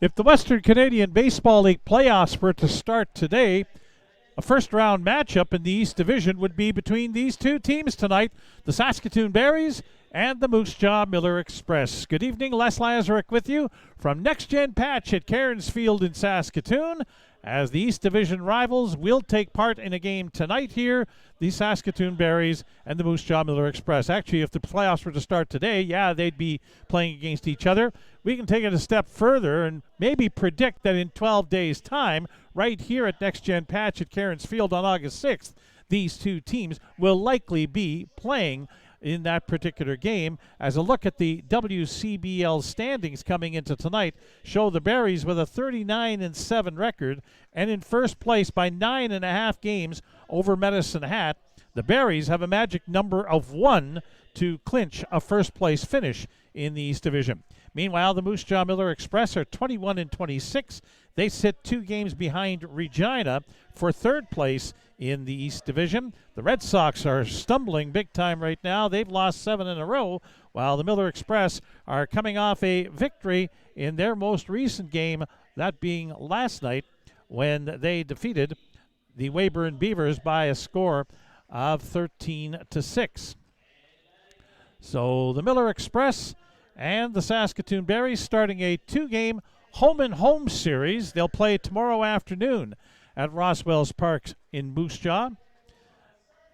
If the Western Canadian Baseball League playoffs were to start today, a first-round matchup in the East Division would be between these two teams tonight, the Saskatoon Berries and the Moose Jaw Miller Express. Good evening, Les Lazaruk with you from Next Gen Patch at Cairns Field in Saskatoon, as the East Division rivals will take part in a game tonight here, the Saskatoon Berries and the Moose Jaw Miller Express. Actually, if the playoffs were to start today, yeah, they'd be playing against each other. We can take it a step further and maybe predict that in 12 days' time, right here at Next Gen Patch at Cairns Field on August 6th, these two teams will likely be playing in that particular game. As a look at the WCBL standings coming into tonight show the Berries with a 39-7 record and in first place by 9.5 games over Medicine Hat. The Berries have a magic number of 1 to clinch a first place finish in the East Division. Meanwhile, the Moose Jaw Miller Express are 21-26. They sit 2 games behind Regina for third place in the East Division. The Red Sox are stumbling big time right now. They've lost 7 in a row, while the Miller Express are coming off a victory in their most recent game, that being last night when they defeated the Weyburn Beavers by a score of 13-6. So the Miller Express and the Saskatoon Berries starting a 2-game home-and-home series. They'll play tomorrow afternoon at Roswell's Park in Moose Jaw.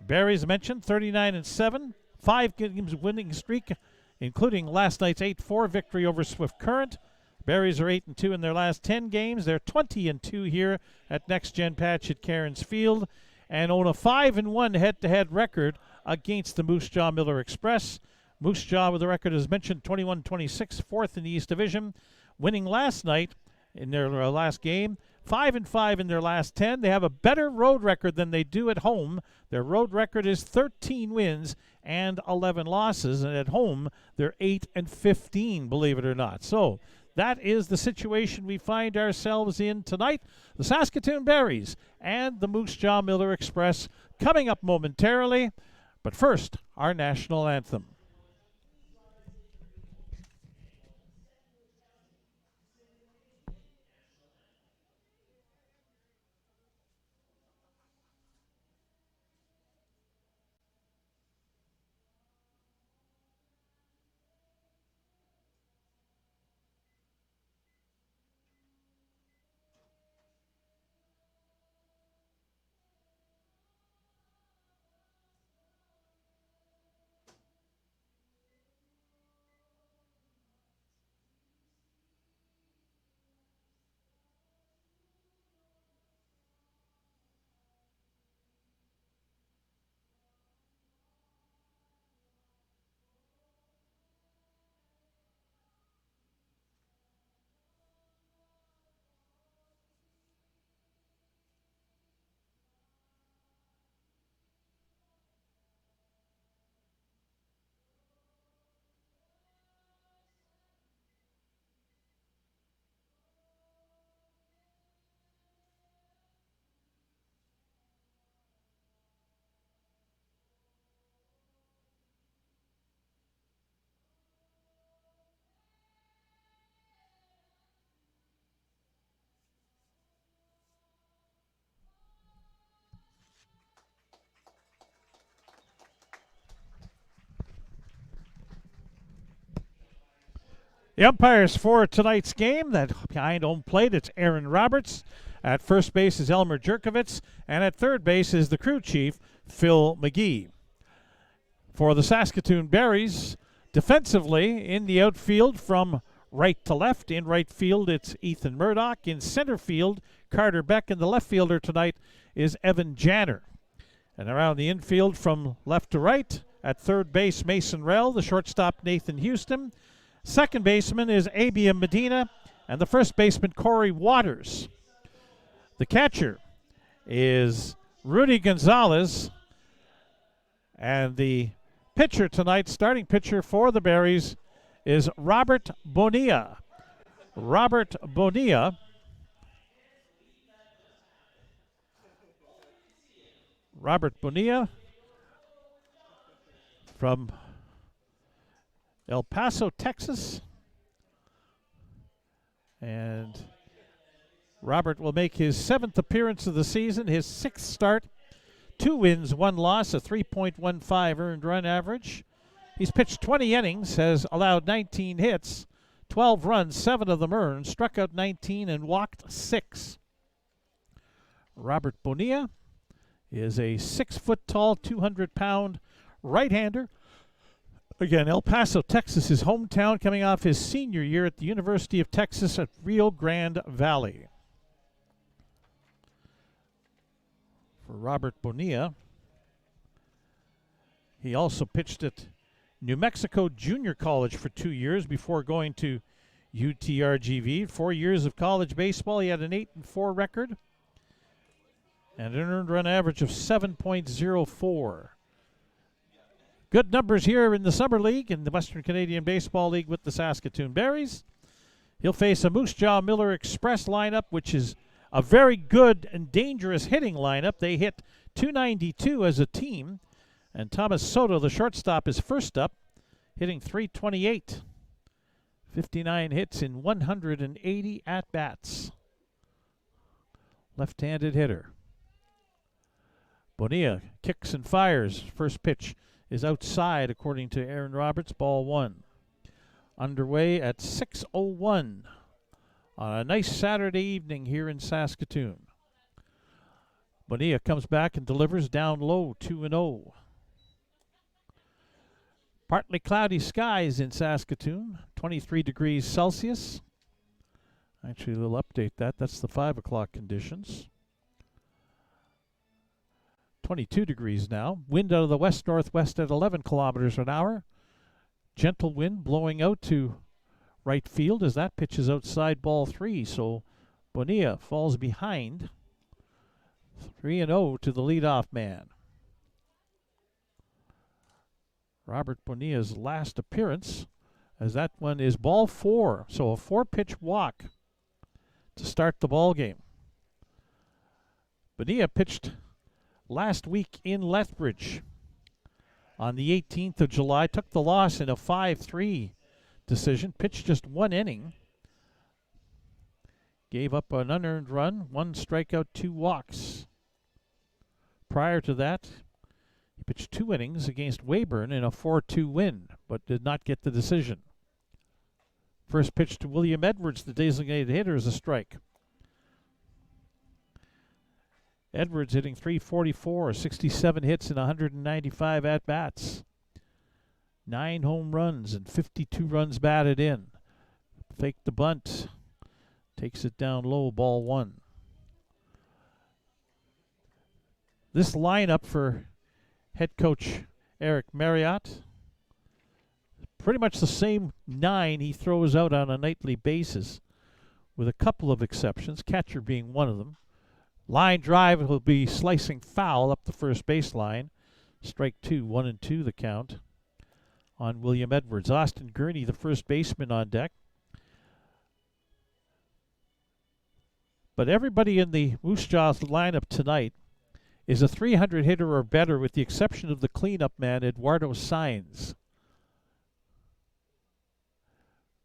Berries mentioned 39-7, 5 games winning streak, including last night's 8-4 victory over Swift Current. Berries are 8-2 in their last 10 games. They're 20-2 here at Next Gen Patch at Cairns Field, and own a 5-1 head-to-head record against the Moose Jaw Miller Express. Moose Jaw, with the record as mentioned, 21-26, fourth in the East Division, winning last night in their last game, 5-5 in their last 10. They have a better road record than they do at home. Their road record is 13 wins and 11 losses, and at home they're 8-15, believe it or not. So that is the situation we find ourselves in tonight. The Saskatoon Berries and the Moose Jaw Miller Express coming up momentarily. But first, our national anthem. The umpires for tonight's game, that behind home plate, it's Aaron Roberts. At first base is Elmer Jerkovitz, and at third base is the crew chief, Phil McGee. For the Saskatoon Berries, defensively in the outfield from right to left. In right field, it's Ethan Murdoch. In center field, Carter Beck. And the left fielder tonight is Evan Janner. And around the infield from left to right, at third base, Mason Rell. The shortstop, Nathan Houston. Second baseman is Abiam Medina, and the first baseman, Corey Waters. The catcher is Rudy Gonzalez, and the pitcher tonight, starting pitcher for the Berries, is Robert Bonilla. Robert Bonilla from El Paso, Texas. And Robert will make his 7th appearance of the season, his 6th start. 2 wins, 1 loss, a 3.15 earned run average. He's pitched 20 innings, has allowed 19 hits, 12 runs, 7 of them earned, struck out 19 and walked 6. Robert Bonilla is a 6-foot-tall, 200-pound right-hander. Again, El Paso, Texas, his hometown, coming off his senior year at the University of Texas at Rio Grande Valley. For Robert Bonilla, he also pitched at New Mexico Junior College for 2 years before going to UTRGV. 4 years of college baseball. He had an 8-4 record and an earned run average of 7.04. Good numbers here in the Summer League, in the Western Canadian Baseball League with the Saskatoon Berries. He'll face a Moose Jaw Miller Express lineup, which is a very good and dangerous hitting lineup. They hit .292 as a team. And Thomas Soto, the shortstop, is first up, hitting .328. 59 hits in 180 at-bats. Left-handed hitter. Bonilla kicks and fires. First pitch is outside, according to Aaron Roberts, ball 1. Underway at 6:01 on a nice Saturday evening here in Saskatoon. Bonilla comes back and delivers down low, 2-0. Partly cloudy skies in Saskatoon, 23 degrees Celsius. Actually, we'll update that. That's the 5 o'clock conditions. 22 degrees now. Wind out of the west-northwest at 11 kilometers an hour. Gentle wind blowing out to right field as that pitch is outside, ball 3. So Bonilla falls behind. 3-0 to the leadoff man. Robert Bonilla's last appearance, as that one is ball 4. So a 4-pitch walk to start the ball game. Bonilla pitched last week in Lethbridge on the 18th of July. Took the loss in a 5-3 decision. Pitched just 1 inning. Gave up an unearned run, 1 strikeout, 2 walks. Prior to that, he pitched 2 innings against Weyburn in a 4-2 win, but did not get the decision. First pitch to William Edwards, the designated hitter, is a strike. Edwards hitting .344, 67 hits in 195 at-bats. 9 home runs and 52 runs batted in. Faked the bunt. Takes it down low, ball 1. This lineup for head coach Eric Marriott, pretty much the same 9 he throws out on a nightly basis, with a couple of exceptions, catcher being one of them. Line drive will be slicing foul up the first baseline. Strike 2, 1-2 the count on William Edwards. Austin Gurney, the first baseman, on deck. But everybody in the Moose Jaws lineup tonight is a 300 hitter or better, with the exception of the cleanup man, Eduardo Saenz.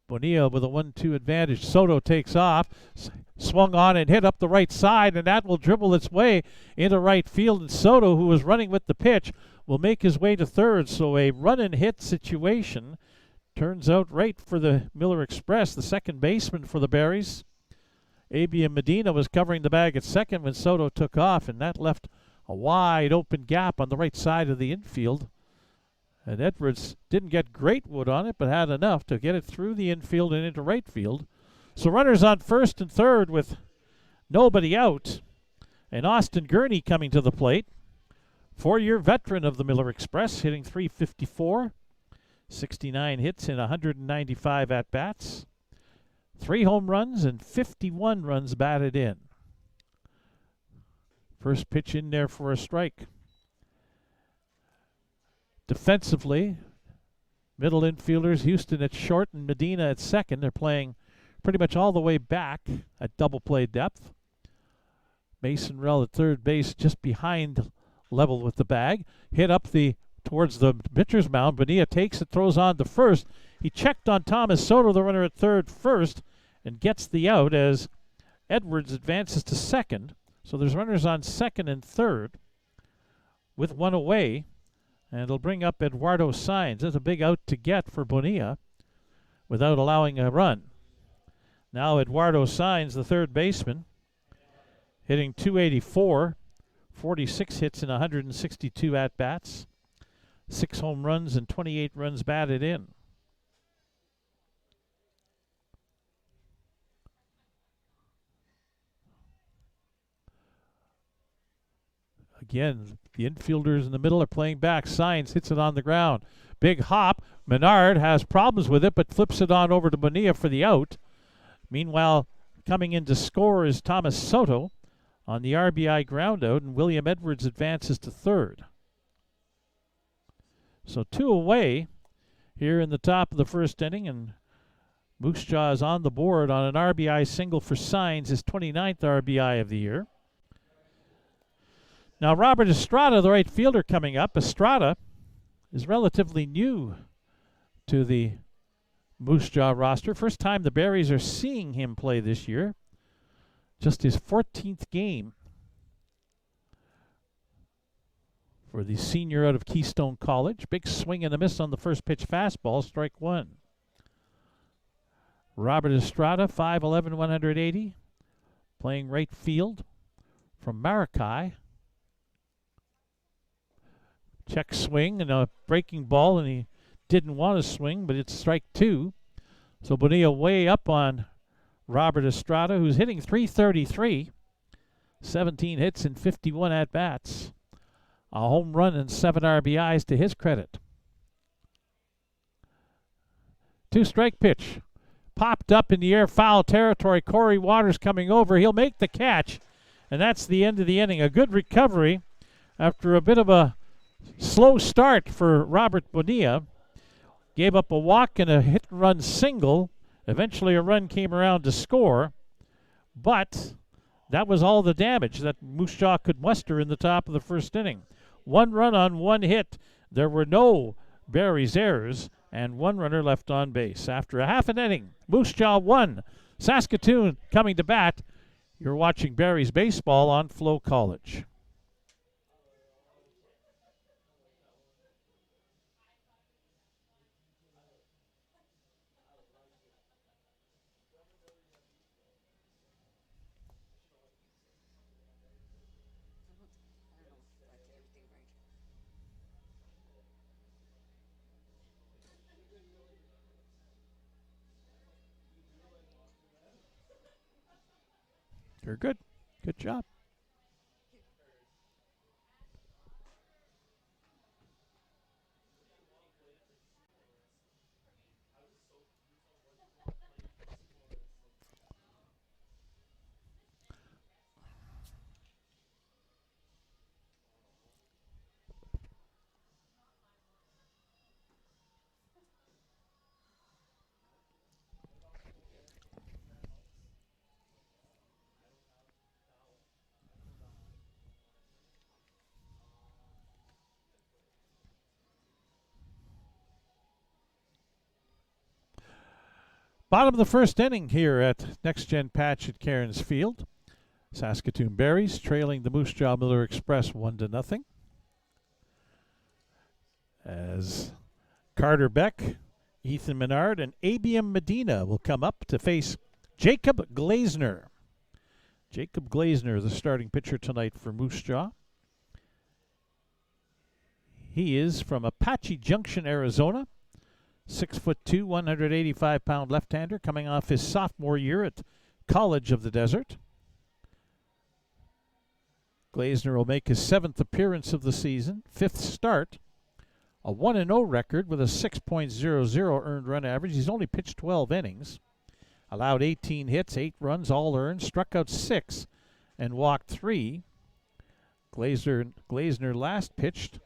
Bonilla with a 1-2 advantage. Soto takes off, swung on and hit up the right side, and that will dribble its way into right field. And Soto, who was running with the pitch, will make his way to third. So a run-and-hit situation turns out right for the Miller Express, the second baseman for the Berries. Abian Medina was covering the bag at second when Soto took off, and that left a wide open gap on the right side of the infield. And Edwards didn't get great wood on it, but had enough to get it through the infield and into right field. So runners on first and third with nobody out. And Austin Gurney coming to the plate. 4-year veteran of the Miller Express, hitting .354. 69 hits in 195 at-bats. 3 home runs and 51 runs batted in. First pitch in there for a strike. Defensively, middle infielders, Houston at short and Medina at second. They're playing pretty much all the way back at double play depth. Mason Rell at third base, just behind level with the bag. Hit up towards the pitcher's mound. Bonilla takes it, throws on to first. He checked on Thomas Soto, the runner at third first, and gets the out as Edwards advances to second. So there's runners on second and third with one away. And it'll bring up Eduardo Saenz. That's a big out to get for Bonilla without allowing a run. Now Eduardo Saenz, the third baseman, hitting .284, 46 hits in 162 at-bats, 6 home runs and 28 runs batted in. Again, the infielders in the middle are playing back. Saenz hits it on the ground. Big hop. Menard has problems with it, but flips it on over to Bonilla for the out. Meanwhile, coming in to score is Thomas Soto on the RBI ground out, and William Edwards advances to third. So 2 away here in the top of the first inning, and Moose Jaw is on the board on an RBI single for Saenz, his 29th RBI of the year. Now Robert Estrada, the right fielder, coming up. Estrada is relatively new to the Moose Jaw roster. First time the Berries are seeing him play this year. Just his 14th game for the senior out of Keystone College. Big swing and a miss on the first pitch fastball, strike one. Robert Estrada, 5'11", 180, playing right field from Maracay. Check swing and a breaking ball, and he didn't want to swing, but it's strike two. So Bonilla way up on Robert Estrada, who's hitting .333, 17 hits and 51 at-bats. A home run and 7 RBIs to his credit. 2-strike pitch. Popped up in the air, foul territory. Corey Waters coming over. He'll make the catch, and that's the end of the inning. A good recovery after a bit of a slow start for Robert Bonilla. Gave up a walk and a hit-and-run single. Eventually a run came around to score, but that was all the damage that Moose Jaw could muster in the top of the first inning. 1 run on 1 hit. There were no Berries errors, and 1 runner left on base. After a half an inning, Moose Jaw 1, Saskatoon coming to bat. You're watching Berries baseball on FloCollege. You're good. Good job. Bottom of the first inning here at Next Gen Patch at Cairns Field. Saskatoon Berries trailing the Moose Jaw Miller Express 1-0. As Carter Beck, Ethan Menard, and Abiam Medina will come up to face Jacob Glazner. Jacob Glazner, the starting pitcher tonight for Moose Jaw. He is from Apache Junction, Arizona. 6'2", 185-pound left-hander coming off his sophomore year at College of the Desert. Glazner will make his 7th appearance of the season, 5th start. A 1-0 record with a 6.00 earned run average. He's only pitched 12 innings. Allowed 18 hits, 8 runs, all earned. Struck out 6 and walked 3. Glazner last pitched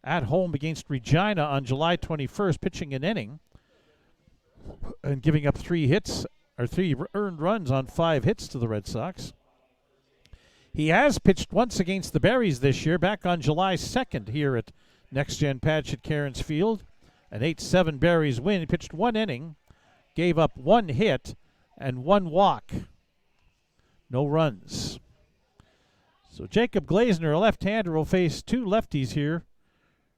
at home against Regina on July 21st, pitching an inning and giving up 3 earned runs on 5 hits to the Red Sox. He has pitched once against the Berries this year, back on July 2nd here at Next Gen Patch at Cairns Field. An 8-7 Berries win. He pitched 1 inning, gave up 1 hit, and 1 walk. No runs. So Jacob Glazner, a left-hander, will face 2 lefties here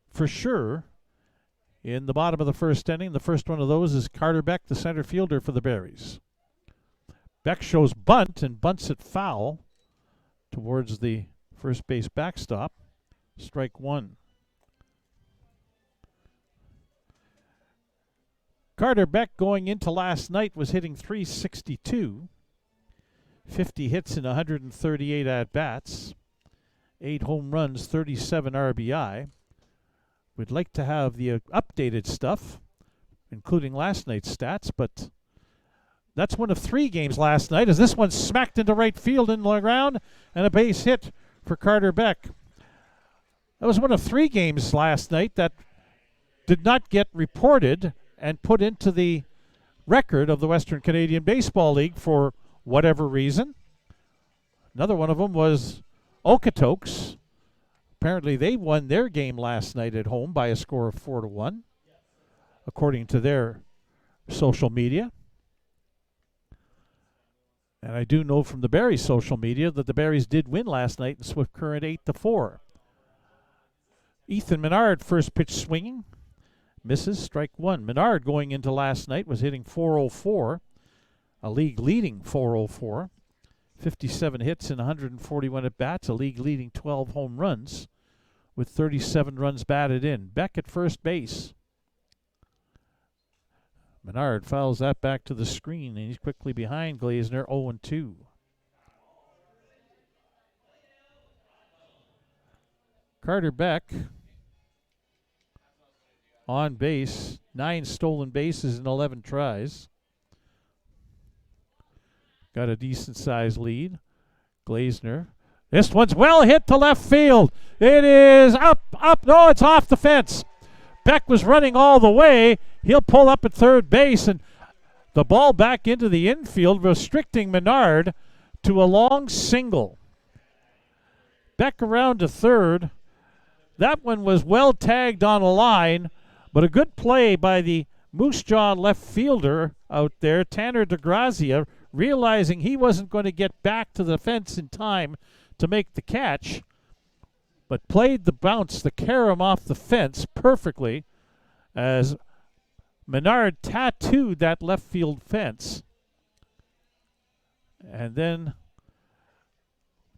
for sure in the bottom of the first inning. The first one of those is Carter Beck, the center fielder for the Berries. Beck shows bunt and bunts it foul towards the first base backstop. Strike 1. Carter Beck going into last night was hitting .362. 50 hits in 138 at-bats, 8 home runs, 37 RBI. We'd like to have the updated stuff, including last night's stats, but that's one of 3 games last night, as this one smacked into right field in the ground, and a base hit for Carter Beck. That was one of 3 games last night that did not get reported and put into the record of the Western Canadian Baseball League for whatever reason. Another one of them was Okotoks. Apparently they won their game last night at home by a score of 4-1, according to their social media. And I do know from the Berries social media that the Berries did win last night in Swift Current 8-4. Ethan Menard, first pitch swinging. Misses, strike 1. Menard going into last night was hitting .404. A league-leading .404, 57 hits in 141 at-bats, a league-leading 12 home runs with 37 runs batted in. Beck at first base. Menard fouls that back to the screen, and he's quickly behind Glazner, 0-2. Carter Beck on base, 9 stolen bases in 11 tries. Got a decent-sized lead. Glazner. This one's well hit to left field. It is up. No, it's off the fence. Beck was running all the way. He'll pull up at third base, and the ball back into the infield, restricting Menard to a long single. Beck around to third. That one was well tagged on a line, but a good play by the Moose Jaw left fielder out there, Tanner DeGrazia, realizing he wasn't going to get back to the fence in time to make the catch, but played the bounce, the carom off the fence perfectly as Menard tattooed that left field fence. And then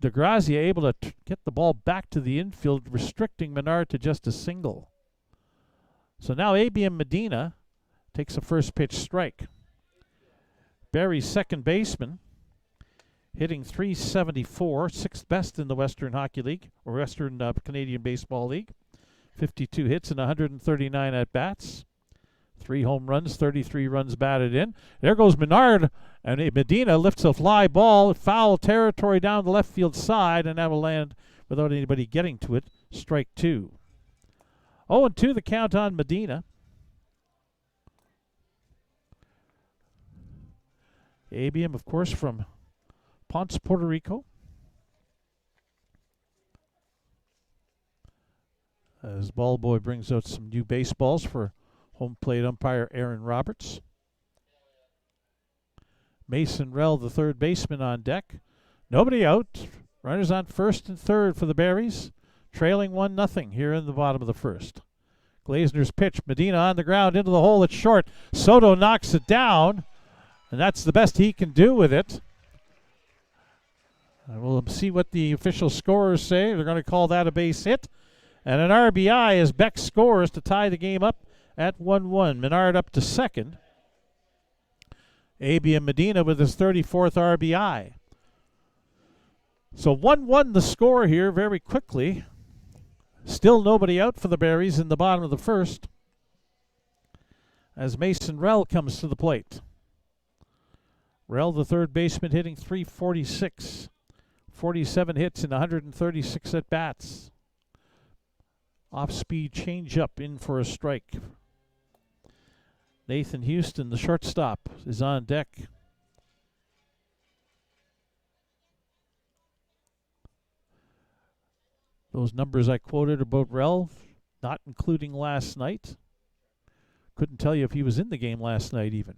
DeGrazia able to get the ball back to the infield, restricting Menard to just a single. So now Abiam Medina takes a first pitch strike. Barry's second baseman, hitting .374, 6th best in the Western Hockey League, or Western Canadian Baseball League. 52 hits and 139 at-bats. 3 home runs, 33 runs batted in. There goes Menard, and Medina lifts a fly ball, foul territory down the left field side, and that will land without anybody getting to it. Strike 2. 0-2 the count on Medina. Abiam, of course, from Ponce, Puerto Rico. As Ball Boy brings out some new baseballs for home plate umpire Aaron Roberts. Mason Rell, the third baseman, on deck. Nobody out. Runners on first and third for the Berries. Trailing 1-0 here in the bottom of the first. Glazner's pitch. Medina on the ground into the hole. It's short. Soto knocks it down. And that's the best he can do with it. We'll see what the official scorers say. They're going to call that a base hit. And an RBI as Beck scores to tie the game up at 1-1. Menard up to second. Abiam Medina with his 34th RBI. So 1-1 the score here very quickly. Still nobody out for the Berries in the bottom of the first, as Mason Rell comes to the plate. Rell, the third baseman, hitting .346. 47 hits in 136 at-bats. Off-speed changeup in for a strike. Nathan Houston, the shortstop, is on deck. Those numbers I quoted about Rell, not including last night. Couldn't tell you if he was in the game last night even.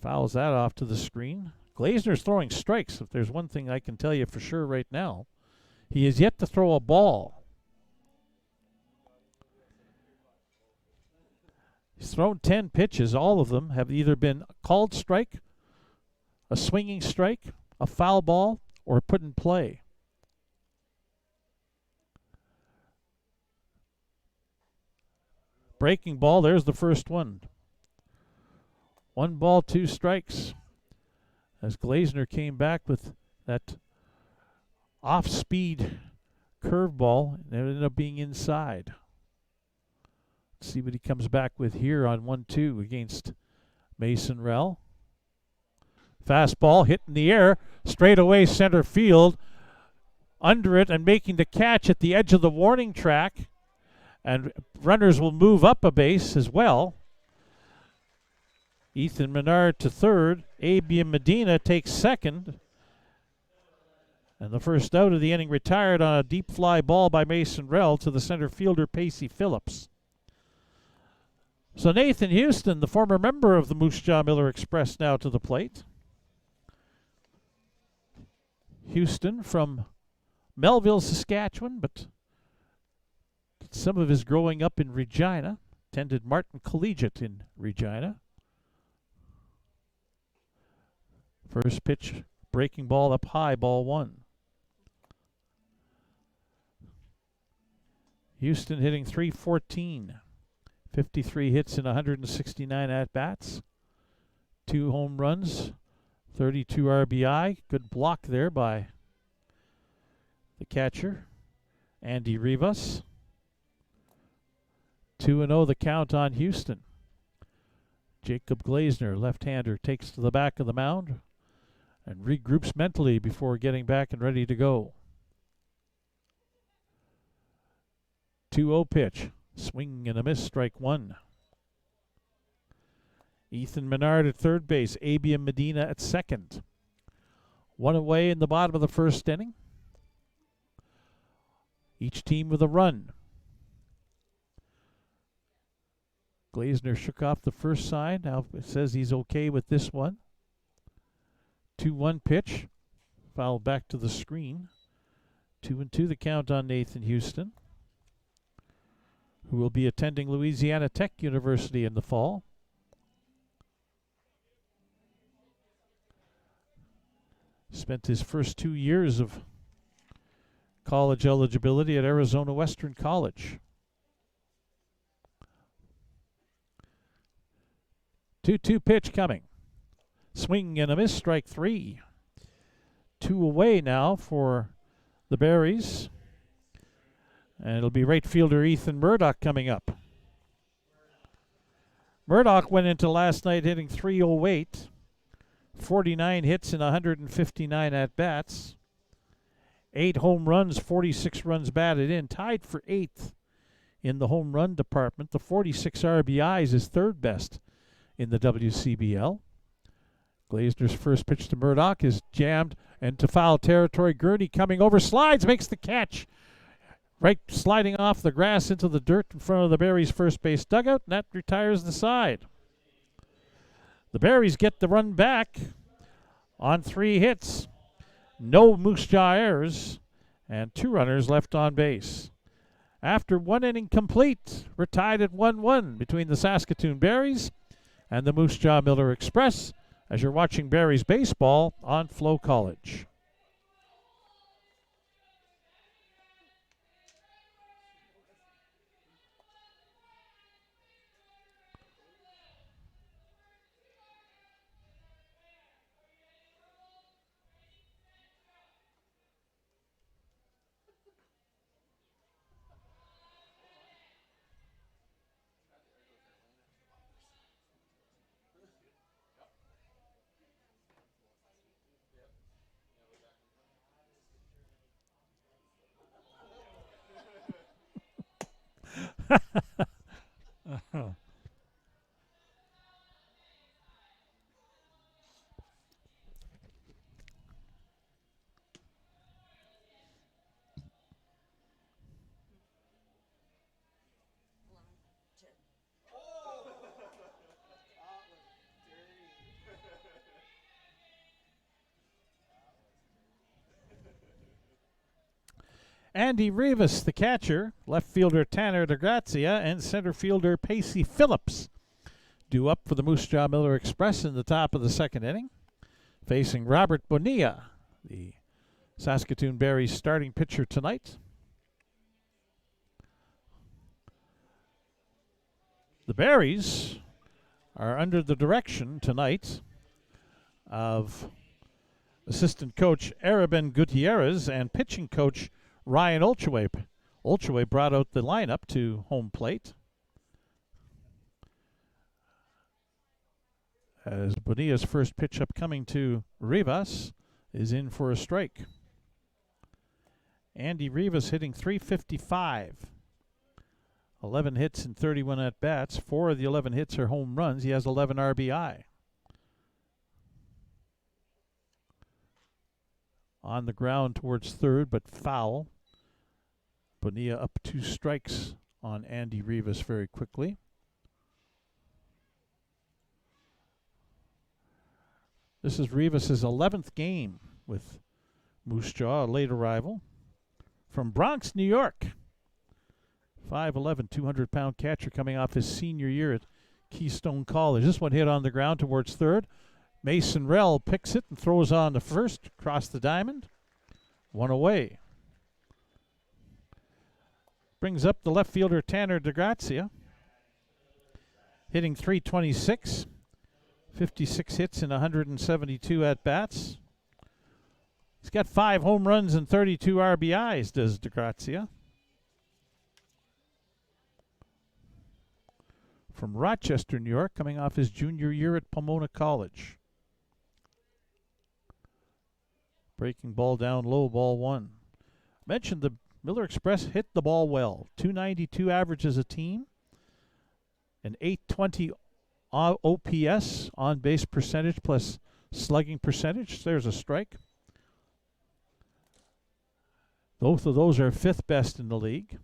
Fouls that off to the screen. Glazner's throwing strikes. If there's one thing I can tell you for sure right now, he is yet to throw a ball. He's thrown 10 pitches. All of them have either been a called strike, a swinging strike, a foul ball, or put in play. Breaking ball, there's the first one. 1 ball, 2 strikes. As Glazner came back with that off-speed curveball, and it ended up being inside. Let's see what he comes back with here on 1-2 against Mason Rell. Fastball hit in the air, straight away center field, under it and making the catch at the edge of the warning track. And runners will move up a base as well. Ethan Menard to third. Abian Medina takes second. And the first out of the inning retired on a deep fly ball by Mason Rell to the center fielder, Pacey Phillips. So Nathan Houston, the former member of the Moose Jaw Miller Express, now to the plate. Houston from Melville, Saskatchewan, but some of his growing up in Regina. Attended Martin Collegiate in Regina. First pitch, breaking ball up high, ball 1. Houston hitting .314. 53 hits in 169 at-bats. 2 home runs, 32 RBI. Good block there by the catcher, Andy Rivas. 2-0 the count on Houston. Jacob Glazner, left-hander, takes to the back of the mound and regroups mentally before getting back and ready to go. 2-0 pitch. Swing and a miss, strike 1. Ethan Menard at third base. Abian Medina at second. 1 away in the bottom of the first inning. Each team with a run. Glazner shook off the first sign. Now it says he's okay with this one. 2-1 pitch. Foul back to the screen. 2-2 the count on Nathan Houston, who will be attending Louisiana Tech University in the fall. Spent his first 2 years of college eligibility at Arizona Western College. 2-2 pitch coming. Swing and a miss, strike 3. 2 away now for the Berries. And it'll be right fielder Ethan Murdoch coming up. Murdoch went into last night hitting .308. 49 hits in 159 at-bats. 8 home runs, 46 runs batted in. Tied for 8th in the home run department. The 46 RBIs is third best in the WCBL. Glazner's first pitch to Murdoch is jammed into foul territory. Gurney coming over, slides, makes the catch. Right, sliding off the grass into the dirt in front of the Berries' first base dugout, and that retires the side. The Berries get the run back on 3 hits. No Moose Jaw errors, and 2 runners left on base. After 1 inning complete, we're tied at 1-1 between the Saskatoon Berries and the Moose Jaw Miller Express as you're watching Berries baseball on FloCollege. Andy Rivas, the catcher, left fielder Tanner DeGrazia, and center fielder Pacey Phillips due up for the Moose Jaw Miller Express in the top of the second inning. Facing Robert Bonilla, the Saskatoon Berries starting pitcher tonight. The Berries are under the direction tonight of assistant coach Araben Gutierrez and pitching coach Ryan Olcheway. Olcheway brought out the lineup to home plate as Bonilla's first pitch upcoming to Rivas is in for a strike. Andy Rivas hitting .355. 11 hits and 31 at-bats. 4 of the 11 hits are home runs. He has 11 RBI. On the ground towards third, but foul. Bonilla up 2 strikes on Andy Rivas very quickly. This is Rivas' 11th game with Moose Jaw, a late arrival from Bronx, New York. 5'11", 200-pound catcher coming off his senior year at Keystone College. This one hit on the ground towards third. Mason Rell picks it and throws on to first, across the diamond. 1 away. Brings up the left fielder Tanner DeGrazia, hitting .326, 56 hits and 172 at-bats. He's got 5 home runs and 32 RBIs, does DeGrazia. From Rochester, New York, coming off his junior year at Pomona College. Breaking ball down low, ball 1. Mentioned the Miller Express hit the ball well. .292 average as a team. An .820 OPS, on base percentage plus slugging percentage. There's a strike. Both of those are 5th best in the league.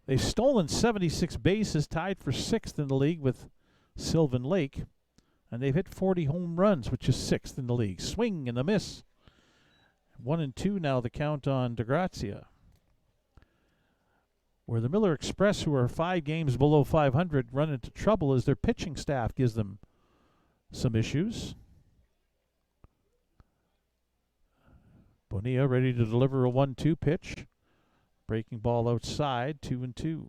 They've stolen 76 bases, tied for 6th in the league with Sylvan Lake. And they've hit 40 home runs, which is 6th in the league. Swing and a miss. 1-2 now the count on DeGrazia. Where the Miller Express, who are 5 games below 500, run into trouble as their pitching staff gives them some issues. Bonilla ready to deliver a 1-2 pitch. Breaking ball outside, 2-2.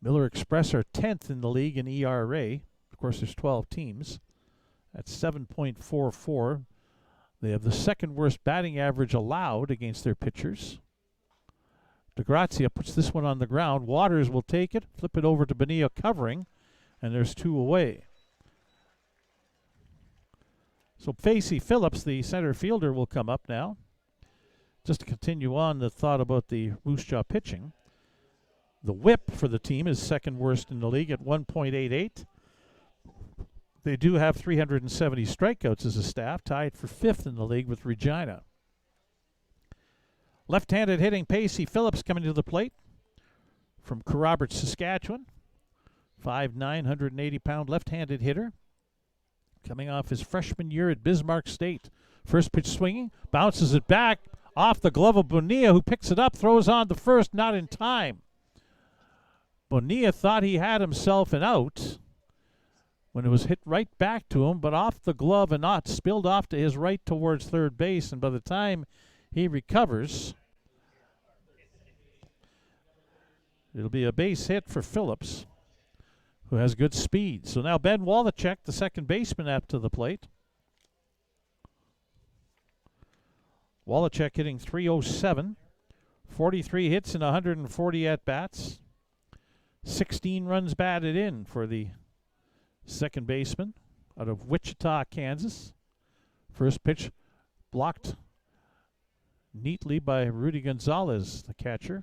Miller Express are 10th in the league in ERA. Of course, there's 12 teams. That's 7.44. They have the 2nd worst batting average allowed against their pitchers. DeGrazia puts this one on the ground. Waters will take it, flip it over to Bonilla covering, and there's 2 away. So Pacey Phillips, the center fielder, will come up now. Just to continue on the thought about the Moose Jaw pitching, the whip for the team is 2nd worst in the league at 1.88. They do have 370 strikeouts as a staff, tied for 5th in the league with Regina. Left-handed hitting Pacey Phillips coming to the plate from Kerrobert, Saskatchewan. 5'9", 180-pound left-handed hitter coming off his freshman year at Bismarck State. First pitch swinging, bounces it back off the glove of Bonilla, who picks it up, throws on to first, not in time. Bonilla thought he had himself an out when it was hit right back to him, but off the glove and not spilled off to his right towards third base, and by the time he recovers, it'll be a base hit for Phillips, who has good speed. So now Ben Wallachek, the second baseman, up to the plate. Wallachek hitting .307, 43 hits and 140 at-bats. 16 runs batted in for the second baseman out of Wichita, Kansas. First pitch blocked neatly by Rudy Gonzalez, the catcher.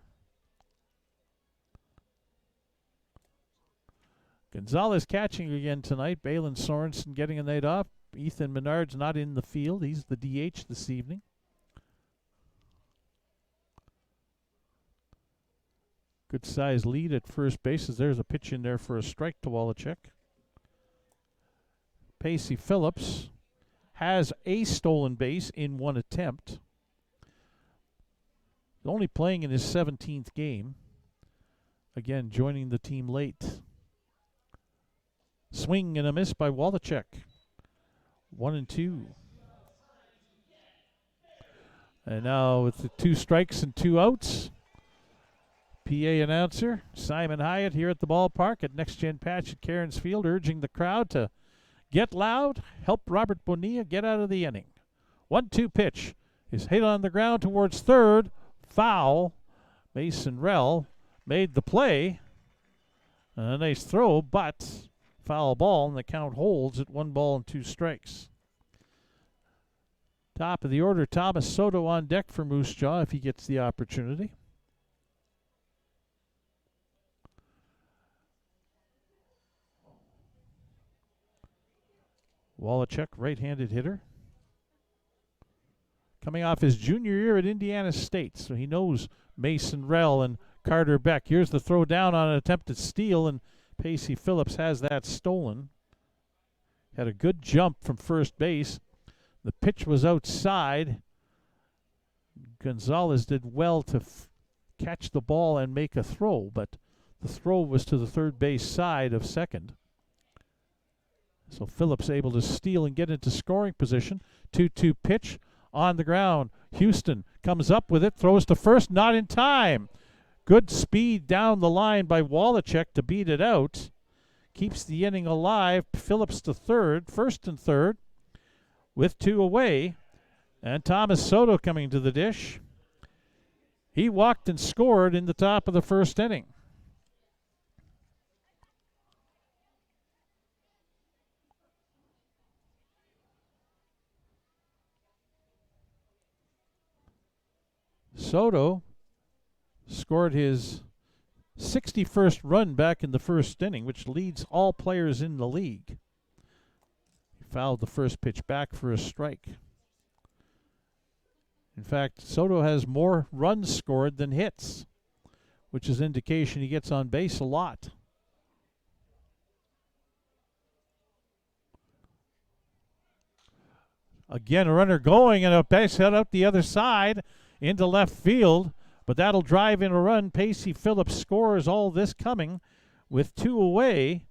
Gonzalez catching again tonight. Balin Sorensen getting a night off. Ethan Menard's not in the field. He's the DH this evening. Good size lead at first base. There's a pitch in there for a strike to Wallachek. Pacey Phillips has a stolen base in one attempt. only playing in his 17th game. Again, joining the team late. Swing and a miss by Wallachek. 1-2. And now with the 2 strikes and 2 outs, PA announcer Simon Hyatt here at the ballpark at Next Gen Patch at Cairns Field, urging the crowd to get loud, help Robert Bonilla get out of the inning. 1-2 pitch is hit on the ground towards third. Foul. Mason Rell made the play. A nice throw, but foul ball, and the count holds at 1 ball and 2 strikes. Top of the order, Thomas Soto on deck for Moose Jaw if he gets the opportunity. Wallachek, right-handed hitter. Coming off his junior year at Indiana State, so he knows Mason Rell and Carter Beck. Here's the throw down on an attempted steal, and Pacey Phillips has that stolen. Had a good jump from first base. The pitch was outside. Gonzalez did well to catch the ball and make a throw, but the throw was to the third base side of second. So Phillips able to steal and get into scoring position. 2-2 pitch on the ground. Houston comes up with it, throws to first, not in time. Good speed down the line by Wallachek to beat it out. Keeps the inning alive. Phillips to third, first and third, with 2 away. And Thomas Soto coming to the dish. He walked and scored in the top of the first inning. Soto scored his 61st run back in the first inning, which leads all players in the league. He fouled the first pitch back for a strike. In fact, Soto has more runs scored than hits, which is indication he gets on base a lot. Again, a runner going and a base hit out the other side into left field, but that'll drive in a run. Pacey Phillips scores, all this coming with 2 away.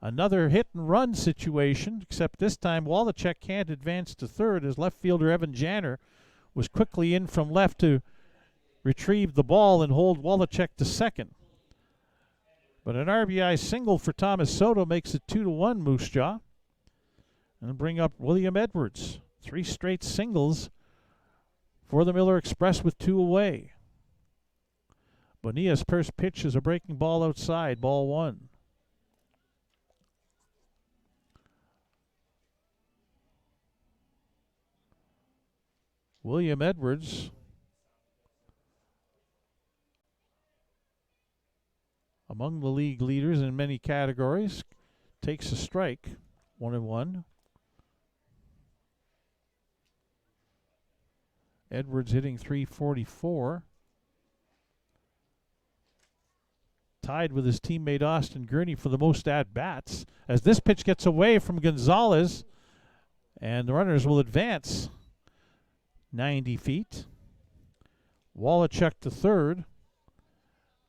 Another hit and run situation, except this time Wallachek can't advance to third as left fielder Evan Janner was quickly in from left to retrieve the ball and hold Wallachek to second. But an RBI single for Thomas Soto makes it 2-1 Moose Jaw. And bring up William Edwards. 3 straight singles for the Miller Express with 2 away. Bonilla's first pitch is a breaking ball outside, ball 1. William Edwards among the league leaders in many categories, takes a strike, 1-1. Edwards hitting .344. Tied with his teammate Austin Gurney for the most at-bats. As this pitch gets away from Gonzalez, and the runners will advance 90 feet. Wallachek to third.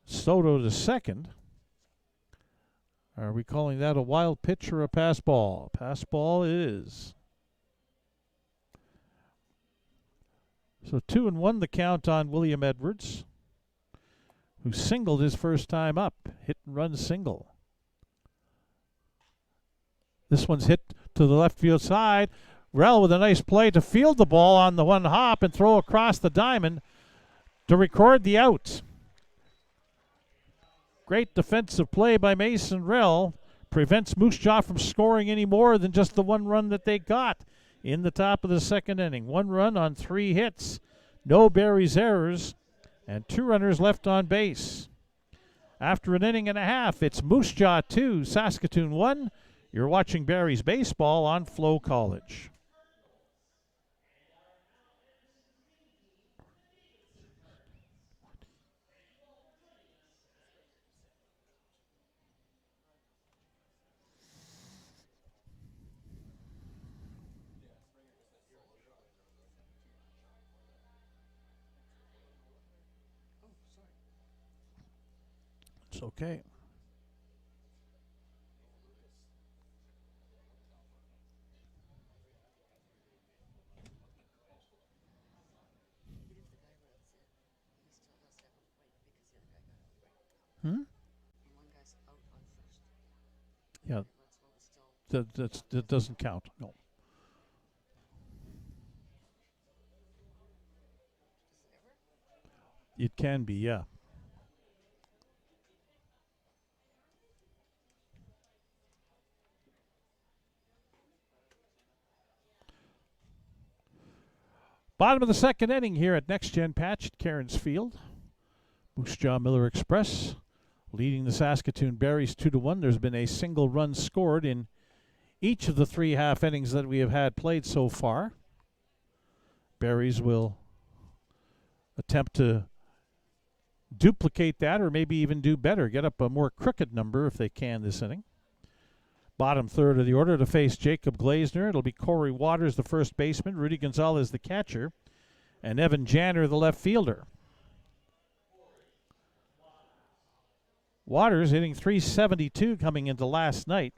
Soto to second. Are we calling that a wild pitch or a pass ball? Pass ball it is. So 2-1 the count on William Edwards, who singled his first time up. Hit and run single. This one's hit to the left field side. Rell with a nice play to field the ball on the one hop and throw across the diamond to record the out. Great defensive play by Mason Rell. Prevents Moose Jaw from scoring any more than just the 1 run that they got in the top of the second inning. 1 run on 3 hits. No Barry's errors. And 2 runners left on base. After an inning and a half, it's Moose Jaw 2, Saskatoon 1. You're watching Barry's Baseball on FloCollege. Okay. Yeah, that doesn't count. No. It can be, yeah. Bottom of the second inning here at Next Gen Patch at Cairns Field. Moose Jaw Miller Express leading the Saskatoon Berries 2-1. There's been a single run scored in each of the 3 half innings that we have had played so far. Berries will attempt to duplicate that or maybe even do better, get up a more crooked number if they can this inning. Bottom third of the order to face Jacob Glazner. It'll be Corey Waters, the first baseman, Rudy Gonzalez, the catcher, and Evan Janner, the left fielder. Waters hitting .372 coming into last night.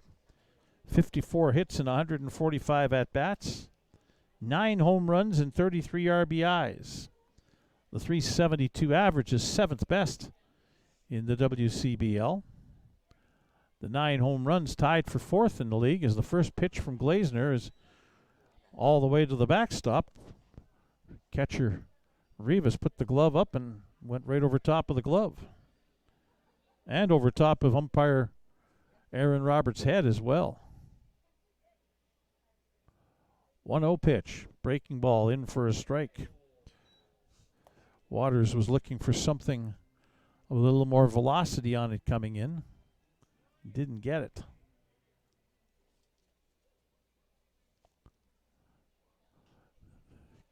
54 hits and 145 at-bats. 9 home runs and 33 RBIs. The .372 average is 7th best in the WCBL. The 9 home runs tied for 4th in the league as the first pitch from Glazner is all the way to the backstop. Catcher Rivas put the glove up and went right over top of the glove. And over top of umpire Aaron Roberts' head as well. 1-0 pitch. Breaking ball in for a strike. Waters was looking for something with a little more velocity on it coming in. Didn't get it.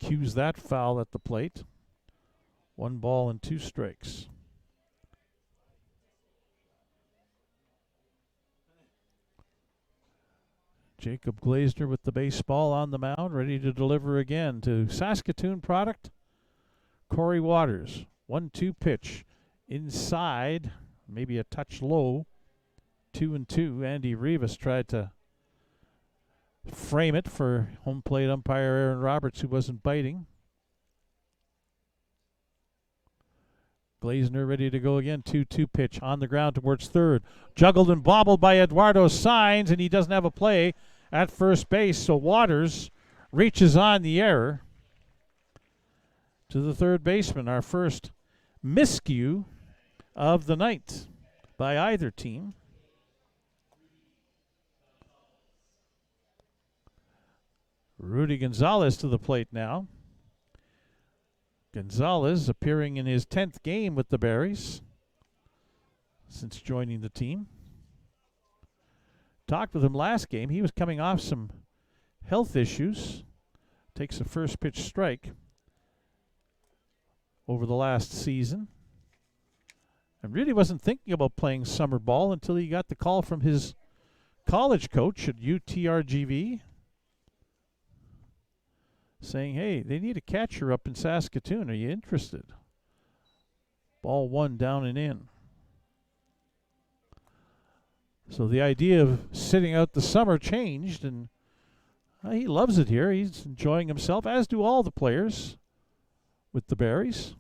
Cues that foul at the plate. 1 ball and 2 strikes. Jacob Glazner with the baseball on the mound, ready to deliver again to Saskatoon product. Corey Waters, 1-2 pitch. Inside, maybe a touch low. 2-2. Andy Rivas tried to frame it for home plate umpire Aaron Roberts, who wasn't biting. Glazner ready to go again. 2-2 pitch on the ground towards third. Juggled and bobbled by Eduardo Saenz, and he doesn't have a play at first base. So Waters reaches on the error to the third baseman. Our first miscue of the night by either team. Rudy Gonzalez to the plate now. Gonzalez appearing in his 10th game with the Berries since joining the team. Talked with him last game. He was coming off some health issues. Takes a first pitch strike over the last season. And really wasn't thinking about playing summer ball until he got the call from his college coach at UTRGV saying, hey, they need a catcher up in Saskatoon. Are you interested? Ball 1 down and in. So the idea of sitting out the summer changed, and he loves it here. He's enjoying himself, as do all the players with the Berries.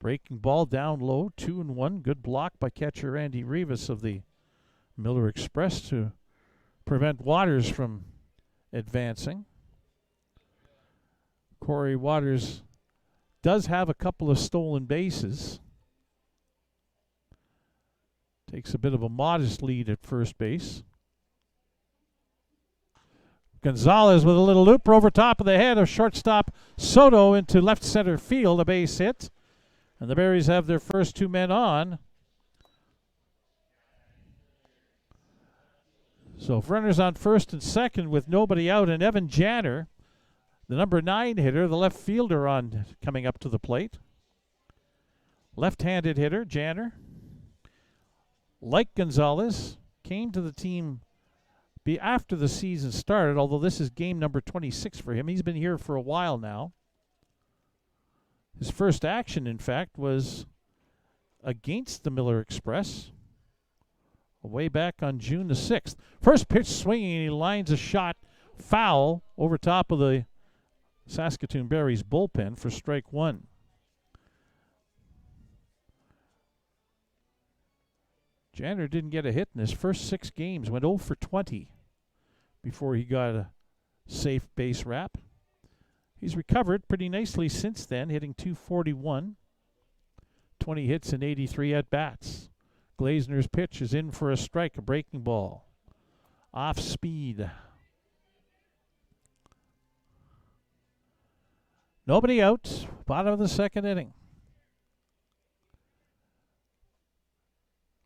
Breaking ball down low, 2-1. Good block by catcher Andy Rivas of the Miller Express to prevent Waters from advancing. Corey Waters does have a couple of stolen bases. Takes a bit of a modest lead at first base. Gonzalez with a little looper over top of the head of shortstop Soto into left center field, a base hit. And the Berries have their first 2 men on. So runners on first and second with nobody out, and Evan Janner, the number 9 hitter, the left fielder, on coming up to the plate. Left-handed hitter, Janner. Like Gonzalez, came to the team after the season started, although this is game number 26 for him. He's been here for a while now. His first action, in fact, was against the Miller Express way back on June the 6th. First pitch swinging, he lines a shot foul over top of the Saskatoon Berries bullpen for strike one. Janner didn't get a hit in his first 6 games, went 0 for 20 before he got a safe base wrap. He's recovered pretty nicely since then, hitting .241, 20 hits and 83 at-bats. Glazner's pitch is in for a strike, a breaking ball. Off speed. Nobody out, bottom of the second inning.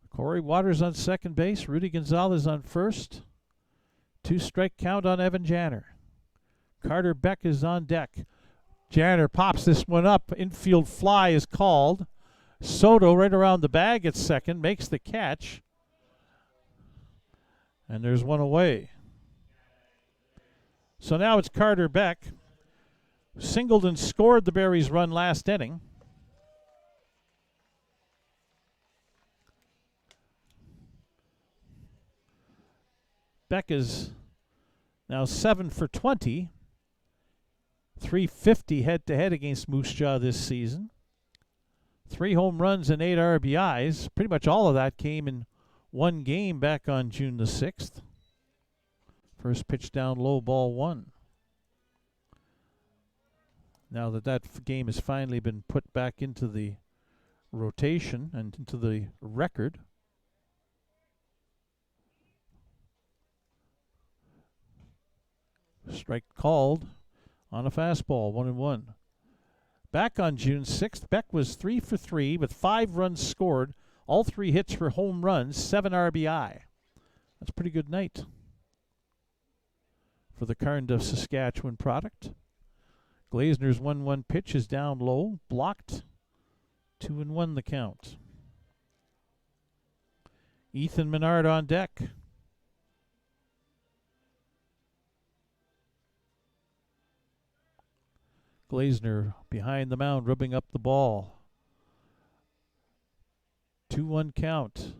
Corey Waters on second base, Rudy Gonzalez on first. 2-strike count on Evan Janner. Carter Beck is on deck. Janner pops this one up. Infield fly is called. Soto right around the bag at second, makes the catch. And there's one away. So now it's Carter Beck. Singled and scored the Berries' run last inning. Beck is now 7 for 20. .350 head-to-head against Moose Jaw this season. 3 home runs and 8 RBIs. Pretty much all of that came in one game back on June the 6th. First pitch down low, ball 1. Now that game has finally been put back into the rotation and into the record. Strike called on a fastball, 1-1. Back on June 6th, Beck was 3 for 3 with 5 runs scored. All 3 hits for home runs, 7 RBI. That's a pretty good night for the Carndale, Saskatchewan product. Glazner's 1-1 pitch is down low, blocked. 2-1 the count. Ethan Menard on deck. Glazner behind the mound, rubbing up the ball. 2-1 count.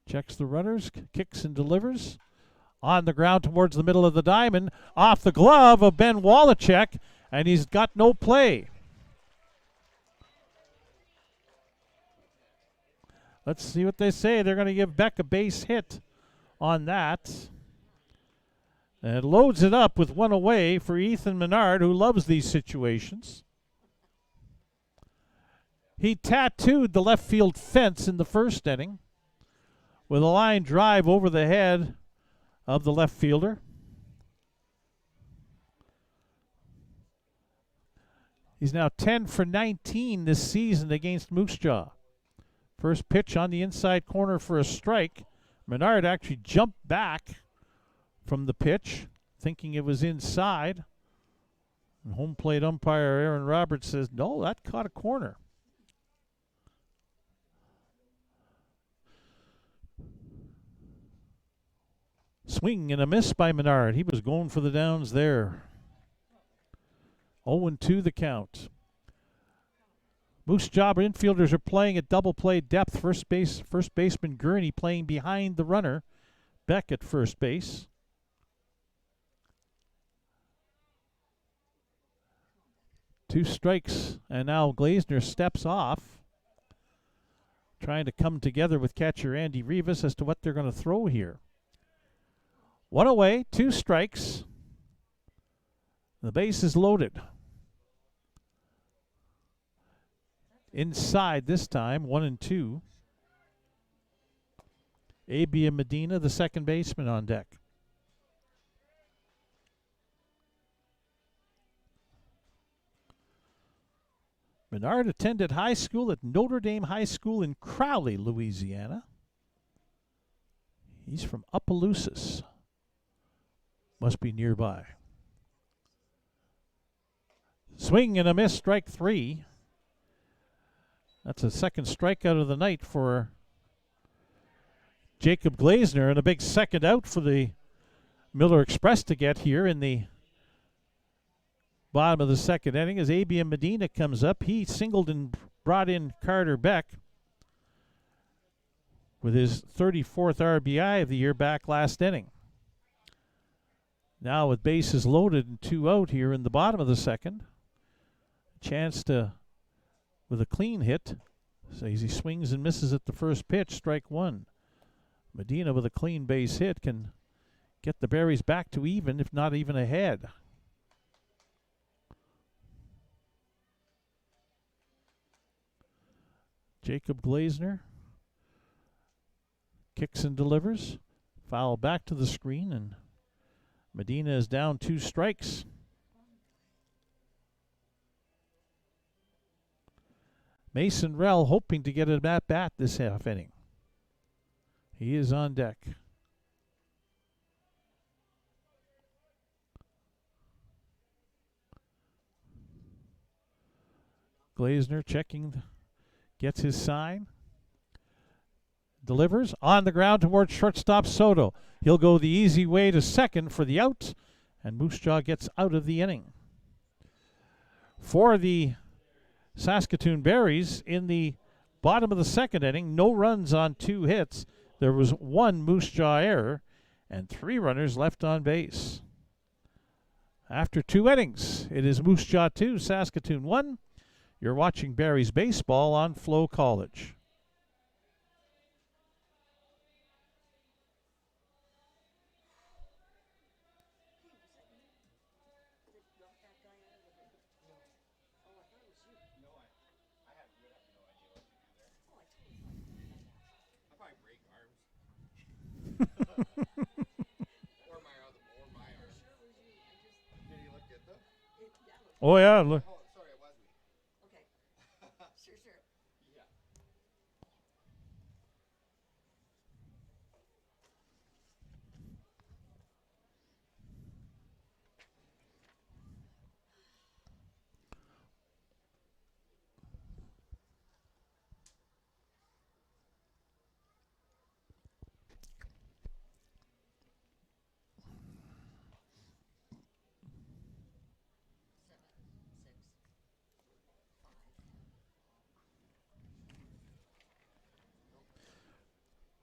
Checks the runners, kicks and delivers. On the ground towards the middle of the diamond. Off the glove of Ben Wallachek, and he's got no play. Let's see what they say. They're going to give Beck a base hit on that. And loads it up with one away for Ethan Menard, who loves these situations. He tattooed the left field fence in the first inning with a line drive over the head of the left fielder. He's now 10 for 19 this season against Moose Jaw. First pitch on the inside corner for a strike. Menard actually jumped back from the pitch, thinking it was inside. And home plate umpire Aaron Roberts says, no, that caught a corner. Swing and a miss by Menard. He was going for the downs there. 0-2 the count. Moose Jaw infielders are playing at double play depth. First baseman Gurney playing behind the runner. Beck at first base. Two strikes, and now Glazner steps off, trying to come together with catcher Andy Rivas as to what they're going to throw here. One away, 2 strikes. The base is loaded. Inside this time, 1-2. Abia Medina, the second baseman, on deck. Menard attended high school at Notre Dame High School in Crowley, Louisiana. He's from Opelousas. Must be nearby. Swing and a miss, strike 3. That's a second strikeout of the night for Jacob Glazner, and a big second out for the Miller Express to get here in the Bottom of the second inning as ABM Medina comes up. He singled and brought in Carter Beck with his 34th RBI of the year back last inning. Now with bases loaded and 2 out here in the bottom of the second, chance to, with a clean hit, so as he swings and misses at the first pitch, strike one. Medina with a clean base hit can get the Berries back to even, if not even ahead. Jacob Glazner kicks and delivers. Foul back to the screen, and Medina is down 2 strikes. Mason Rell hoping to get an at-bat this half inning. He is on deck. Glazner checking, gets his sign. Delivers on the ground towards shortstop Soto. He'll go the easy way to second for the out, and Moose Jaw gets out of the inning. For the Saskatoon Berries, in the bottom of the second inning, no runs on 2 hits. There was 1 Moose Jaw error and 3 runners left on base. After 2 innings, it is Moose Jaw 2, Saskatoon 1. You're watching Berries baseball on FloCollege. Oh, yeah. Look. Oh, sorry, it was me. Okay. Sure. Yeah.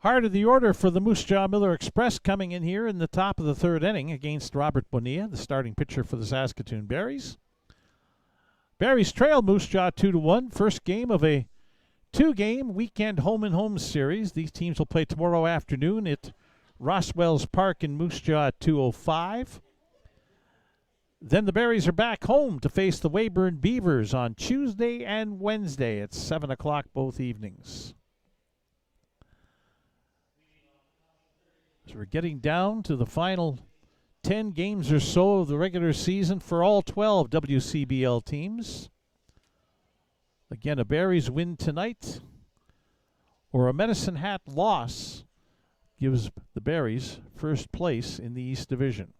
Heart of the order for the Moose Jaw Miller Express coming in here in the top of the third inning against Robert Bonilla, the starting pitcher for the Saskatoon Berries. Berries trail Moose Jaw 2-1. First game of a 2-game weekend home-and-home series. These teams will play tomorrow afternoon at Roswells Park in Moose Jaw at 2:05. Then the Berries are back home to face the Weyburn Beavers on Tuesday and Wednesday at 7 o'clock both evenings. So we're getting down to the final 10 games or so of the regular season for all 12 WCBL teams. Again, a Berries win tonight or a Medicine Hat loss gives the Berries first place in the East Division.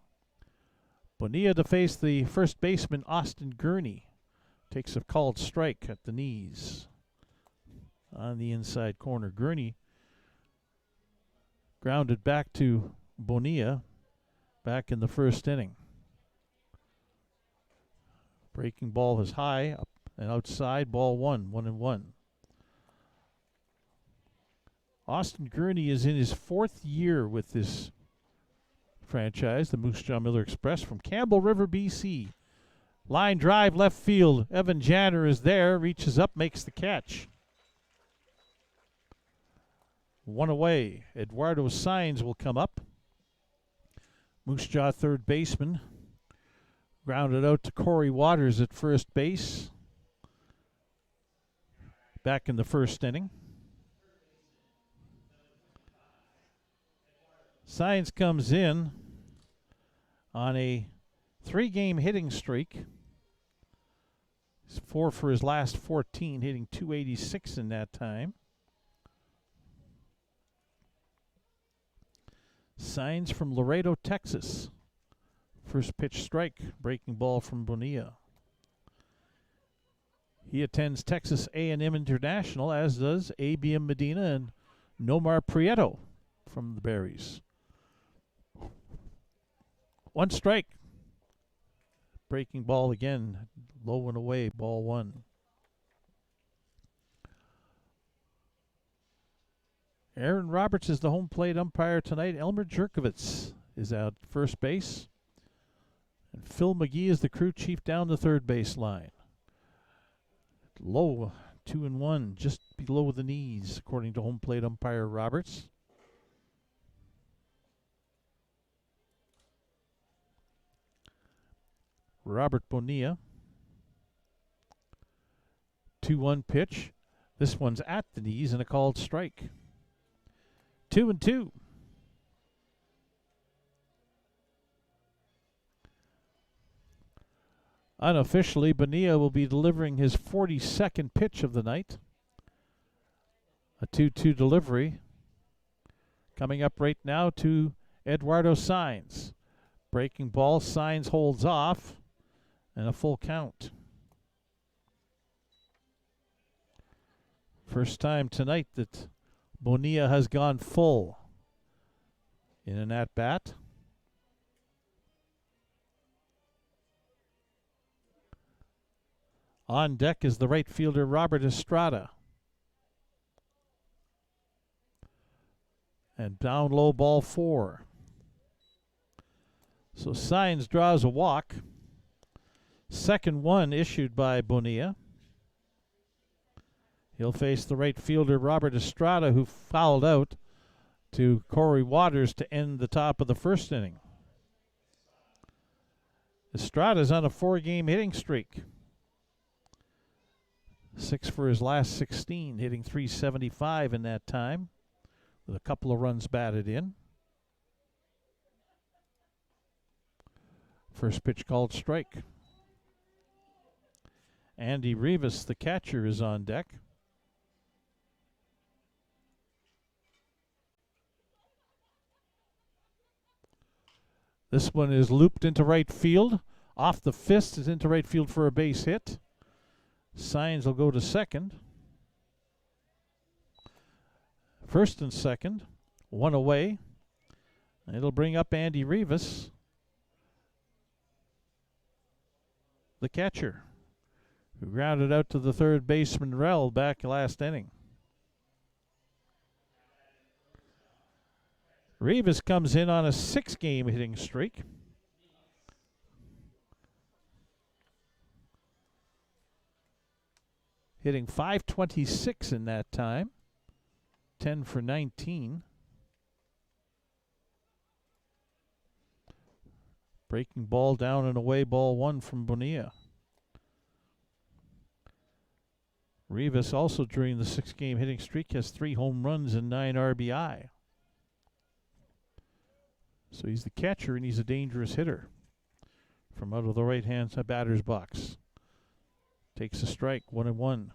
Bonilla to face the first baseman Austin Gurney. Takes a called strike at the knees on the inside corner. Gurney grounded back to Bonilla back in the first inning. Breaking ball is high, up and outside, ball 1-1. Austin Gurney is in his 4th year with this franchise, the Moose Jaw Miller Express, from Campbell River, BC. Line drive left field. Evan Janner is there, reaches up, makes the catch. 1 away. Eduardo Saenz will come up. Moose Jaw third baseman. Grounded out to Corey Waters at first base. Back in the first inning. Saenz comes in on a 3-game hitting streak. He's 4 for his last 14, hitting .286 in that time. Saenz from Laredo, Texas. First pitch strike, breaking ball from Bonilla. He attends Texas A&M International, as does ABM Medina and Nomar Prieto from the Berries. 1 strike. Breaking ball again, low and away, ball 1. Aaron Roberts is the home plate umpire tonight. Elmer Jerkovitz is at first base. And Phil McGee is the crew chief down the third base line. Low, 2-1, just below the knees, according to home plate umpire Roberts. Robert Bonilla. 2-1 pitch. This one's at the knees and a called strike. 2-2. Unofficially, Bonilla will be delivering his 42nd pitch of the night. A 2-2 delivery. Coming up right now to Eduardo Sainz. Breaking ball, Sainz holds off, and a full count. First time tonight that Bonilla has gone full in an at-bat. On deck is the right fielder Robert Estrada. And down low, ball 4. So Sainz draws a walk. Second one issued by Bonilla. He'll face the right fielder Robert Estrada, who fouled out to Corey Waters to end the top of the first inning. Estrada's on a 4-game hitting streak. 6 for his last 16, hitting .375 in that time, with a couple of runs batted in. First pitch called strike. Andy Rivas, the catcher, is on deck. This one is looped into right field. Off the fist is into right field for a base hit. Sainz will go to second. First and second, one away. It'll bring up Andy Rivas, the catcher, who grounded out to the third baseman Rell back last inning. Rivas comes in on a 6-game hitting streak. Hitting .526 in that time. 10 for 19. Breaking ball down and away, ball 1 from Bonilla. Rivas also during the 6-game hitting streak has 3 home runs and 9 RBI. So he's the catcher and he's a dangerous hitter from out of the right-hand batter's box. Takes a strike, 1-1.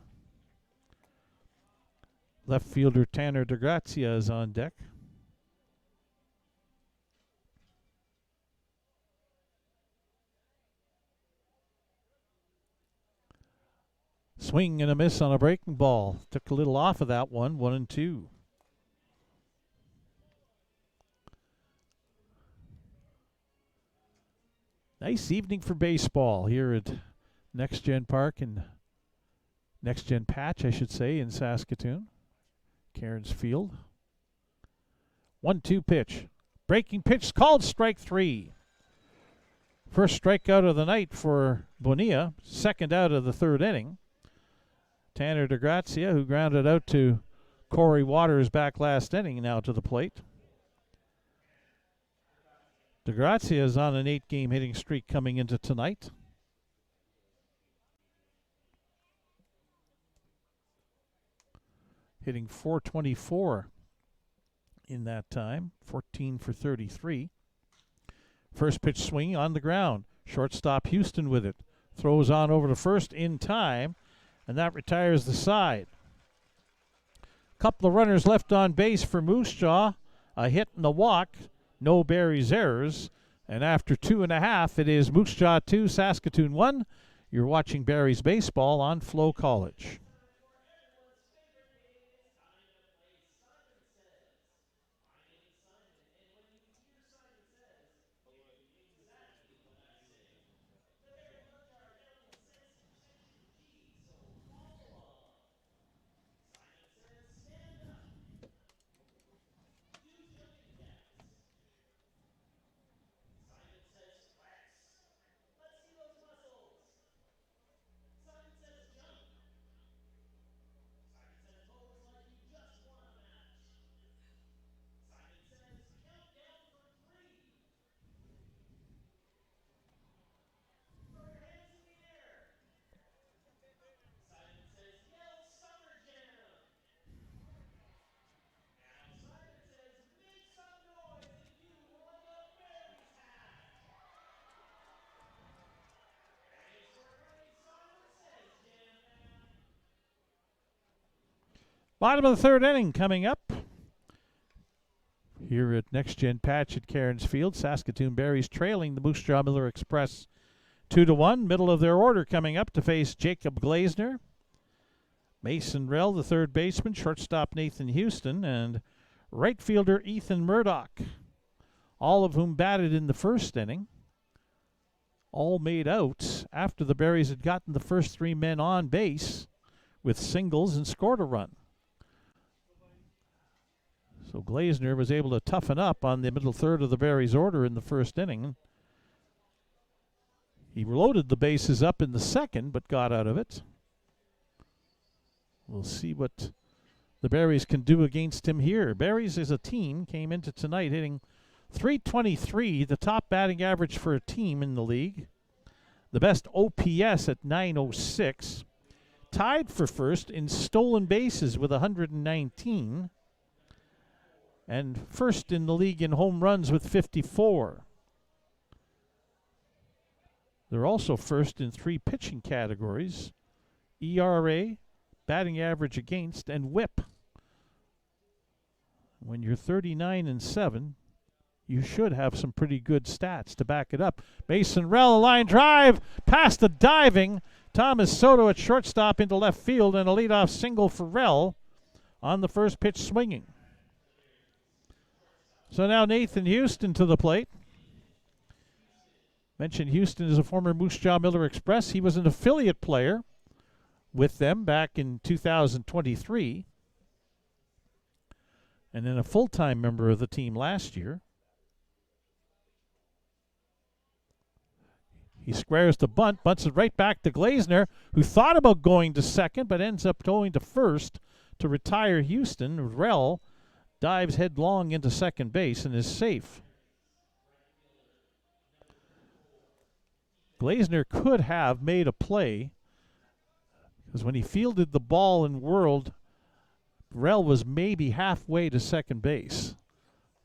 Left fielder Tanner DeGrazia is on deck. Swing and a miss on a breaking ball. Took a little off of that one, 1-2. Nice evening for baseball here at Next Gen Park and Next Gen Patch, I should say, in Saskatoon. Cairns Field. 1-2 pitch. Breaking pitch called strike 3. First strikeout of the night for Bonilla. Second out of the third inning. Tanner DeGrazia, who grounded out to Corey Waters back last inning, now to the plate. DeGrazia is on an 8-game hitting streak coming into tonight. Hitting .424 in that time, 14 for 33. First pitch swing on the ground. Shortstop Houston with it. Throws on over to first in time, and that retires the side. Couple of runners left on base for Moose Jaw. A hit and a walk. No Barry's errors. And after 2.5, it is Moose Jaw 2, Saskatoon 1. You're watching Barry's Baseball on FloCollege. Bottom of the third inning coming up. Here at Next Gen Patch at Cairns Field, Saskatoon Berries trailing the Moose Jaw Miller Express 2-1. Middle of their order coming up to face Jacob Glazner, Mason Rell, the third baseman, shortstop Nathan Houston, and right fielder Ethan Murdoch, all of whom batted in the first inning. All made out after the Berries had gotten the first three men on base with singles and scored a run. So Glazner was able to toughen up on the middle third of the Berries' order in the first inning. He loaded the bases up in the second, but got out of it. We'll see what the Berries can do against him here. Berries as a team came into tonight hitting .323, the top batting average for a team in the league. The best OPS at .906. Tied for first in stolen bases with 119. And first in the league in home runs with 54. They're also first in three pitching categories: ERA, batting average against, and WHIP. When you're 39-7, you should have some pretty good stats to back it up. Mason Rell, a line drive, past the diving Thomas Soto at shortstop into left field, and a leadoff single for Rell on the first pitch swinging. So now Nathan Houston to the plate. Mentioned Houston is a former Moose Jaw Miller Express. He was an affiliate player with them back in 2023. And then a full-time member of the team last year. He squares the bunt, bunts it right back to Glazner, who thought about going to second, but ends up going to first to retire Houston. Rell dives headlong into second base and is safe. Glazner could have made a play, because when he fielded the ball and whirled, Rell was maybe halfway to second base,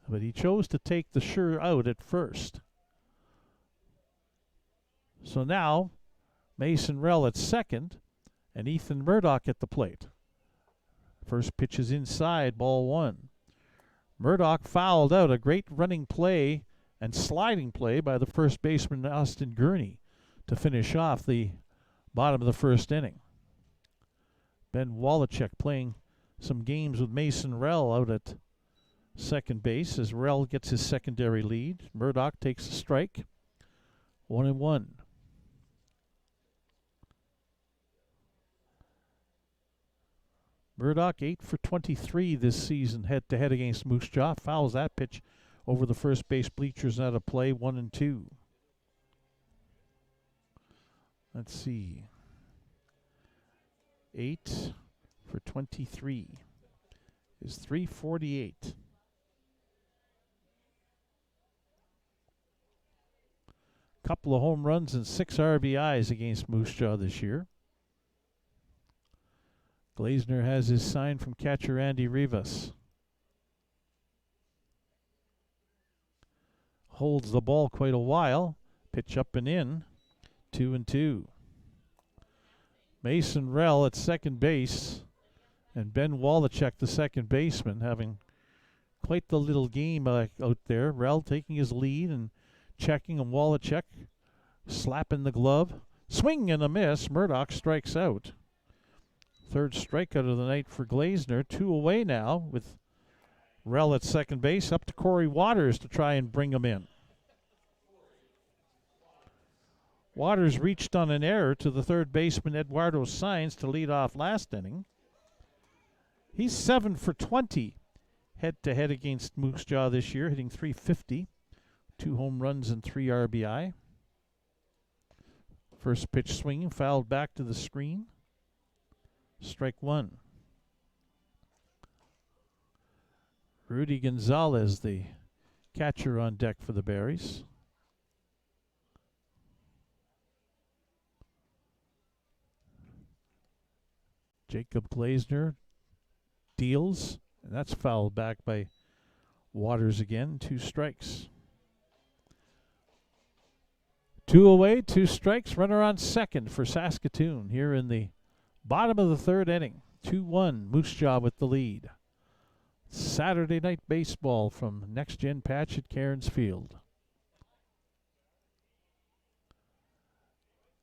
but he chose to take the sure out at first. So now Mason Rell at second and Ethan Murdoch at the plate. First pitch is inside, ball one. Murdoch fouled out a great running play and sliding play by the first baseman Austin Gurney to finish off the bottom of the first inning. Ben Wallachek playing some games with Mason Rell out at second base as Rell gets his secondary lead. Murdoch takes a strike. 1-1. Murdoch 8 for 23 this season head-to-head against Moose Jaw. Fouls that pitch over the first base bleachers out of play, 1-2. Let's see. 8 for 23 is 348. Couple of home runs and 6 RBIs against Moose Jaw this year. Glazner has his sign from catcher Andy Rivas. Holds the ball quite a while. Pitch up and in. 2-2. Mason Rell at second base, and Ben Wallachek, the second baseman, having quite the little game out there. Rell taking his lead and checking, and Wallachek slapping the glove. Swing and a miss. Murdoch strikes out. Third strikeout of the night for Glazner. 2 away now with Rell at second base. Up to Corey Waters to try and bring him in. Waters reached on an error to the third baseman Eduardo Sainz to lead off last inning. He's 7 for 20 head-to-head against Moose Jaw this year, hitting .350. 2 home runs and 3 RBI. First pitch swinging, fouled back to the screen. Strike one. Rudy Gonzalez, the catcher, on deck for the Berries. Jacob Glazner deals, and that's fouled back by Waters again. 2 strikes. 2 away, 2 strikes. Runner on second for Saskatoon here in the Bottom of the third inning. 2-1. Moose Jaw with the lead. Saturday night baseball from Next Gen Patch at Cairns Field.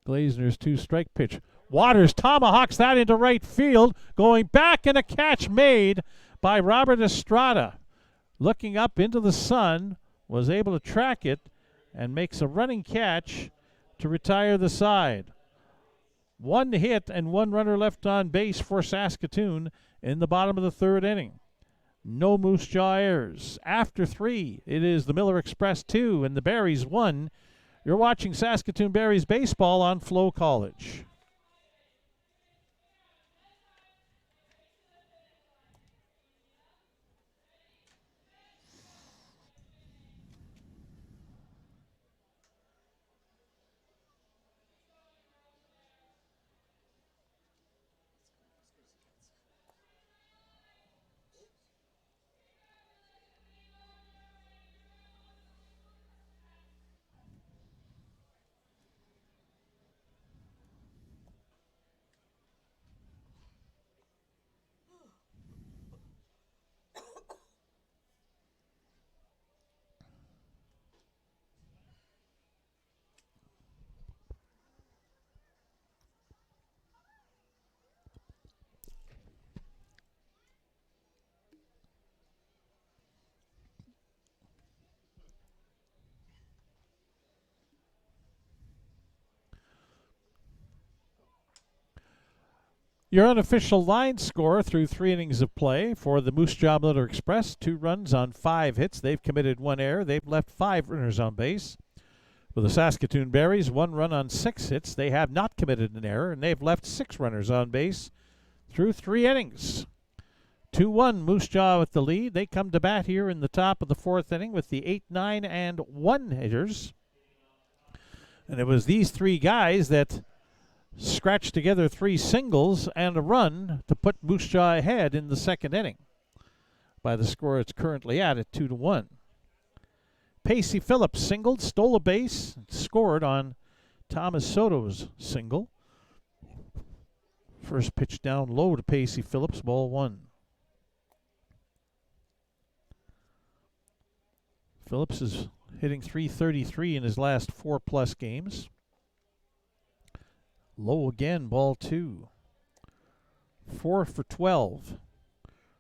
Glazner's 2-strike pitch. Waters tomahawks that into right field. Going back, and a catch made by Robert Estrada. Looking up into the sun, was able to track it and makes a running catch to retire the side. 1 hit and 1 runner left on base for Saskatoon in the bottom of the third inning. No Moose Jaw errors. After 3, it is the Miller Express 2 and the Berries 1. You're watching Saskatoon Berries baseball on FloCollege. Your unofficial line score through 3 innings of play for the Moose Jaw Miller Express. 2 runs on 5 hits. They've committed 1 error. They've left 5 runners on base. For the Saskatoon Berries, 1 run on 6 hits. They have not committed an error, and they've left 6 runners on base through 3 innings. 2-1 Moose Jaw with the lead. They come to bat here in the top of the 4th inning with the 8, 9, and 1 hitters. And it was these 3 guys that scratched together 3 singles and a run to put Moose Jaw ahead in the 2nd inning by the score it's currently at 2-1. Pacey Phillips singled, stole a base, scored on Thomas Soto's single. First pitch down low to Pacey Phillips, ball 1. Phillips is hitting .333 in his last 4+ games. Low again, ball 2. 4 for 12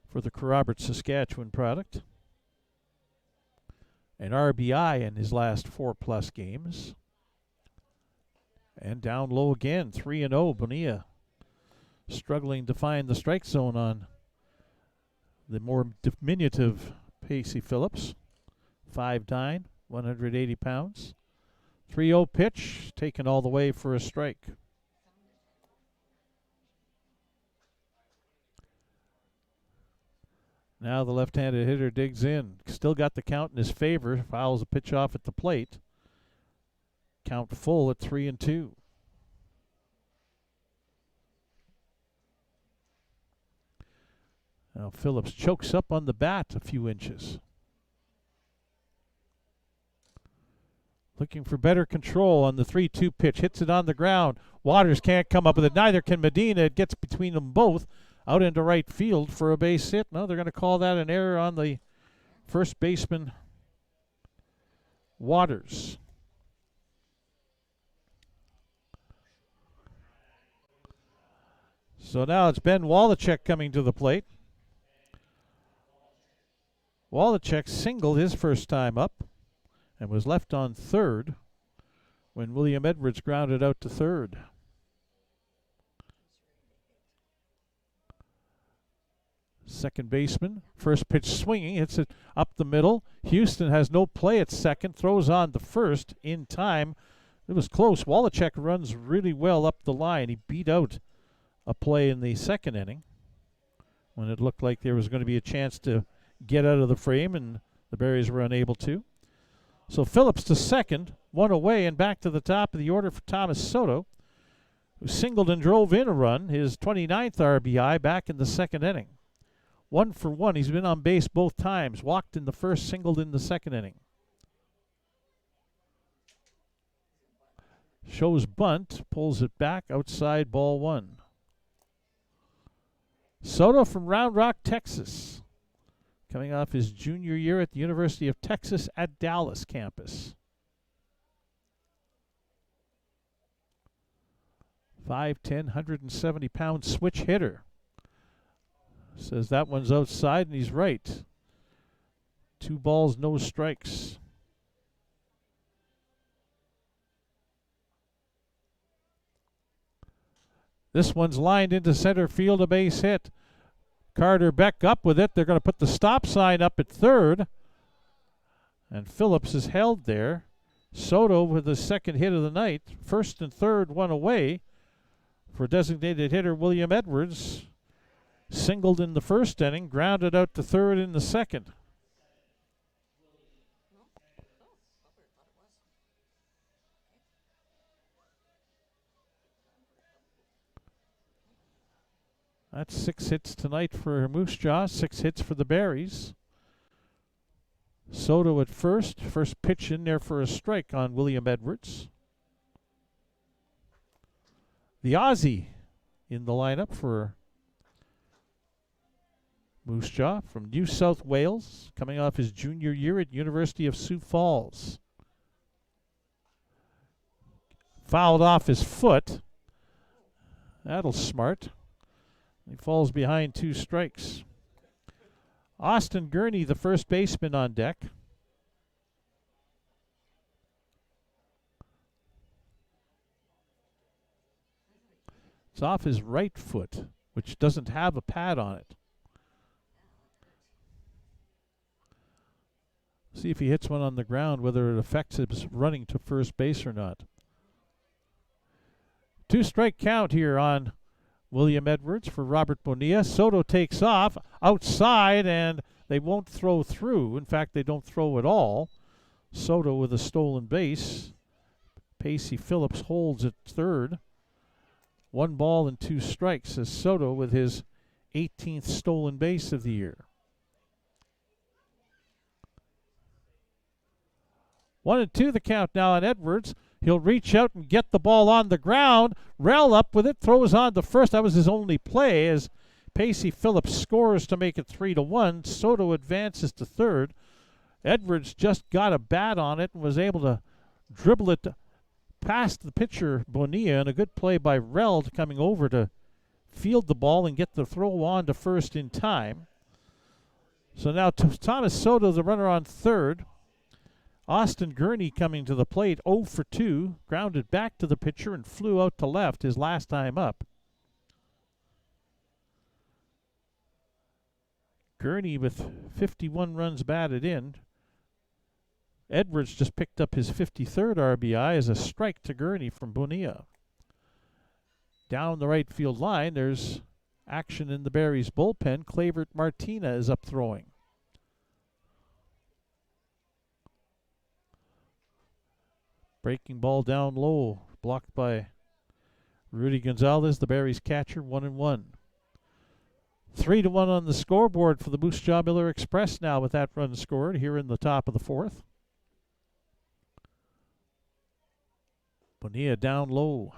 for the Robert Saskatchewan product. An RBI in his last 4+ games. And down low again, 3-0. Bonilla struggling to find the strike zone on the more diminutive Pacey Phillips. 5'9", 180 pounds. 3-0 pitch, taken all the way for a strike. Now the left-handed hitter digs in. Still got the count in his favor. Fouls a pitch off at the plate. Count full at 3-2. Now Phillips chokes up on the bat a few inches. Looking for better control on the 3-2 pitch. Hits it on the ground. Waters can't come up with it. Neither can Medina. It gets between them both. Out into right field for a base hit. No, they're going to call that an error on the first baseman, Waters. So now it's Ben Wallachek coming to the plate. Wallachek singled his first time up and was left on third when William Edwards grounded out to third. Second baseman, first pitch swinging, hits it up the middle. Houston has no play at second, throws on to first in time. It was close. Wallachek runs really well up the line. He beat out a play in the 2nd inning when it looked like there was going to be a chance to get out of the frame, and the Berries were unable to. So Phillips to second, 1 away, and back to the top of the order for Thomas Soto, who singled and drove in a run, his 29th RBI back in the 2nd inning. 1 for 1. He's been on base both times. Walked in the first, singled in the 2nd inning. Shows bunt, pulls it back outside, ball 1. Soto from Round Rock, Texas, coming off his junior year at the University of Texas at Dallas campus. 5'10", 170-pound switch hitter. Says that one's outside, and he's right. 2 balls, no strikes. This one's lined into center field, a base hit. Carter Beck up with it. They're going to put the stop sign up at third. And Phillips is held there. Soto with the second hit of the night. First and third, one away for designated hitter William Edwards. Singled in the first inning, grounded out to third in the second. That's 6 hits tonight for Moose Jaw, 6 hits for the Berries. Soto at first pitch in there for a strike on William Edwards. The Aussie in the lineup for Moose Jaw from New South Wales, coming off his junior year at University of Sioux Falls. Fouled off his foot. That'll smart. He falls behind 2 strikes. Austin Gurney, the first baseman, on deck. It's off his right foot, which doesn't have a pad on it. See if he hits one on the ground, whether it affects his running to first base or not. 2-strike count here on William Edwards for Robert Bonilla. Soto takes off outside, and they won't throw through. In fact, they don't throw at all. Soto with a stolen base. Pacey Phillips holds at third. 1 ball and 2 strikes as Soto with his 18th stolen base of the year. 1-2 the count now on Edwards. He'll reach out and get the ball on the ground. Rell up with it, throws on to first. That was his only play as Pacey Phillips scores to make it 3-1. Soto advances to third. Edwards just got a bat on it and was able to dribble it past the pitcher Bonilla, and a good play by Rell coming over to field the ball and get the throw on to first in time. So now Thomas Soto, the runner on third. Austin Gurney coming to the plate, 0 for 2, grounded back to the pitcher and flew out to left his last time up. Gurney with 51 runs batted in. Edwards just picked up his 53rd RBI as a strike to Gurney from Bonilla. Down the right field line, there's action in the Berries bullpen. Clavert Martina is up throwing. Breaking ball down low, blocked by Rudy Gonzalez, the Berries catcher, 1-1. 3-1 on the scoreboard for the Moose Jaw Miller Express now with that run scored here in the top of the 4th. Bonilla down low.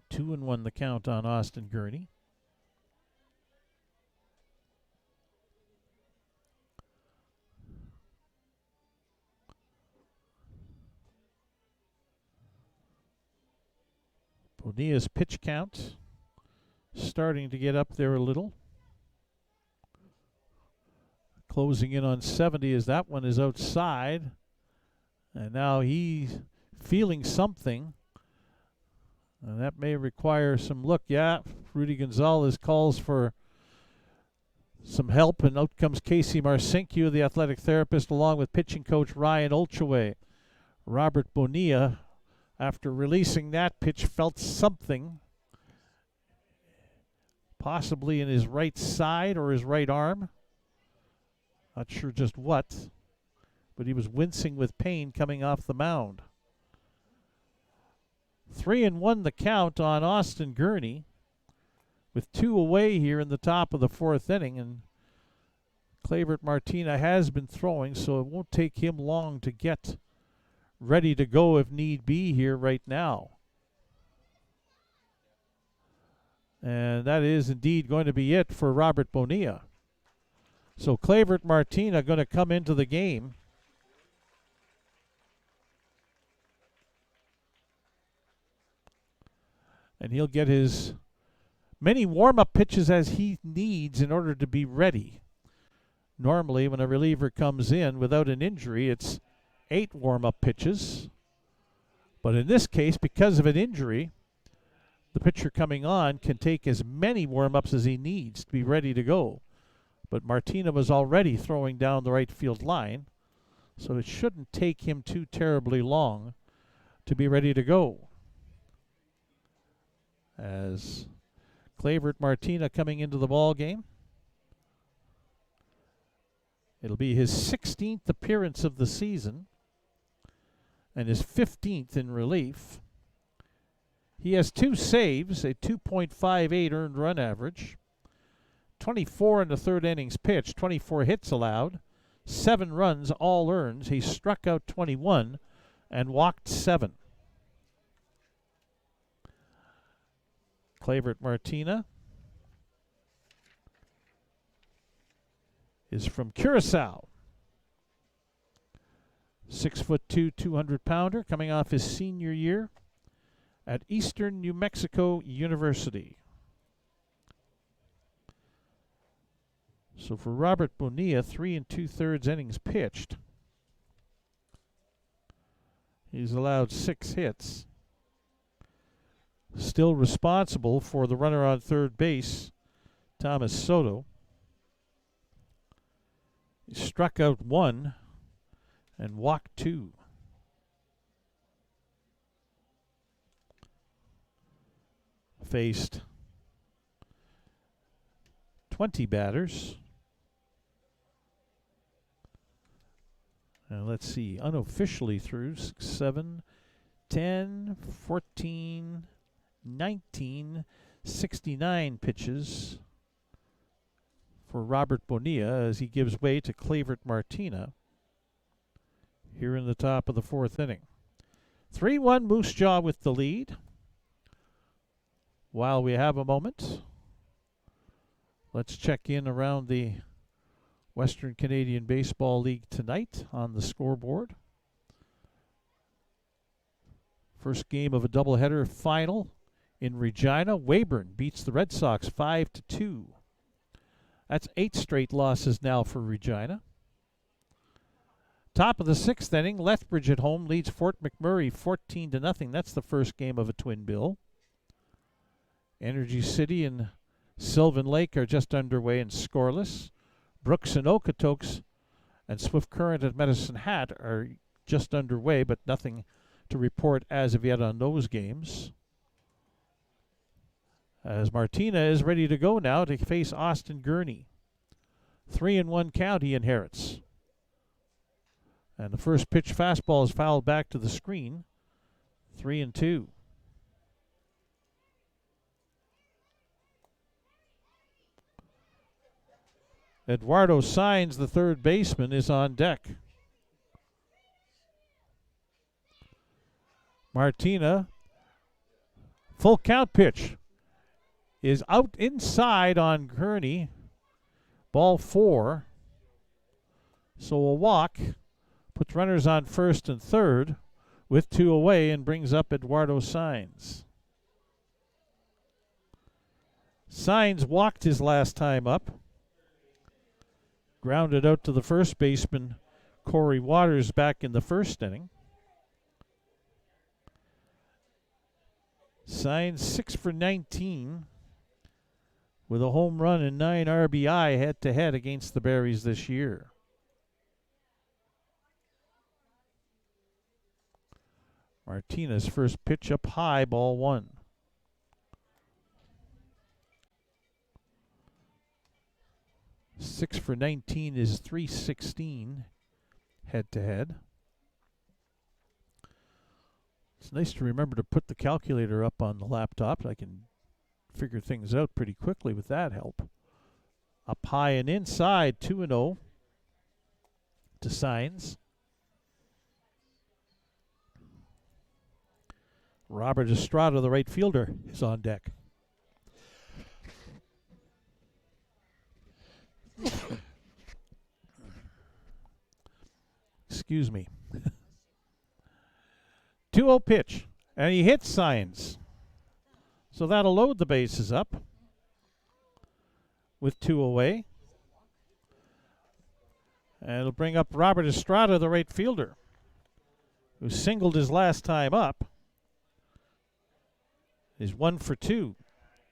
2-1 the count on Austin Gurney. Bonilla's pitch count starting to get up there a little. Closing in on 70 as that one is outside. And now he's feeling something. And that may require some look. Yeah, Rudy Gonzalez calls for some help, and out comes Casey Marcinque, the athletic therapist, along with pitching coach Ryan Olcheway. Robert Bonilla, after releasing that pitch, felt something, possibly in his right side or his right arm. Not sure just what, but he was wincing with pain coming off the mound. 3-1 the count on Austin Gurney, with 2 away here in the top of the 4th inning, and Clavert Martina has been throwing, so it won't take him long to get ready to go if need be here right now. And that is indeed going to be it for Robert Bonilla. So Clavert Martina going to come into the game. And he'll get his many warm-up pitches as he needs in order to be ready. Normally, when a reliever comes in without an injury, it's 8 warm-up pitches. But in this case, because of an injury, the pitcher coming on can take as many warm-ups as he needs to be ready to go. But Martina was already throwing down the right field line, so it shouldn't take him too terribly long to be ready to go. As Clavert Martina coming into the ball game. It'll be his 16th appearance of the season and his 15th in relief. He has 2 saves, a 2.58 earned run average, 24 in the third innings pitched, 24 hits allowed, 7 runs, all earned. He struck out 21 and walked 7. Clavert Martina is from Curacao. 6'2", 200-pounder, coming off his senior year at Eastern New Mexico University. So for Robert Bonilla, 3 2/3 innings pitched. He's allowed 6 hits. Still responsible for the runner on third base, Thomas Soto. He struck out 1 and walked 2. Faced 20 batters. And let's see, unofficially through 6, 7, 10, 14, 19, 69 pitches for Robert Bonilla as he gives way to Clavert Martina here in the top of the 4th inning. 3-1 Moose Jaw with the lead. While we have a moment, let's check in around the Western Canadian Baseball League tonight on the scoreboard. First game of a doubleheader final in Regina. Weyburn beats the Red Sox 5-2. That's 8 straight losses now for Regina. Top of the 6th inning, Lethbridge at home leads Fort McMurray 14-0. That's the first game of a twin bill. Energy City and Sylvan Lake are just underway and scoreless. Brooks and Okotoks and Swift Current at Medicine Hat are just underway, but nothing to report as of yet on those games. As Martina is ready to go now to face Austin Gurney. 3-1 count he inherits. And the first pitch fastball is fouled back to the screen. 3-2. Eduardo Saenz, the third baseman, is on deck. Martina, full count pitch, is out inside on Gurney. Ball 4. So a walk puts runners on first and third with 2 away and brings up Eduardo Saenz. Saenz walked his last time up. Grounded out to the first baseman, Corey Waters, back in the first inning. Saenz 6 for 19 with a home run and 9 RBI head-to-head against the Berries this year. Martina's first pitch up high, ball 1. Six for 19 is 316 head-to-head. It's nice to remember to put the calculator up on the laptop. I can figure things out pretty quickly with that help. Up high and inside, 2-0 to Saenz. Robert Estrada, the right fielder, is on deck. Excuse me. 2-0 pitch. And he hits Signs. So that'll load the bases up with 2 away. And it'll bring up Robert Estrada, the right fielder, who singled his last time up. He's 1 for 2.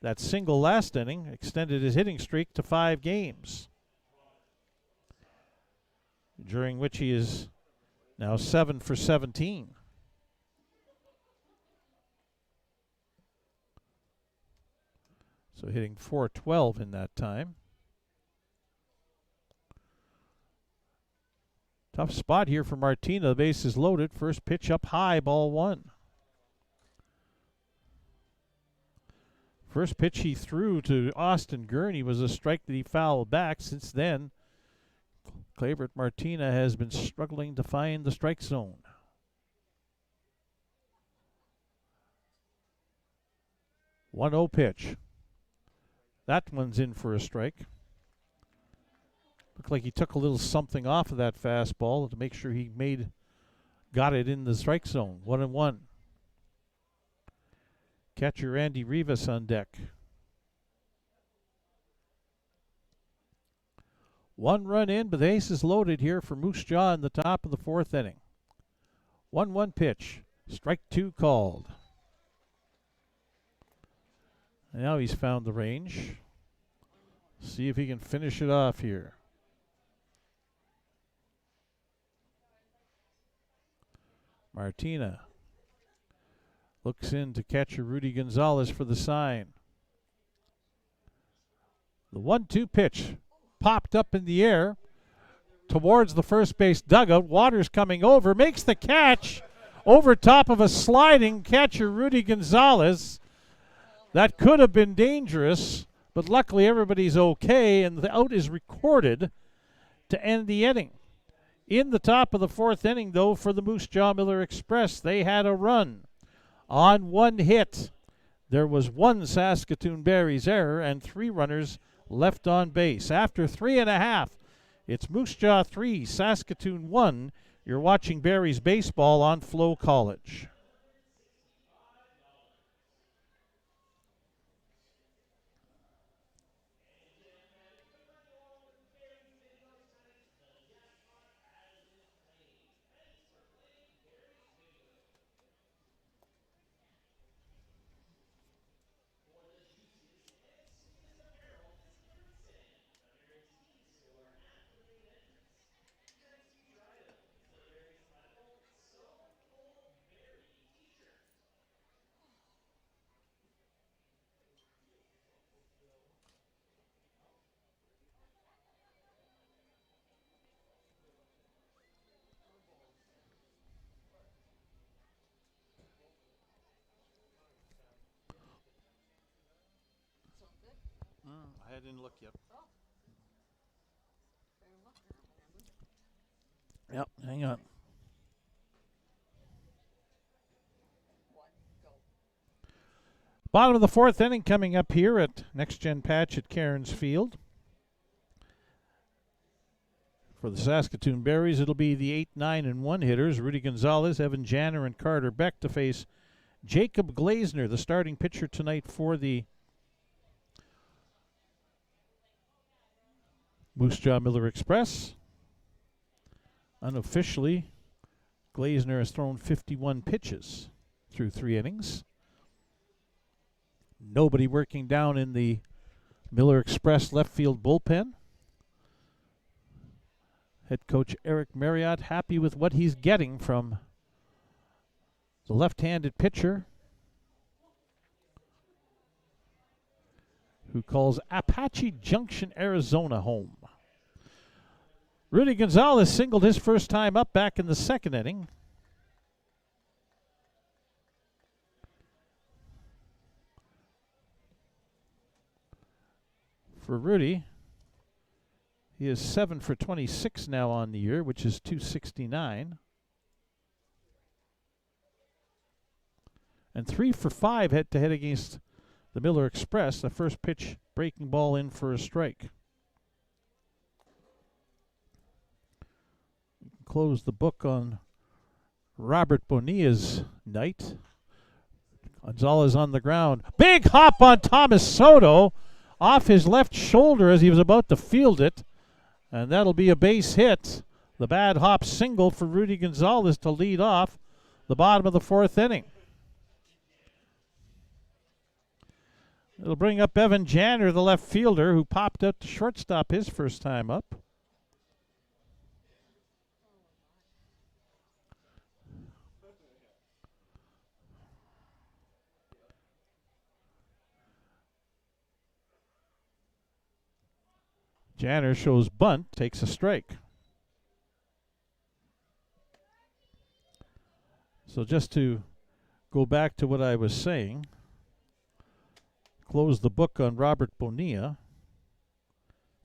That single last inning extended his hitting streak to 5 games, during which he is now 7 for 17. So hitting .412 in that time. Tough spot here for Martina. The base is loaded. First pitch up high, ball 1. First pitch he threw to Austin Gurney was a strike that he fouled back. Since then, Clavert Martina has been struggling to find the strike zone. One 0 pitch. That one's in for a strike. Looked like he took a little something off of that fastball to make sure he got it in the strike zone. 1-1. Catcher Andy Rivas on deck. 1 run in, but the ace is loaded here for Moose Jaw in the top of the 4th inning. 1-1 pitch. Strike 2 called. And now he's found the range. See if he can finish it off here. Martina looks in to catcher Rudy Gonzalez for the sign. The 1-2 pitch popped up in the air towards the first base dugout. Waters coming over, makes the catch over top of a sliding catcher Rudy Gonzalez. That could have been dangerous, but luckily everybody's okay, and the out is recorded to end the inning. In the top of the 4th inning, though, for the Moose Jaw Miller Express, they had a run on 1 hit. There was 1 Saskatoon Berries error and 3 runners left on base. After 3.5, it's Moose Jaw 3, Saskatoon 1. You're watching Berries baseball on FloCollege. I didn't look yet. Yep, hang on. Bottom of the 4th inning coming up here at Next Gen Patch at Cairns Field. For the Saskatoon Berries, it'll be the 8, 9, and 1 hitters, Rudy Gonzalez, Evan Janner, and Carter Beck, to face Jacob Glazner, the starting pitcher tonight for the Moose Jaw Miller Express. Unofficially, Glazner has thrown 51 pitches through 3 innings. Nobody working down in the Miller Express left field bullpen. Head coach Eric Marriott happy with what he's getting from the left-handed pitcher, who calls Apache Junction, Arizona home. Rudy Gonzalez singled his first time up back in the 2nd inning. For Rudy, he is 7 for 26 now on the year, which is .269. And 3 for 5 head-to-head against the Miller Express. The first pitch, breaking ball in for a strike. close the book on Robert Bonilla's night. Gonzalez on the ground. Big hop on Thomas Soto off his left shoulder as he was about to field it. And that'll be a base hit. The bad hop single for Rudy Gonzalez to lead off the bottom of the 4th inning. It'll bring up Evan Janner, the left fielder, who popped out to shortstop his first time up. Janner shows bunt, takes a strike. So just to go back to what I was saying, close the book on Robert Bonilla.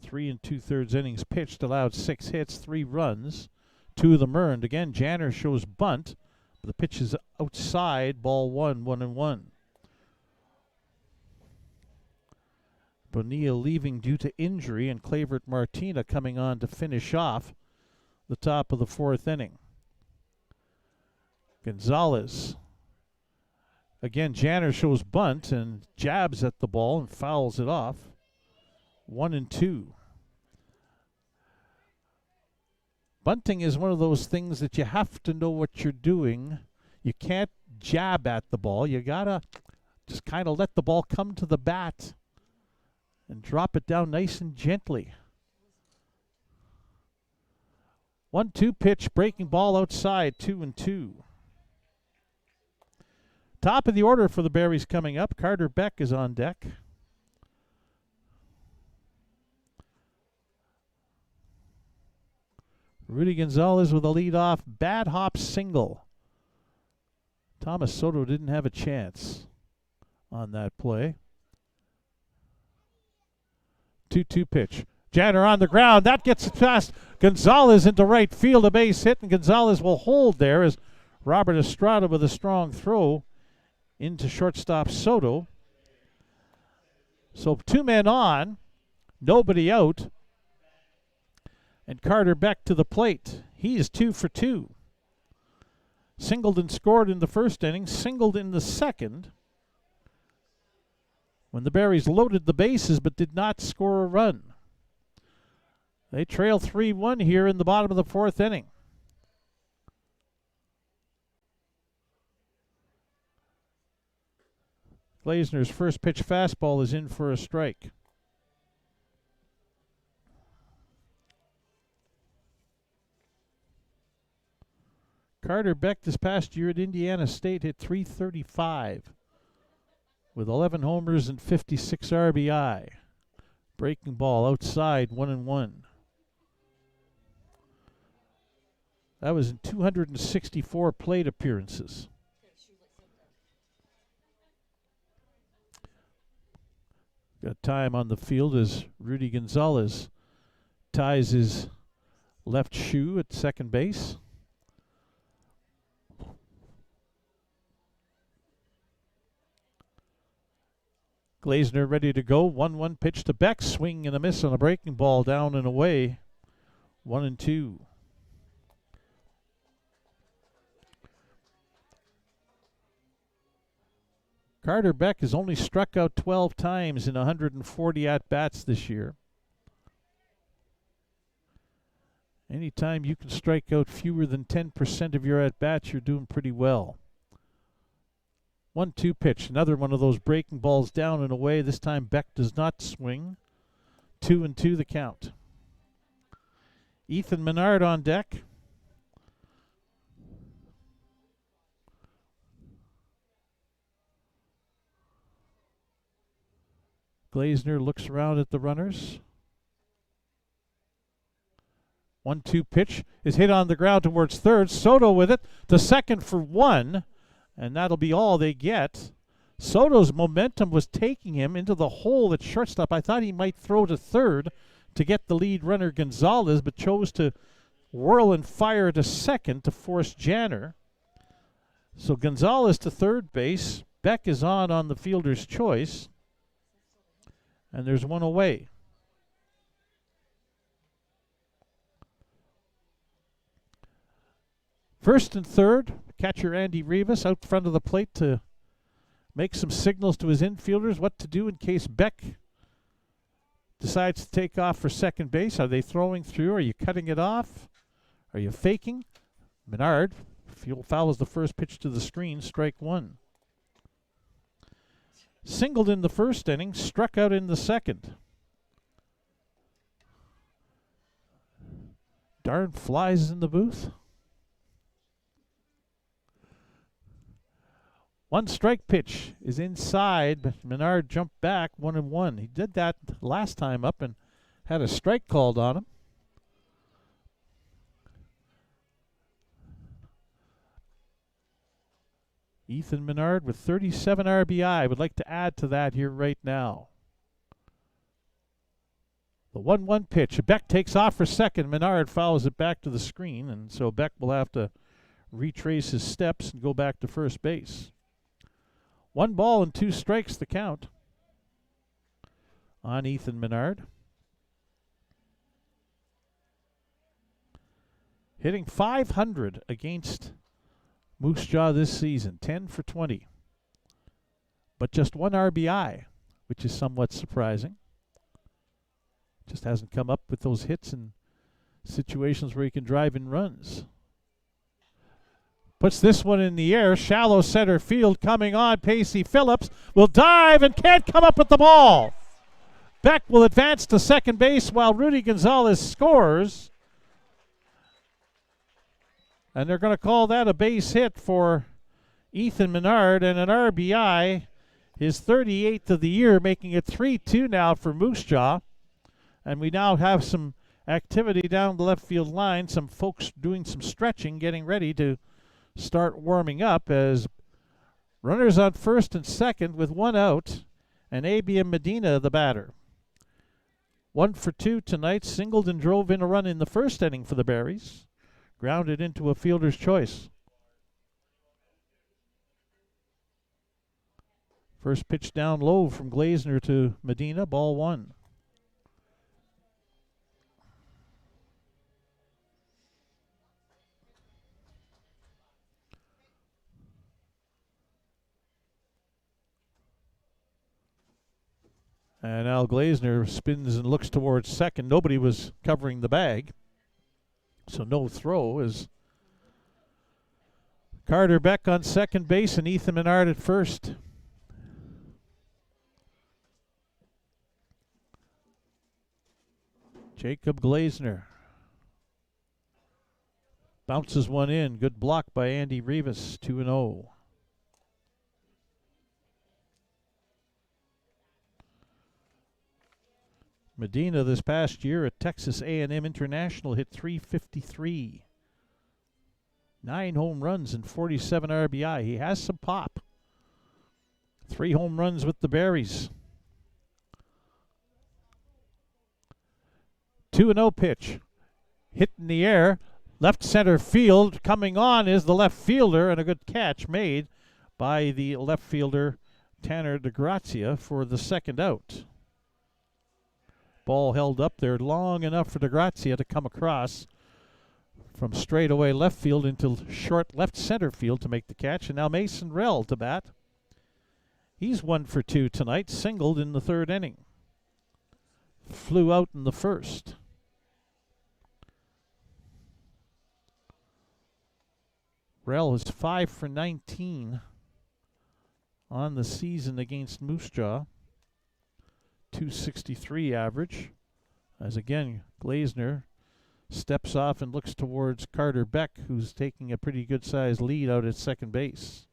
3 2/3 innings pitched, allowed 6 hits, 3 runs, 2 of them earned. Again, Janner shows bunt. The pitch is outside, ball 1, 1-1. Bonilla leaving due to injury, and Clavert Martina coming on to finish off the top of the 4th inning. Gonzalez. Again, Janner shows bunt and jabs at the ball and fouls it off. 1-2. Bunting is one of those things that you have to know what you're doing. You can't jab at the ball. You gotta just kind of let the ball come to the bat and drop it down nice and gently. 1-2 pitch, breaking ball outside, 2-2. Top of the order for the Berries coming up. Carter Beck is on deck. Rudy Gonzalez with a leadoff bad hop single. Thomas Soto didn't have a chance on that play. 2-2 pitch. Janner on the ground. That gets past Gonzalez into right field. A base hit, and Gonzalez will hold there as Robert Estrada with a strong throw into shortstop Soto. So 2 men on, nobody out, and Carter Beck to the plate. He is 2 for 2. Singled and scored in the 1st inning, singled in the 2nd, when the Berries loaded the bases but did not score a run. They trail 3-1 here in the bottom of the 4th inning. Glazner's first pitch fastball is in for a strike. Carter Beck this past year at Indiana State hit .335 with 11 homers and 56 RBI. Breaking ball outside, 1-1. That was in 264 plate appearances. Got time on the field as Rudy Gonzalez ties his left shoe at second base. Glazner ready to go. 1-1 pitch to Beck. Swing and a miss on a breaking ball down and away. 1-2. Carter Beck has only struck out 12 times in 140 at-bats this year. Anytime you can strike out fewer than 10% of your at-bats, you're doing pretty well. 1-2 pitch. Another one of those breaking balls down and away. This time Beck does not swing. 2-2 the count. Ethan Menard on deck. Glazner looks around at the runners. 1-2 pitch is hit on the ground towards third. Soto with it to second for 1, and that'll be all they get. Soto's momentum was taking him into the hole at shortstop. I thought he might throw to third to get the lead runner Gonzalez, but chose to whirl and fire to second to force Janner. So Gonzalez to third base. Beck is on the fielder's choice. And there's one away. First and third, catcher Andy Rivas out front of the plate to make some signals to his infielders what to do in case Beck decides to take off for second base. Are they throwing through? Are you cutting it off? Are you faking? Menard fouls the first pitch to the screen, strike one. Singled in the first inning, struck out in the second. Darn flies in the booth. One strike pitch is inside, but Menard jumped back 1-1. He did that last time up and had a strike called on him. Ethan Menard with 37 RBI. Would like to add to that here right now. The 1-1 pitch. Beck takes off for second. Menard fouls it back to the screen, and so Beck will have to retrace his steps and go back to first base. 1 ball and 2 strikes the count on Ethan Menard. Hitting .500 against Moose Jaw this season, 10 for 20. But just 1 RBI, which is somewhat surprising. Just hasn't come up with those hits in situations where he can drive in runs. Puts this one in the air, shallow center field coming on. Pacey Phillips will dive and can't come up with the ball. Beck will advance to second base while Rudy Gonzalez scores. And they're going to call that a base hit for Ethan Menard and an RBI, his 38th of the year, making it 3-2 now for Moose Jaw. And we now have some activity down the left field line, some folks doing some stretching, getting ready to start warming up as runners on first and second with 1 out, and ABM Medina the batter. 1 for 2 tonight, singled and drove in a run in the first inning for the Berries. Grounded into a fielder's choice. First pitch down low from Glazner to Medina, ball 1. And now Glazner spins and looks towards second. Nobody was covering the bag, so no throw as Carter Beck on second base and Ethan Menard at first. Jacob Glazner bounces one in. Good block by Andy Rivas, 2-0. Medina this past year at Texas A&M International hit .353. 9 home runs and 47 RBI. He has some pop. 3 home runs with the Berries. 2-0 pitch. Hit in the air. Left center field. Coming on is the left fielder, and a good catch made by the left fielder Tanner DeGrazia for the second out. Ball held up there long enough for DeGrazia to come across from straightaway left field into short left center field to make the catch. And now Mason Rell to bat. He's 1 for 2 tonight, singled in the third inning. Flew out in the first. Rell is 5 for 19 on the season against Moose Jaw. .263 average. As again, Glazner steps off and looks towards Carter Beck, who's taking a pretty good sized lead out at second base.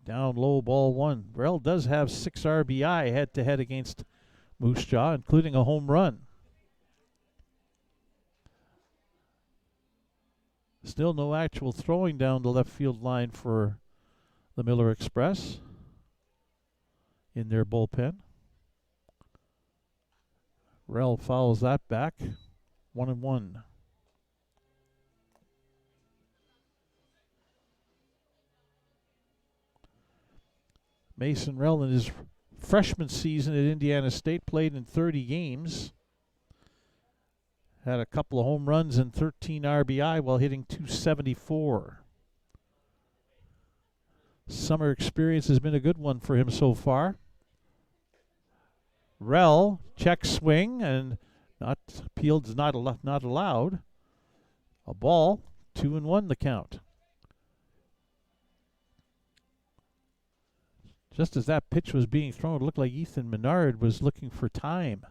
Down low, ball 1. Rell does have 6 RBI head to head against Moose Jaw, including a home run. Still no actual throwing down the left field line for the Miller Express in their bullpen. Rell fouls that back. 1-1. Mason Rell in his freshman season at Indiana State, played in 30 games. Had a couple of home runs and 13 RBI while hitting .274. Summer experience has been a good one for him so far. Rell, check swing, and Field's not allowed. A ball, 2-1 the count. Just as that pitch was being thrown, it looked like Ethan Menard was looking for time,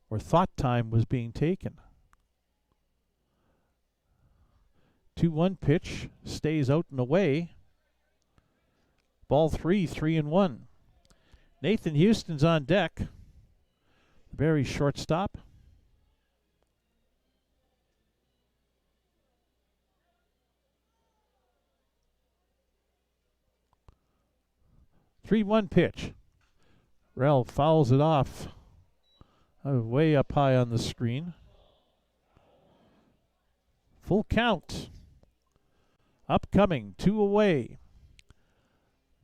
or thought time was being taken. 2-1 pitch, stays out and away. Ball 3-1. Nathan Houston's on deck. Very shortstop. Three-one pitch. Rel fouls it off. Way up high on the screen. Full count. Upcoming, 2 away.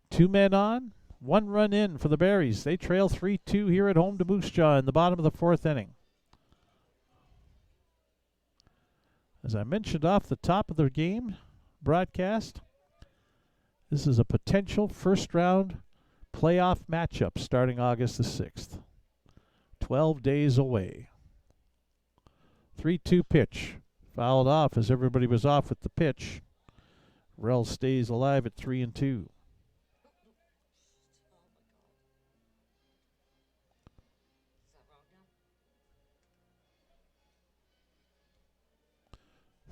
2 men on, 1 run in for the Berries. They trail 3-2 here at home to Moose Jaw in the bottom of the 4th inning. As I mentioned off the top of the game broadcast, this is a potential first-round playoff matchup starting August the 6th. 12 days away. 3-2 pitch. Fouled off as everybody was off with the pitch. Rel stays alive at 3-2.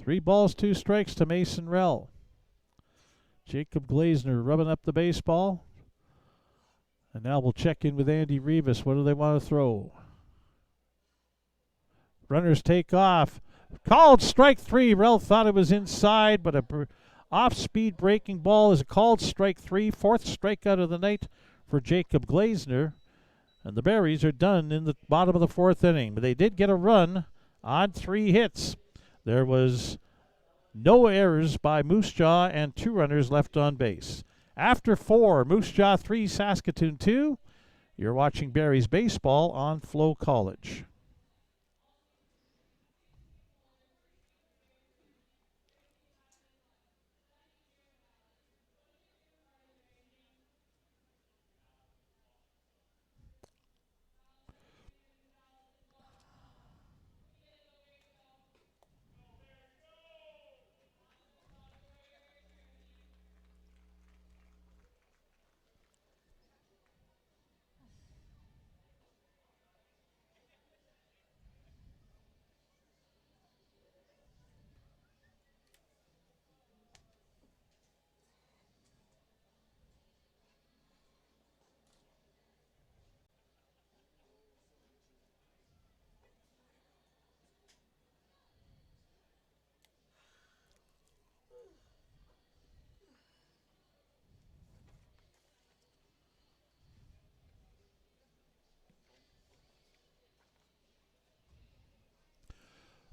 Three balls, 2 strikes to Mason Rel. Jacob Glazner rubbing up the baseball. And now we'll check in with Andy Rivas. What do they want to throw? Runners take off. Called strike 3. Rel thought it was inside, but a off-speed breaking ball is a called strike 3. 4th strikeout of the night for Jacob Glazner. And the Berries are done in the bottom of the 4th inning. But they did get a run on 3 hits. There was no errors by Moose Jaw and 2 runners left on base. After 4, Moose Jaw 3, Saskatoon 2. You're watching Berries baseball on FloCollege.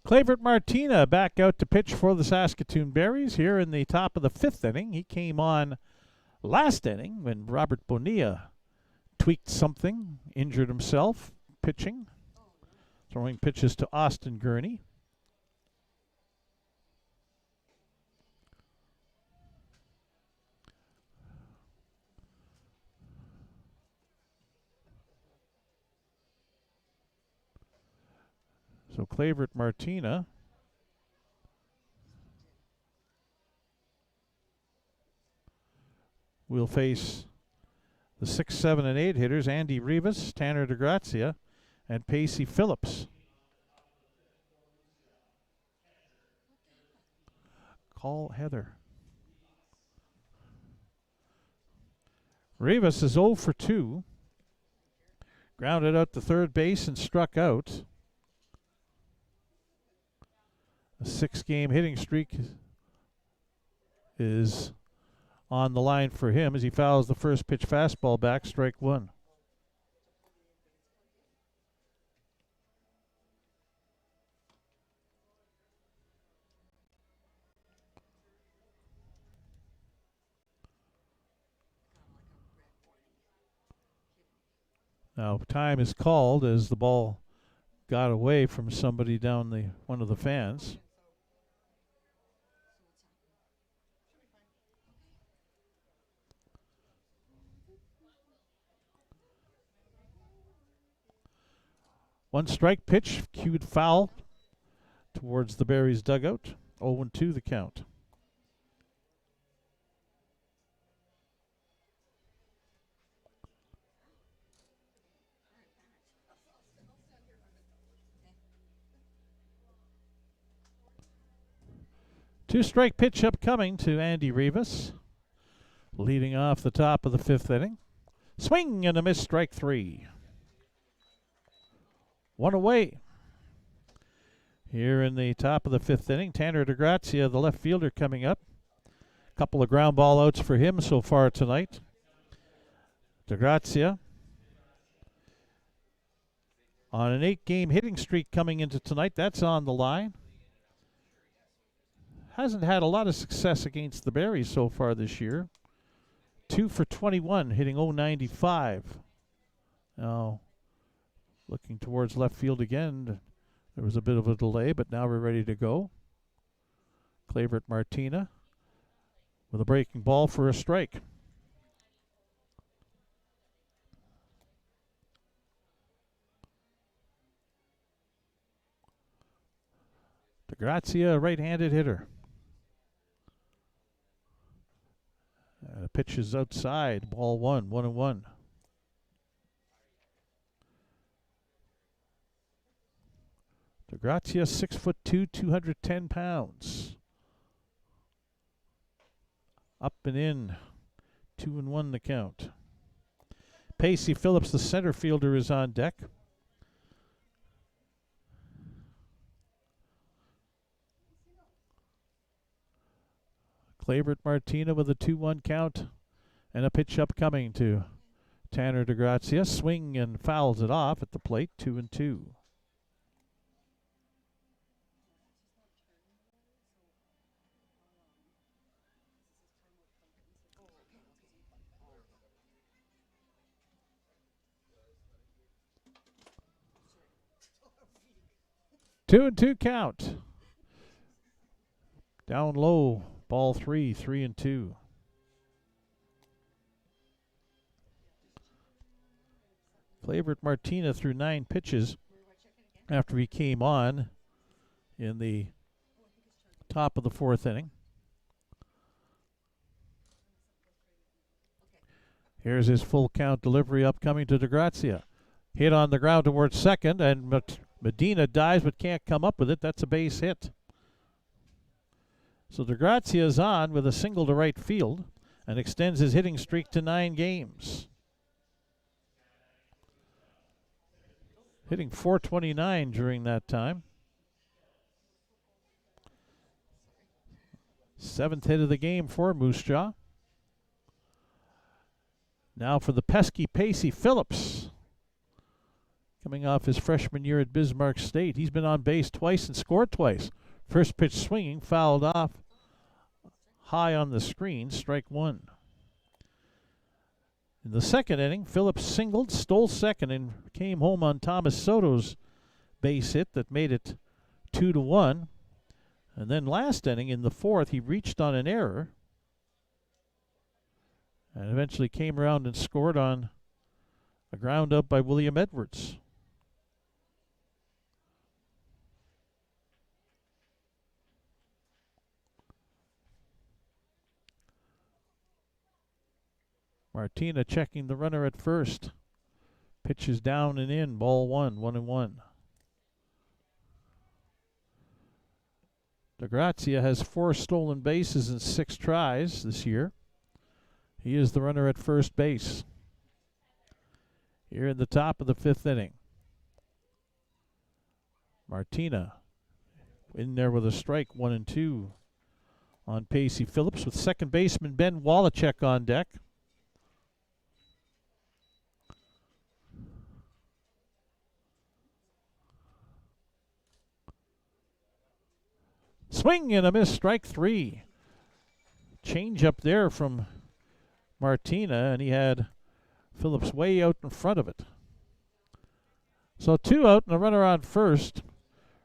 Clavert Martina back out to pitch for the Saskatoon Berries here in the top of the 5th inning. He came on last inning when Robert Bonilla tweaked something, injured himself, pitching, throwing pitches to Austin Gurney. So Clavert Martina will face the 6, 7, and 8 hitters, Andy Rivas, Tanner DeGrazia, and Pacey Phillips. Call Heather. Rivas is 0 for 2. Grounded out to third base and struck out. A 6-game hitting streak is on the line for him as he fouls the first pitch fastball back, strike 1. Now time is called as the ball got away from somebody down one of the fans. One strike pitch, cued foul towards the Berries dugout. 0-2 the count. Two-strike pitch upcoming to Andy Rivas, leading off the top of the fifth inning. Swing and a miss, strike three. One away. Here in the top of the fifth inning, Tanner DeGrazia, the left fielder, coming up. A couple of ground ball outs for him so far tonight. DeGrazia on an 8-game hitting streak coming into tonight. That's on the line. Hasn't had a lot of success against the Berries so far this year. 2 for 21, hitting .095. Now, looking towards left field again. There was a bit of a delay, but now we're ready to go. Clavert Martina with a breaking ball for a strike. DeGrazia, a right-handed hitter. Pitch is outside, ball 1-1-1. DeGrazia, 6'2", 210 pounds. Up and in, 2-1 the count. Pacey Phillips, the center fielder, is on deck. Clavert Martina with a 2-1 count and a pitch upcoming to Tanner DeGrazia. Swing and fouls it off at the plate, 2-2. Two and two count. Down low, ball 3, 3-2. Clavert Martina threw 9 pitches after he came on in the top of the fourth inning. Here's his full count delivery upcoming to DeGrazia. Hit on the ground towards second, and Medina dives but can't come up with it. That's a base hit. So DeGrazia is on with a single to right field and extends his hitting streak to 9 games. Hitting .429 during that time. 7th hit of the game for Moose Jaw. Now for the pesky Pacey Phillips. Coming off his freshman year at Bismarck State. He's been on base twice and scored twice. First pitch swinging, fouled off high on the screen, strike 1. In the second inning, Phillips singled, stole second, and came home on Thomas Soto's base hit that made it 2-1. And then last inning, in the fourth, he reached on an error and eventually came around and scored on a ground up by William Edwards. Martina checking the runner at first. Pitches down and in, ball 1, 1-1. DeGrazia has 4 stolen bases in 6 tries this year. He is the runner at first base. Here in the top of the 5th inning. Martina in there with a strike, 1-2 on Pacey Phillips, with second baseman Ben Wallachek on deck. Swing and a miss, strike 3. Change up there from Martina, and he had Phillips way out in front of it. So 2 out and a runner on first.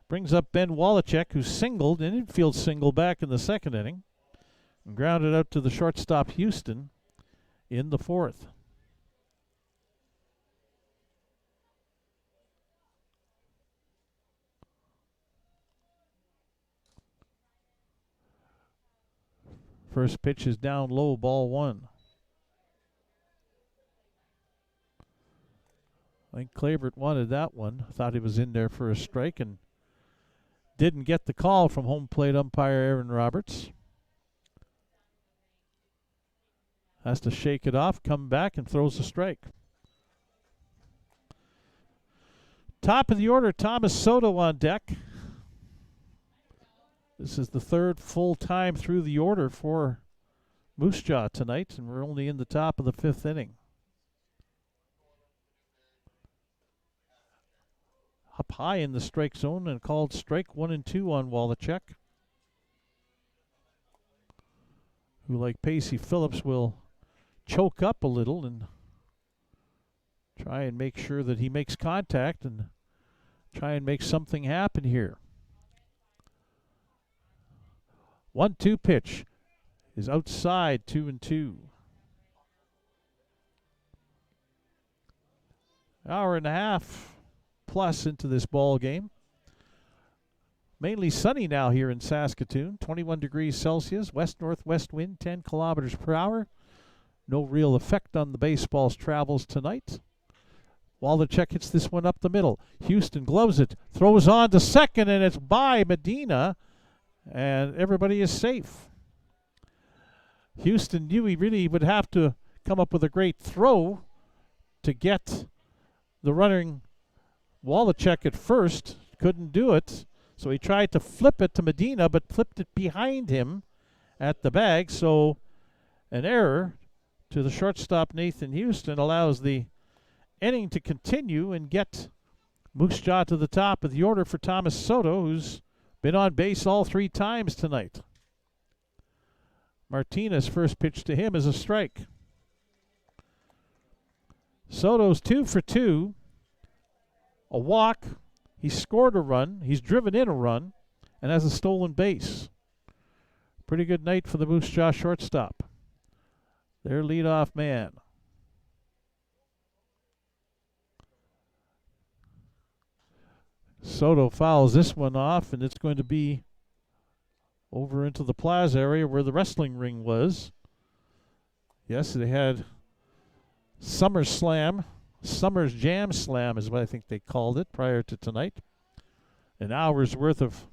Brings up Ben Wallachek, who singled, an infield single back in the second inning, and grounded out to the shortstop Houston in the fourth. First pitch is down low, ball 1. I think Clavert wanted that one. Thought he was in there for a strike and didn't get the call from home plate umpire Aaron Roberts. Has to shake it off, come back, and throws a strike. Top of the order, Thomas Soto on deck. This is the third full time through the order for Moose Jaw tonight, and we're only in the top of the 5th inning. Up high in the strike zone and called strike 1 and 2 on Wallachek, who, like Pacey Phillips, will choke up a little and try and make sure that he makes contact and try and make something happen here. 1-2 pitch is outside, 2 and 2. Hour and a half plus into this ball game. Mainly sunny now here in Saskatoon. 21 degrees Celsius, west-northwest wind, 10 kilometers per hour. No real effect on the baseball's travels tonight. Wallachek hits this one up the middle. Houston gloves it, throws on to second, and it's by Medina, and everybody is safe. Houston knew he really would have to come up with a great throw to get the running Wallachek at first. Couldn't do it, so he tried to flip it to Medina, but flipped it behind him at the bag. So an error to the shortstop Nathan Houston allows the inning to continue and get Moose Jaw to the top of the order for Thomas Soto, who's been on base all 3 times tonight. Martinez' first pitch to him is a strike. Soto's 2 for 2. A walk. He scored a run. He's driven in a run and has a stolen base. Pretty good night for the Moose Jaw shortstop. Their leadoff man. Soto fouls this one off, and it's going to be over into the plaza area where the wrestling ring was. Yes, they had Summer's Jam Slam is what I think they called it prior to tonight. An hour's worth of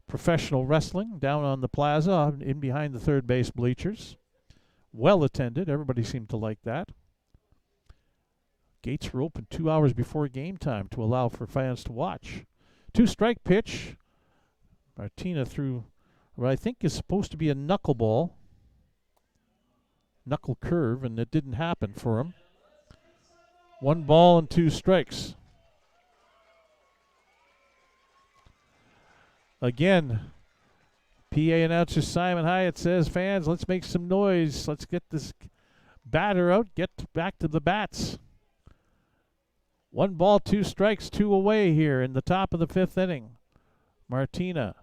professional wrestling down on the plaza in behind the third base bleachers. Well attended. Everybody seemed to like that. Gates were open 2 hours before game time to allow for fans to watch. 2-strike pitch. Martina threw what I think is supposed to be a knuckleball. Knuckle curve, and it didn't happen for him. 1 ball and 2 strikes. Again, PA announcer Simon Hyatt says, fans, let's make some noise. Let's get this batter out, get back to the bats. 1 ball, 2 strikes, 2 away here in the top of the 5th inning. Martina,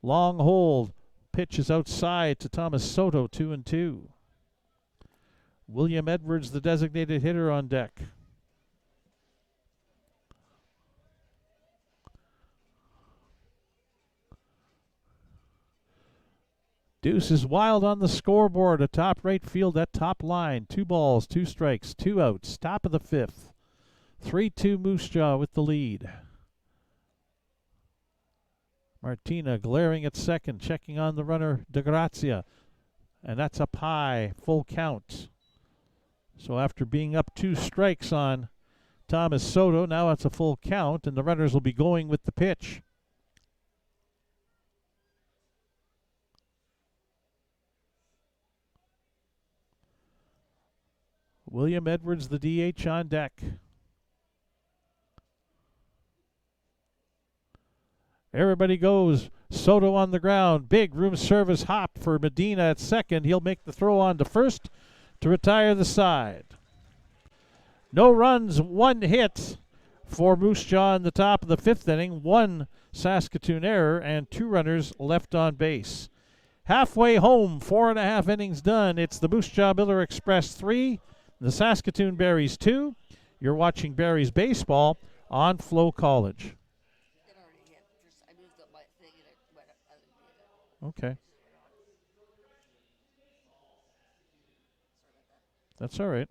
long hold, pitch is outside to Thomas Soto, 2 and 2. William Edwards, the designated hitter, on deck. Deuce is wild on the scoreboard atop right field at top line. 2 balls, 2 strikes, 2 outs. Top of the 5th. 3-2 Moose Jaw with the lead. Martina glaring at second, checking on the runner DeGrazia. And that's up high, full count. So after being up 2 strikes on Thomas Soto, now it's a full count, and the runners will be going with the pitch. William Edwards, the DH, on deck. Everybody goes. Soto on the ground. Big room service hop for Medina at second. He'll make the throw on to first to retire the side. No runs, 1 hit for Moose Jaw in the top of the 5th inning. 1 Saskatoon error and 2 runners left on base. Halfway home, 4.5 innings done. It's the Moose Jaw Miller Express 3, the Saskatoon Berries 2. You're watching Berries baseball on FloCollege. It already hit. I moved up my thing and it went up. I didn't need it. Okay. That's all right.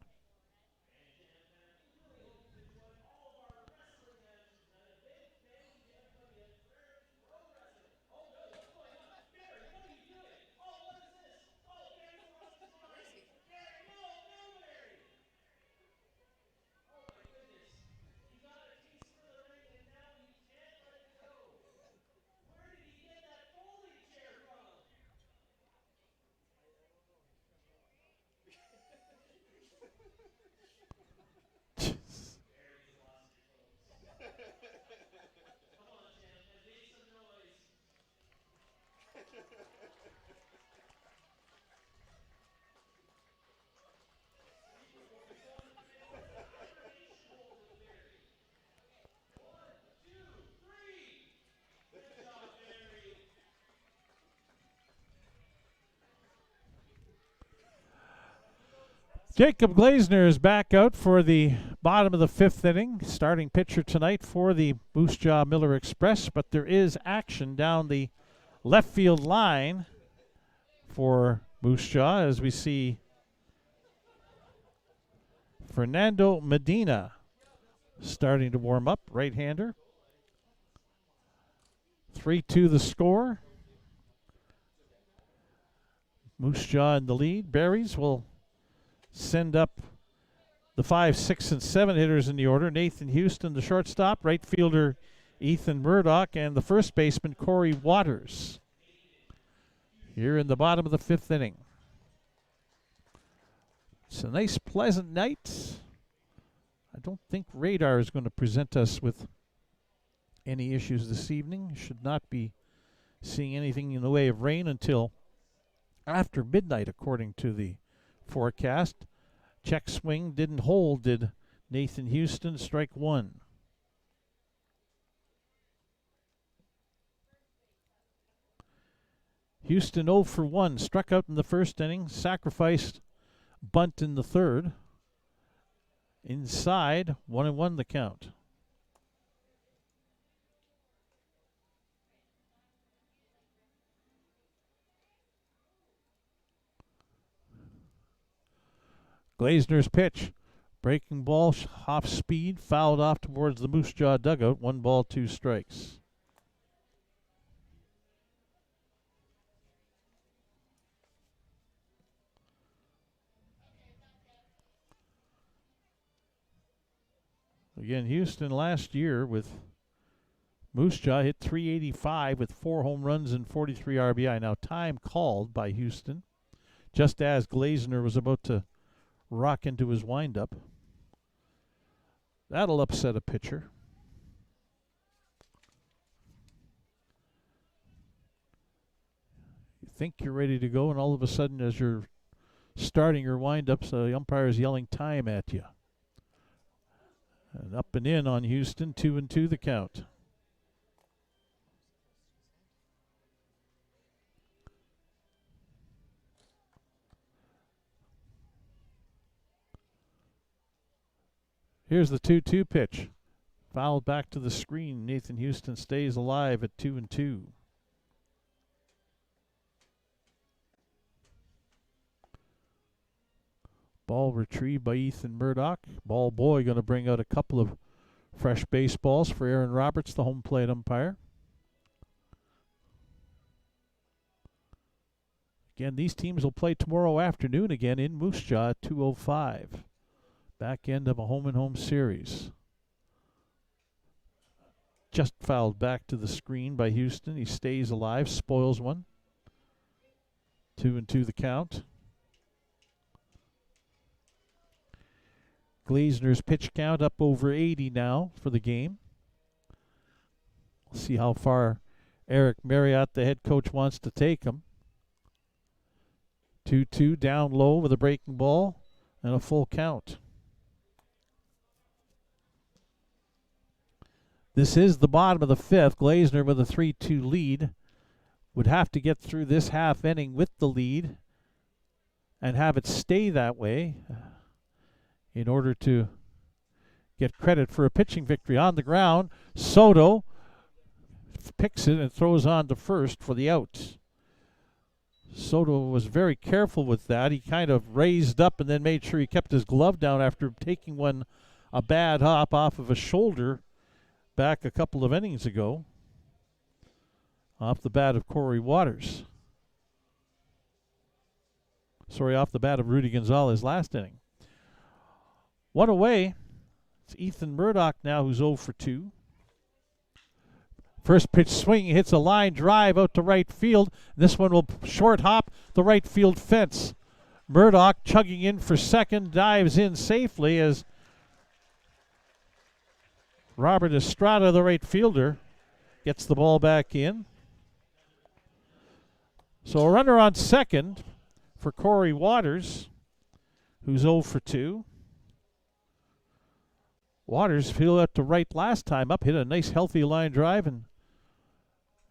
Jacob Glazner is back out for the bottom of the 5th inning, starting pitcher tonight for the Moose Jaw Miller Express, but there is action down the left field line for Moose Jaw as we see Fernando Medina starting to warm up, right-hander. 3-2 the score. Moose Jaw in the lead. Berries will send up the 5, 6, and 7 hitters in the order. Nathan Houston, the shortstop, right fielder Ethan Murdoch, and the first baseman Corey Waters. Here in the bottom of the 5th inning. It's a nice, pleasant night. I don't think radar is going to present us with any issues this evening. Should not be seeing anything in the way of rain until after midnight, according to the forecast. Check swing didn't hold, did Nathan Houston. Strike 1. Houston 0 for 1. Struck out in the 1st inning. Sacrificed bunt in the 3rd. Inside, 1-1 the count. Glazner's pitch. Breaking ball, off speed, fouled off towards the Moose Jaw dugout. 1 ball, 2 strikes. Again, Houston last year with Moose Jaw hit .385 with 4 home runs and 43 RBI. Now time called by Houston, just as Glazner was about to rock into his windup. That'll upset a pitcher. You think you're ready to go, and all of a sudden, as you're starting your windup, so the umpire is yelling time at you. And up and in on Houston, 2-2 the count. Here's the 2-2 pitch. Fouled back to the screen. Nathan Houston stays alive at 2-2. Ball retrieved by Ethan Murdoch. Ball boy going to bring out a couple of fresh baseballs for Aaron Roberts, the home plate umpire. Again, these teams will play tomorrow afternoon again in Moose Jaw at 2:05. Back end of a home-and-home series. Just fouled back to the screen by Houston. He stays alive, spoils one. 2-2 the count. Glazner's pitch count up over 80 now for the game. We'll see how far Eric Marriott, the head coach, wants to take him. 2-2 down low with a breaking ball and a full count. This is the bottom of the fifth. Glazner with a 3-2 lead would have to get through this half inning with the lead and have it stay that way in order to get credit for a pitching victory. On the ground, Soto picks it and throws on to first for the out. Soto was very careful with that. He kind of raised up and then made sure he kept his glove down after taking a bad hop off of a shoulder back a couple of innings ago off the bat of Corey Waters. Sorry, off the bat of Rudy Gonzalez last inning. One away. It's Ethan Murdoch now who's 0 for 2. First pitch swing, hits a line drive out to right field. This one will short hop the right field fence. Murdoch chugging in for second, dives in safely as Robert Estrada, the right fielder, gets the ball back in. So a runner on second for Corey Waters, who's 0 for 2. Waters fielded out to right last time up, hit a nice healthy line drive, and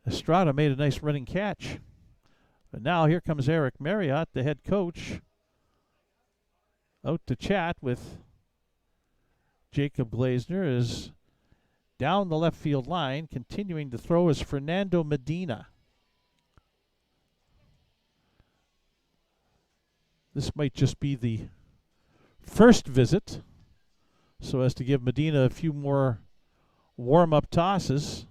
Estrada made a nice running catch. But now here comes Eric Marriott, the head coach, out to chat with Jacob Glazner. Is down the left field line, continuing to throw is Fernando Medina. This might just be the first visit, so as to give Medina a few more warm-up tosses.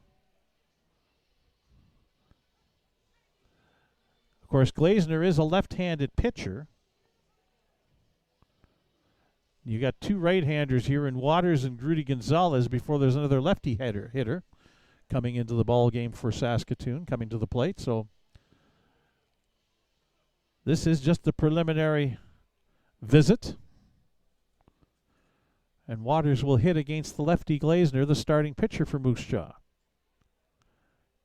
Of course, Glazner is a left-handed pitcher. You got two right-handers here in Waters and Rudy Gonzalez before there's another lefty hitter coming into the ball game for Saskatoon, coming to the plate. So this is just the preliminary visit. And Waters will hit against the lefty Glazner, the starting pitcher for Moose Jaw.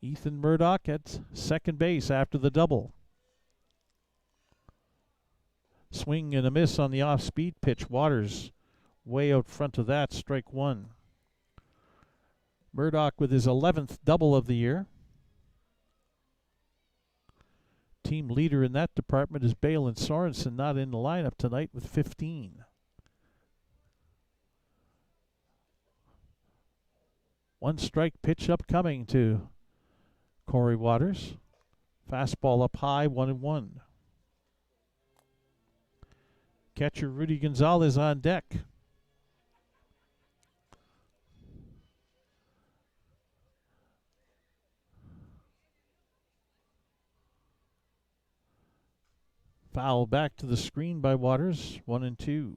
Ethan Murdoch at second base after the double. Swing and a miss on the off-speed pitch. Waters way out front of that, strike one. Murdoch with his 11th double of the year. Team leader in that department is Balin Sorensen, not in the lineup tonight with 15. One strike pitch upcoming to Corey Waters. Fastball up high, 1-1. Catcher Rudy Gonzalez on deck. Foul back to the screen by Waters, 1-2.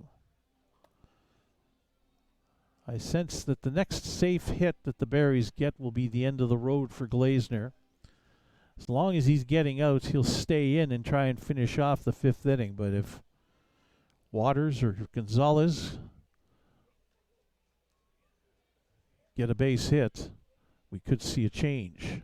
I sense that the next safe hit that the Berries get will be the end of the road for Glazner. As long as he's getting outs, he'll stay in and try and finish off the fifth inning. But if Waters or Gonzalez get a base hit, we could see a change.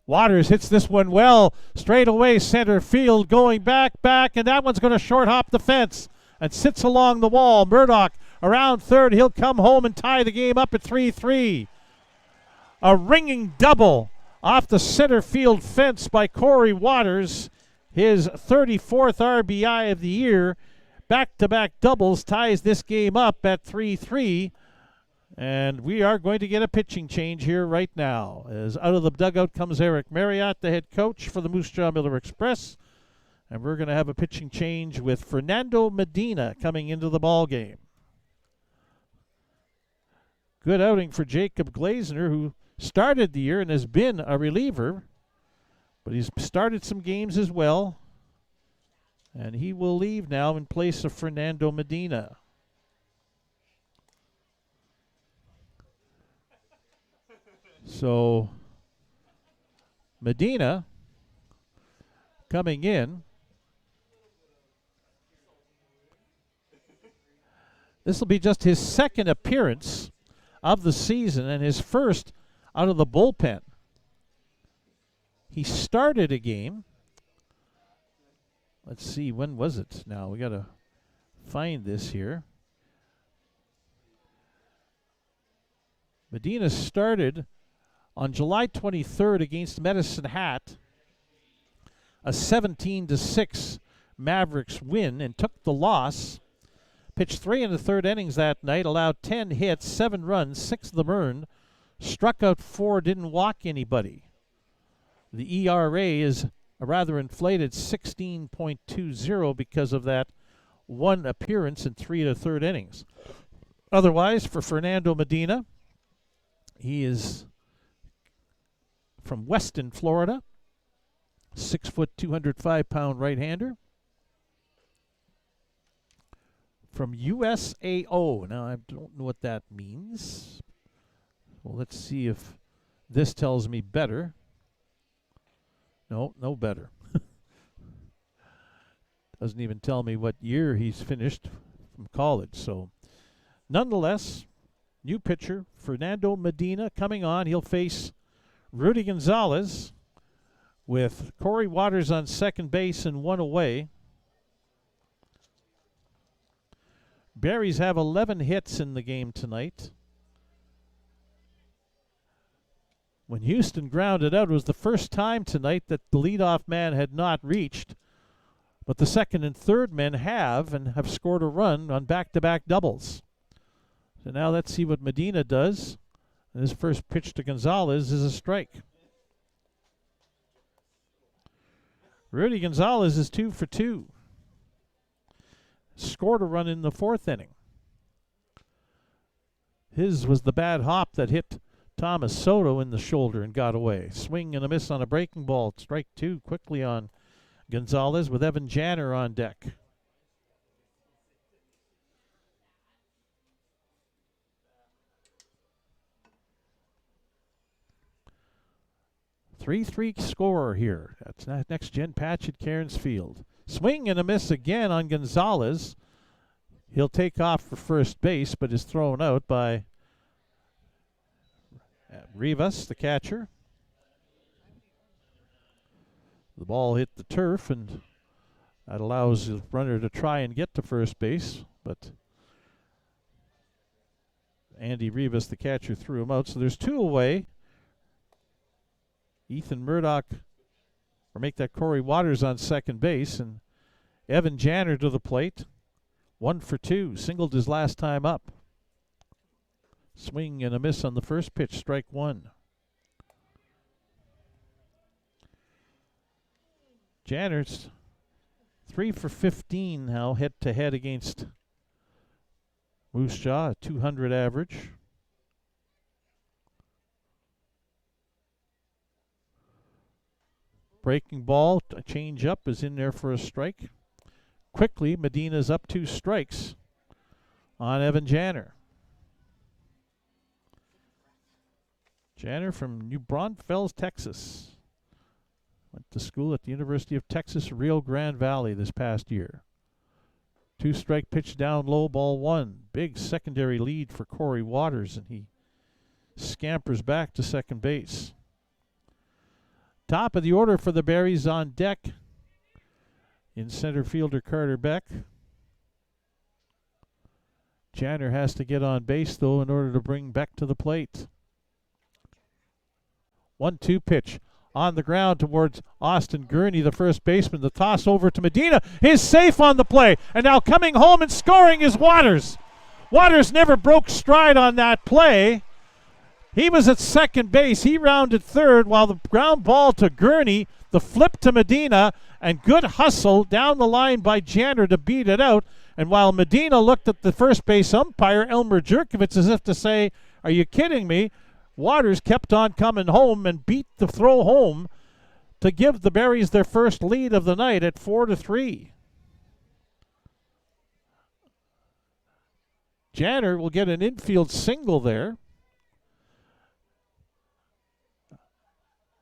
Waters hits this one well, straight away center field, going back, and that one's going to short hop the fence and sits along the wall. Murdoch around third, he'll come home and tie the game up at 3-3. A ringing double off the center field fence by Corey Waters. His 34th RBI of the year. Back-to-back doubles ties this game up at 3-3. And we are going to get a pitching change here right now. As out of the dugout comes Eric Marriott, the head coach for the Moose Jaw Miller Express. And we're going to have a pitching change with Fernando Medina coming into the ball game. Good outing for Jacob Glazner, who started the year and has been a reliever. But he's started some games as well. And he will leave now in place of Fernando Medina. So Medina coming in. This will be just his second appearance of the season and his first out of the bullpen. He started a game. Let's see, when was it now? We got to find this here. Medina started on July 23rd against Medicine Hat, a 17-6 Mavericks win, and took the loss. Pitched 3 in the third innings that night, allowed 10 hits, 7 runs, 6 of them earned, struck out 4, didn't walk anybody. The ERA is a rather inflated 16.20 because of that one appearance in 3 of the third innings. Otherwise, for Fernando Medina, he is from Weston, Florida, 6 foot, 205-pound right-hander. From USAO. Now, I don't know what that means. Well, let's see if this tells me better. No, no better. Doesn't even tell me what year he's finished from college. So, nonetheless, new pitcher, Fernando Medina, coming on. He'll face Rudy Gonzalez with Corey Waters on second base and 1 away. Berries have 11 hits in the game tonight. When Houston grounded out, it was the first time tonight that the leadoff man had not reached, but the second and third men have, and have scored a run on back-to-back doubles. So now let's see what Medina does. And his first pitch to Gonzalez is a strike. Rudy Gonzalez is 2 for 2. Scored a run in the fourth inning. His was the bad hop that hit Thomas Soto in the shoulder and got away. Swing and a miss on a breaking ball. Strike 2 quickly on Gonzalez with Evan Janner on deck. Three score here. That's next gen patch at Cairns Field. Swing and a miss again on Gonzalez. He'll take off for first base, but is thrown out by Rivas, the catcher. The ball hit the turf, and that allows the runner to try and get to first base, but Andy Rivas, the catcher, threw him out. So there's 2 away. Ethan Murdoch, or make that Corey Waters on second base, and Evan Janner to the plate. 1 for 2, singled his last time up. Swing and a miss on the first pitch, strike 1. Janner's 3 for 15 now, head-to-head against Moose Jaw, a 200 average. Breaking ball, a change up is in there for a strike. Quickly, Medina's up 2 strikes on Evan Janner. Janner from New Braunfels, Texas. Went to school at the University of Texas, Rio Grande Valley this past year. 2-strike pitch down low, ball 1. Big secondary lead for Corey Waters, and he scampers back to second base. Top of the order for the Berries on deck. In center fielder Carter Beck. Janner has to get on base, though, in order to bring Beck to the plate. 1-2 pitch on the ground towards Austin Gurney, the first baseman. The toss over to Medina. He's safe on the play. And now coming home and scoring is Waters. Waters never broke stride on that play. He was at second base. He rounded third while the ground ball to Gurney, the flip to Medina, and good hustle down the line by Janner to beat it out. And while Medina looked at the first base umpire, Elmer Jerkovich, as if to say, "Are you kidding me?" Waters kept on coming home and beat the throw home to give the Berries their first lead of the night at 4-3. Janner will get an infield single there.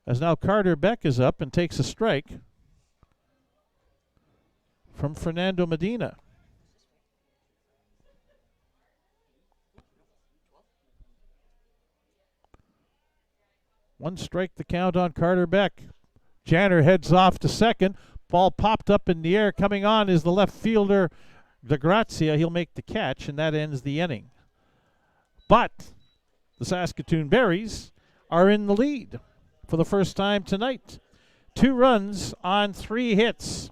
As now Carter Beck is up and takes a strike from Fernando Medina. One strike the count on Carter Beck. Janner heads off to second. Ball popped up in the air. Coming on is the left fielder, DeGrazia. He'll make the catch, and that ends the inning. But The Saskatoon Berries are in the lead for the first time tonight. 2 runs on 3 hits.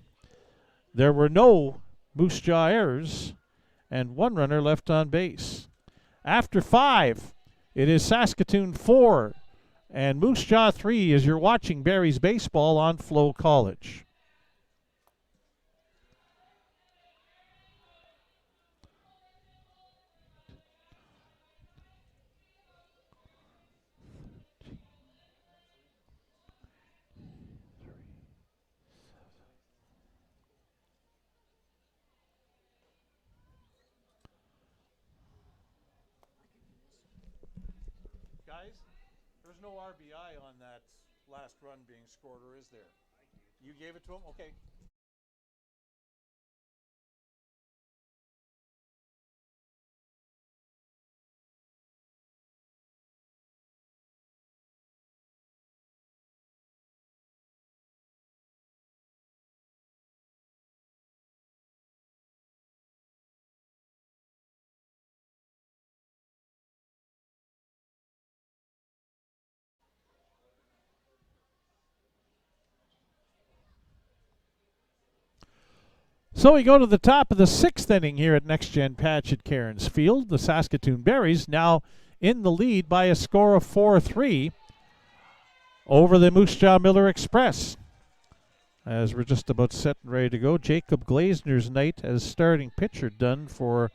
There were no Moose Jaw errors and 1 runner left on base. After 5, it is Saskatoon 4 and Moose Jaw 3 as you're watching Berries baseball on FloCollege. Guys, there's no RBI on that last run being scored, or is there? You gave it to him? Okay. So we go to the top of the 6th inning here at Next Gen Patch at Cairns Field. The Saskatoon Berries now in the lead by a score of 4-3 over the Moose Jaw Miller Express. As we're just about set and ready to go, Jacob Glazner's night as starting pitcher done for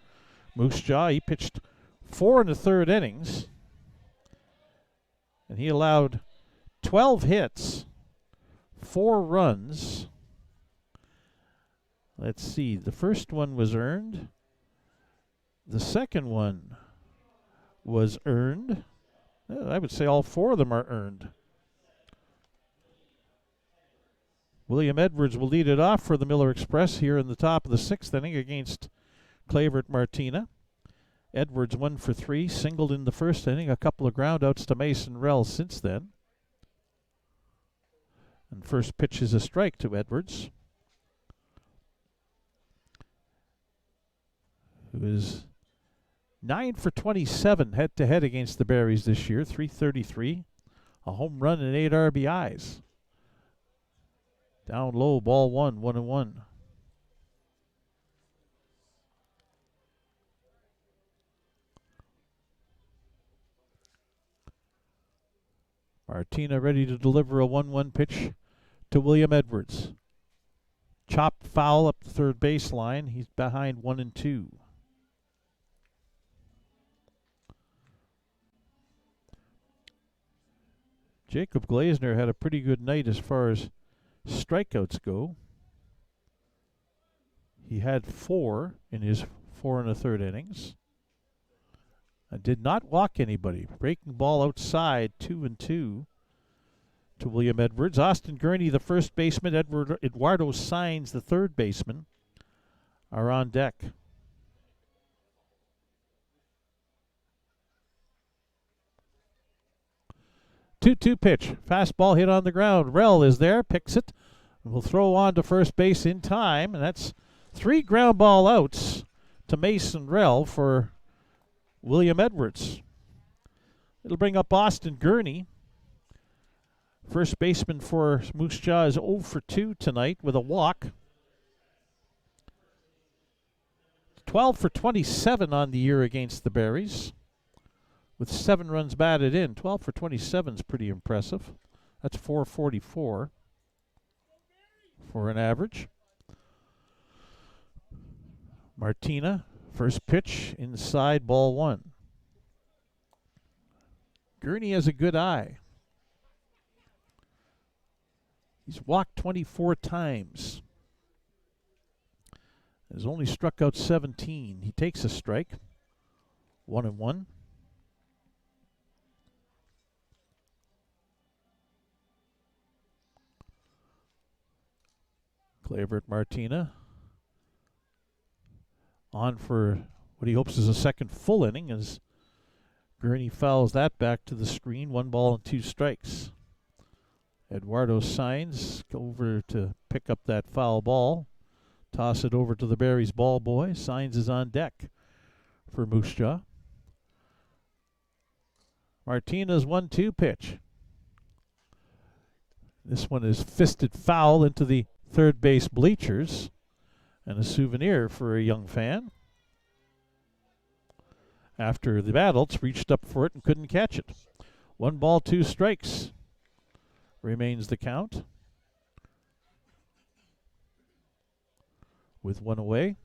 Moose Jaw. He pitched 4 1/3 innings, and he allowed 12 hits, 4 runs. Let's see, the first one was earned. The second one was earned. I would say all 4 of them are earned. William Edwards will lead it off for the Miller Express here in the top of the 6th inning against Clavert Martina. Edwards 1 for 3, singled in the first inning, a couple of groundouts to Mason Rell since then. And first pitch is a strike to Edwards, who is 9 for 27 head-to-head against the Berries this year, .333, a home run and 8 RBIs. Down low, ball 1, 1-1. Martina ready to deliver a 1-1 pitch to William Edwards. Chopped foul up the third baseline. He's behind 1-2. Jacob Glazner had a pretty good night as far as strikeouts go. He had 4 in his 4 1/3 innings. And did not walk anybody. Breaking ball outside, 2-2 to William Edwards. Austin Gurney, the first baseman, Eduardo Saenz, the third baseman, are on deck. 2-2 pitch. Fastball hit on the ground. Rell is there, picks it. Will throw on to first base in time, and that's 3 ground ball outs to Mason Rell for William Edwards. It'll bring up Austin Gurney. First baseman for Moose Jaw is 0 for 2 tonight with a walk. 12 for 27 on the year against the Berries, with 7 runs batted in. 12 for 27 is pretty impressive. That's .444 for an average. Martina, first pitch, inside, ball 1. Gurney has a good eye. He's walked 24 times. Has only struck out 17. He takes a strike. 1-1. Clavert Martina on for what he hopes is a second full inning as Gurney fouls that back to the screen. 1 ball and 2 strikes. Eduardo Saenz over to pick up that foul ball. Toss it over to the Berries ball boy. Saenz is on deck for Moose Jaw. Martina's 1-2 pitch. This one is fisted foul into the third base bleachers, and a souvenir for a young fan. After the adults reached up for it and couldn't catch it. 1 ball, 2 strikes remains the count, with 1 away.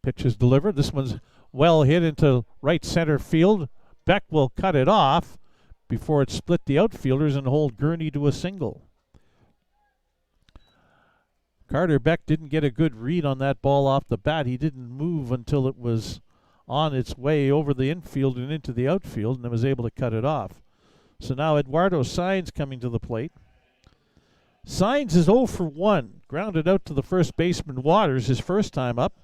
Pitch is delivered. This one's well hit into right center field. Beck will cut it off before it split the outfielders and hold Gurney to a single. Carter Beck didn't get a good read on that ball off the bat. He didn't move until it was on its way over the infield and into the outfield, and then was able to cut it off. So now Eduardo Saenz coming to the plate. Saenz is 0 for 1. Grounded out to the first baseman Waters his first time up.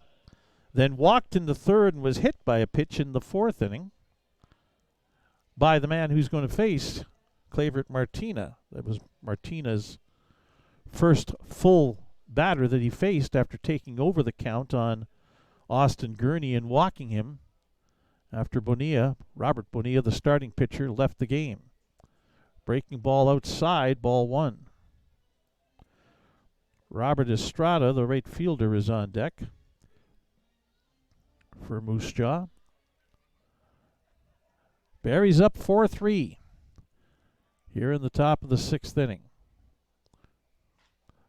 Then walked in the third and was hit by a pitch in the 4th inning by the man who's going to face Clavert Martina. That was Martina's first full batter that he faced after taking over the count on Austin Gurney and walking him after Robert Bonilla, the starting pitcher, left the game. Breaking ball outside, ball 1. Robert Estrada, the right fielder, is on deck for Moose Jaw. Barry's up 4-3 here in the top of the 6th inning.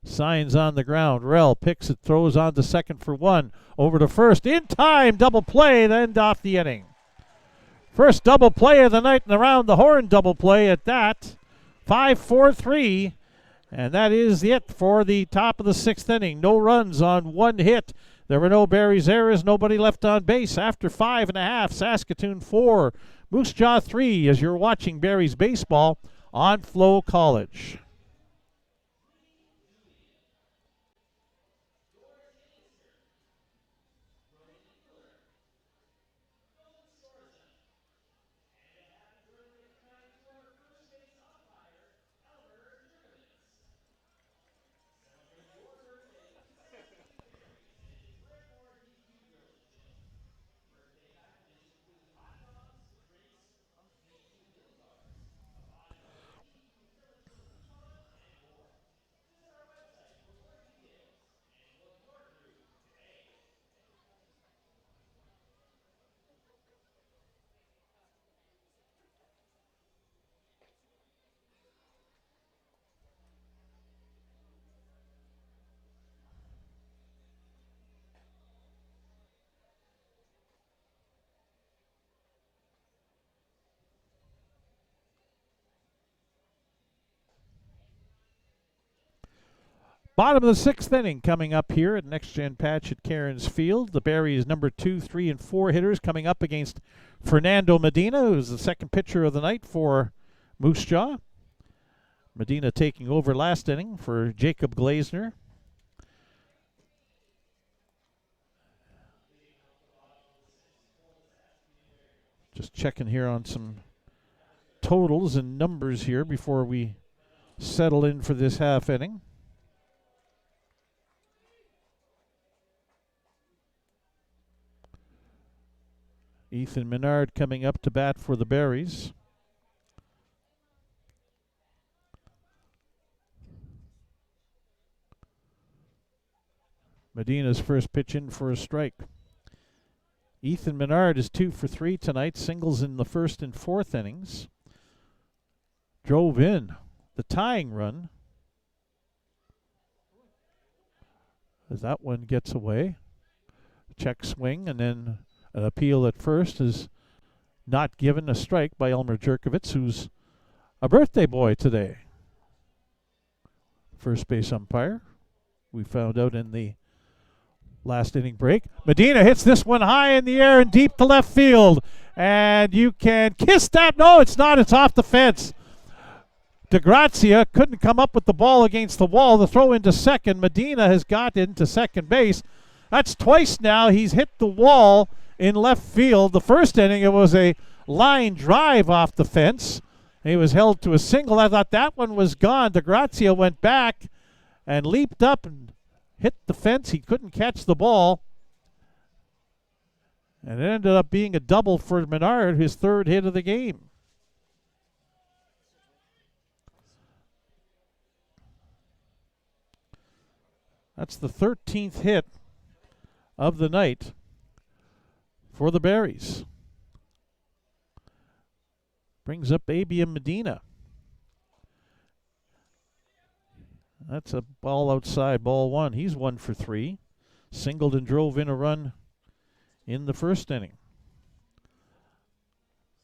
Signs on the ground. Rell picks it, throws on to second for 1. Over to first. In time, double play, then end off the inning. First double play of the night and around the horn double play at that. 5-4-3. And that is it for the top of the 6th inning. No runs on 1 hit. There were no Barry's errors, nobody left on base. After 5.5, Saskatoon 4, Moose Jaw 3, as you're watching Barry's baseball on FloCollege. Bottom of the 6th inning coming up here at Next Gen Patch at Cairns Field. The Barry's number 2, 3, and 4 hitters coming up against Fernando Medina, who's the second pitcher of the night for Moose Jaw. Medina taking over last inning for Jacob Glazner. Just checking here on some totals and numbers here before we settle in for this half inning. Ethan Menard coming up to bat for the Berries. Medina's first pitch in for a strike. Ethan Menard is 2 for 3 tonight, singles in the 1st and 4th innings. Drove in the tying run as that one gets away. Check swing, and then an appeal at first is not given, a strike by Elmer Jerkovitz, who's a birthday boy today. First base umpire, we found out in the last inning break. Medina hits this one high in the air and deep to left field. And you can kiss that. No, it's not. It's off the fence. DeGrazia couldn't come up with the ball against the wall. The throw into second. Medina has got into second base. That's twice now he's hit the wall in left field. The first inning, it was a line drive off the fence. He was held to a single. I thought that one was gone. DeGrazia went back and leaped up and hit the fence. He couldn't catch the ball. And it ended up being a double for Menard, his third hit of the game. That's the 13th hit of the night for the Berries. Brings up Abiam Medina. That's a ball outside, ball one. He's 1 for 3. Singled and drove in a run in the first inning.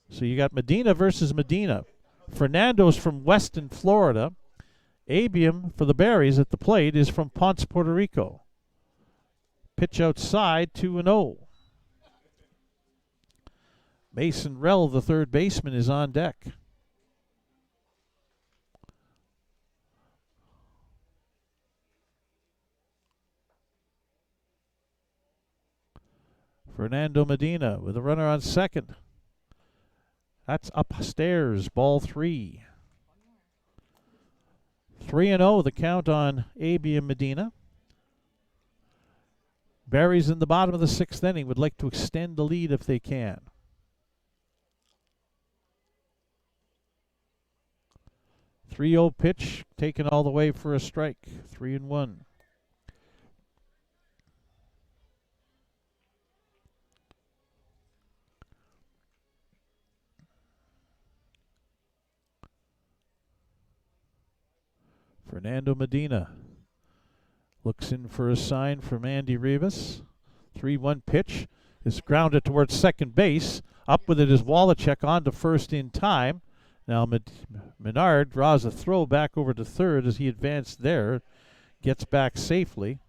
So you got Medina versus Medina. Fernando's from Weston, Florida. Abiam for the Berries at the plate is from Ponce, Puerto Rico. Pitch outside, 2-0. Mason Rell, the third baseman, is on deck. Fernando Medina with a runner on second. That's upstairs, ball 3. 3-0 the count on Abiam Medina. Berries in the bottom of the 6th inning would like to extend the lead if they can. .30 pitch taken all the way for a strike. 3-1. Fernando Medina looks in for a sign from Andy Rivas. 3-1 pitch is grounded towards second base. Up with it is Wallachek on to first in time. Now Menard draws a throw back over to third as he advanced there. Gets back safely.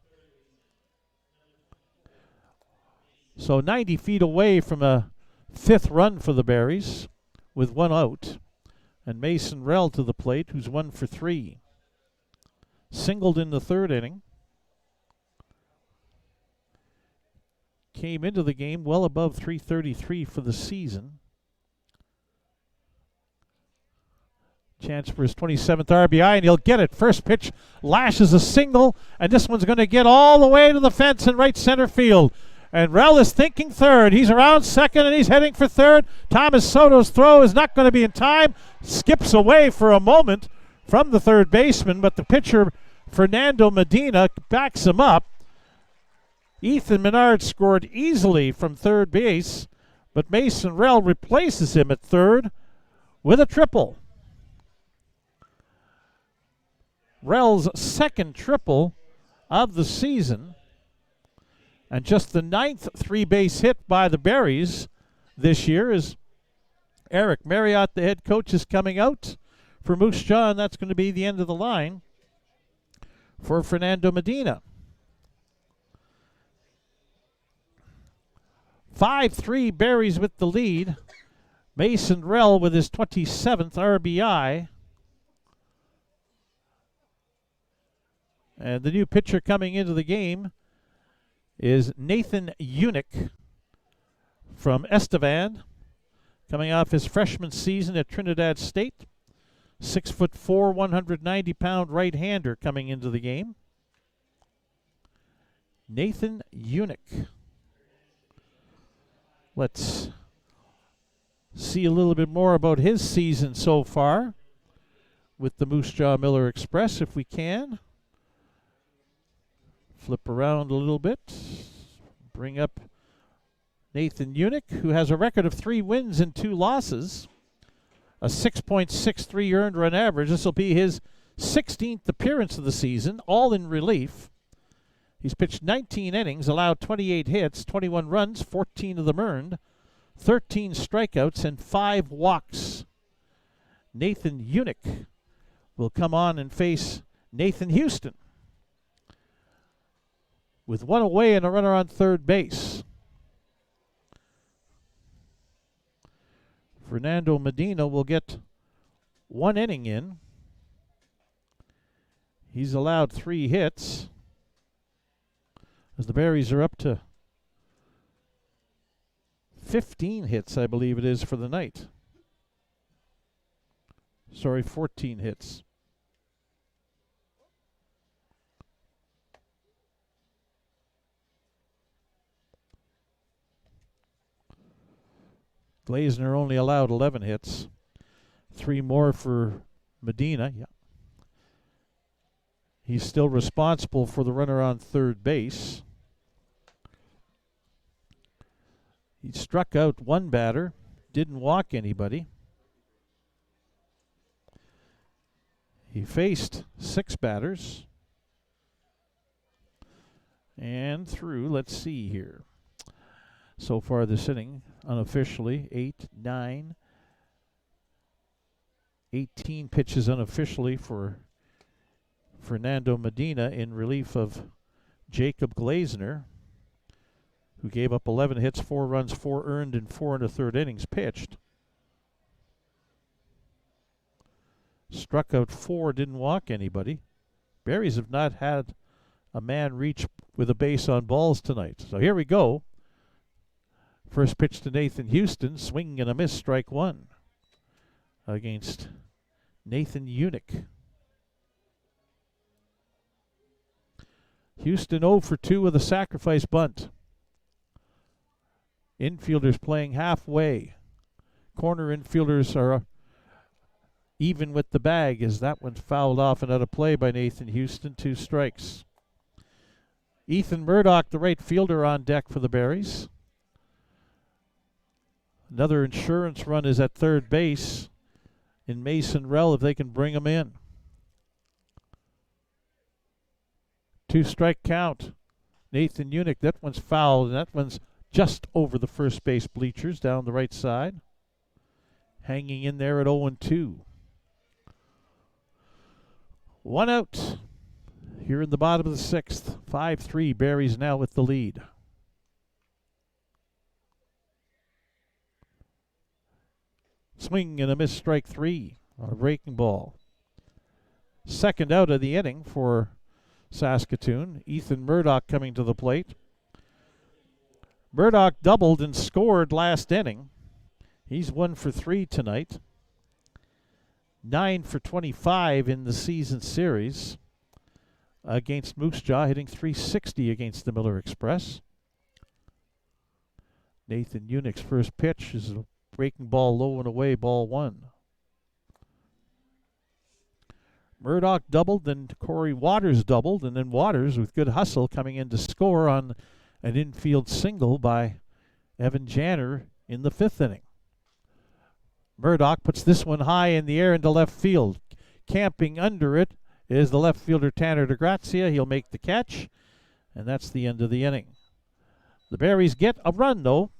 So 90 feet away from a 5th run for the Berries with 1 out. And Mason Rell to the plate, who's 1 for 3. Singled in the 3rd inning. Came into the game well above .333 for the season. Chance for his 27th RBI, and he'll get it. First pitch lashes a single, and this one's going to get all the way to the fence in right center field. And Rell is thinking third. He's around second, and he's heading for third. Thomas Soto's throw is not going to be in time. Skips away for a moment from the third baseman, but the pitcher, Fernando Medina, backs him up. Ethan Menard scored easily from third base, but Mason Rell replaces him at third with a triple. Rell's 2nd triple of the season, and just the 9th 3-base hit by the Berries this year. As Eric Marriott, the head coach, is coming out for Moose Jaw, and that's going to be the end of the line for Fernando Medina. 5-3 Berries with the lead. Mason Rell with his 27th RBI. And the new pitcher coming into the game is Nathan Unick from Estevan, coming off his freshman season at Trinidad State. 6'4", 190-pound right-hander coming into the game. Nathan Unick. Let's see a little bit more about his season so far with the Moose Jaw Miller Express if we can. Flip around a little bit. Bring up Nathan Unick, who has a record of 3 wins and 2 losses. A 6.63 earned run average. This will be his 16th appearance of the season, all in relief. He's pitched 19 innings, allowed 28 hits, 21 runs, 14 of them earned, 13 strikeouts, and 5 walks. Nathan Unick will come on and face Nathan Houston with 1 away and a runner on third base. Fernando Medina will get 1 inning in. He's allowed 3 hits, as the Berries are up to 15 hits, I believe it is, for the night. Sorry, 14 hits. Glazner only allowed 11 hits. 3 more for Medina. Yeah. He's still responsible for the runner on third base. He struck out 1 batter, didn't walk anybody. He faced 6 batters. And through, let's see here. So far this inning, unofficially, 8, 9, 18 pitches unofficially for Fernando Medina in relief of Jacob Glazner, who gave up 11 hits, 4 runs, 4 earned, and 4 1/3 innings pitched. Struck out 4, didn't walk anybody. Berries have not had a man reach with a base on balls tonight. So here we go. First pitch to Nathan Houston, swing and a miss, strike 1 against Nathan Unick. Houston 0 for 2 with a sacrifice bunt. Infielders playing halfway. Corner infielders are even with the bag as that one's fouled off and out of play by Nathan Houston. 2 strikes. Ethan Murdoch, the right fielder, on deck for the Berries. Another insurance run is at third base in Mason Rell if they can bring him in. 2-strike count. Nathan Unick, that one's fouled, and that one's just over the first base bleachers down the right side. Hanging in there at 0-2. 1 out. Here in the bottom of the 6th. 5-3, Berries now with the lead. Swing and a miss, strike 3 on a breaking ball. Second out of the inning for Saskatoon. Ethan Murdoch coming to the plate. Murdoch doubled and scored last inning. He's 1 for 3 tonight. 9 for 25 in the season series against Moose Jaw, hitting .360 against the Miller Express. Nathan Unick's first pitch is a breaking ball low and away, ball 1. Murdoch doubled, then Corey Waters doubled, and then Waters with good hustle coming in to score on an infield single by Evan Janner in the 5th inning. Murdoch puts this one high in the air into left field. Camping under it is the left fielder Tanner DeGrazia. He'll make the catch, and that's the end of the inning. The Berries get a run, though,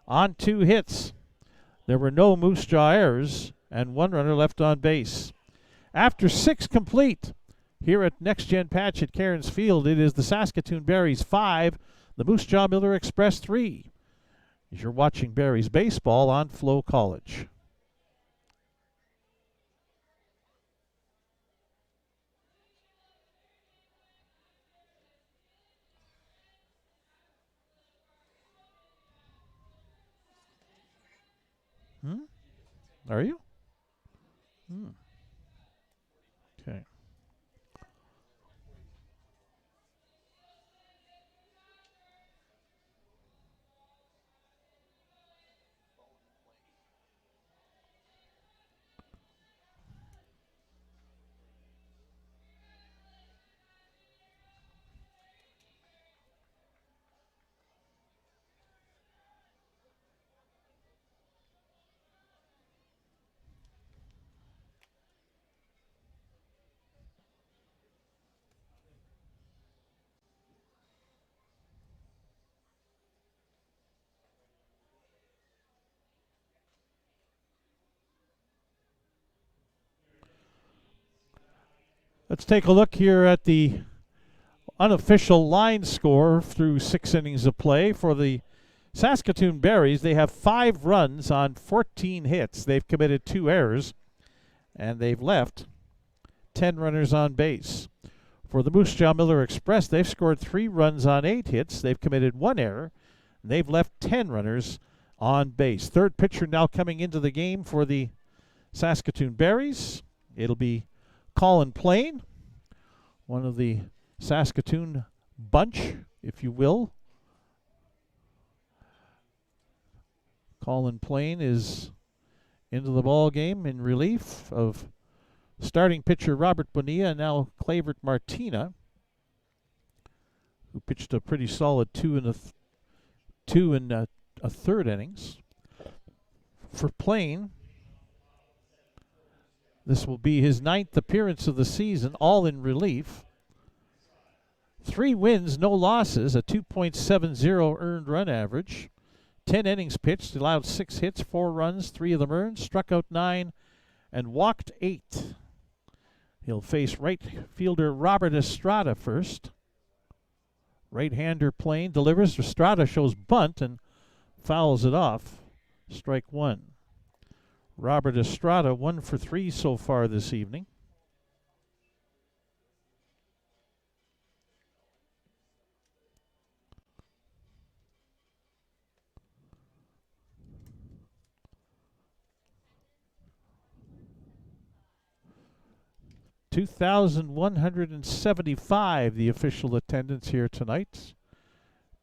on 2 hits. There were no Moose Jaw errors, and 1 runner left on base. After 6 complete, here at Next Gen Patch at Cairns Field, it is the Saskatoon Berries 5, the Moose Jaw Miller Express 3. As you're watching Berries baseball on FloCollege. Are you? Okay. Let's take a look here at the unofficial line score through 6 innings of play for the Saskatoon Berries. They have 5 runs on 14 hits. They've committed 2 errors, and they've left 10 runners on base. For the Moose Jaw Miller Express, they've scored 3 runs on 8 hits. They've committed 1 error, and they've left 10 runners on base. Third pitcher now coming into the game for the Saskatoon Berries. It'll be Colin Plain, one of the Saskatoon bunch, if you will. Colin Plain is into the ball game in relief of starting pitcher Robert Bonilla and now Clavert Martina, who pitched a pretty solid two and a third innings. For Plain, this will be his 9th appearance of the season, all in relief. 3 wins, no losses, a 2.70 earned run average. 10 innings pitched, allowed 6 hits, 4 runs, 3 of them earned, struck out 9, and walked 8. He'll face right fielder Robert Estrada first. Right-hander Plain delivers. Estrada shows bunt and fouls it off. Strike 1. Robert Estrada 1 for 3 so far this evening. $2,175 the official attendance here tonight.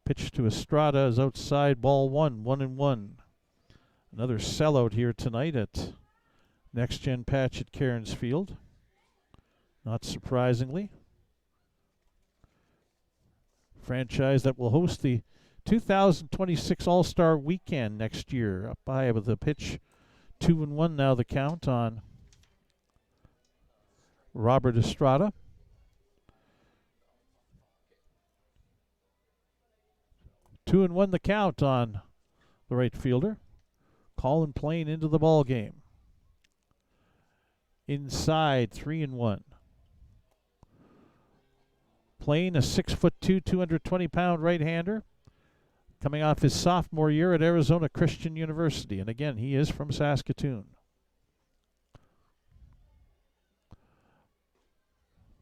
Pitch to Estrada is outside, ball 1, 1-1. Another sellout here tonight at Next Gen Patch at Cairns Field. Not surprisingly. Franchise that will host the 2026 All-Star Weekend next year. Up high with the pitch, 2-1 now the count on Robert Estrada. Two and 1 the count on the right fielder. Colin Plain into the ball game. Inside, 3-1. Plain, a 6'2", 220-pound right-hander, coming off his sophomore year at Arizona Christian University. And again, he is from Saskatoon.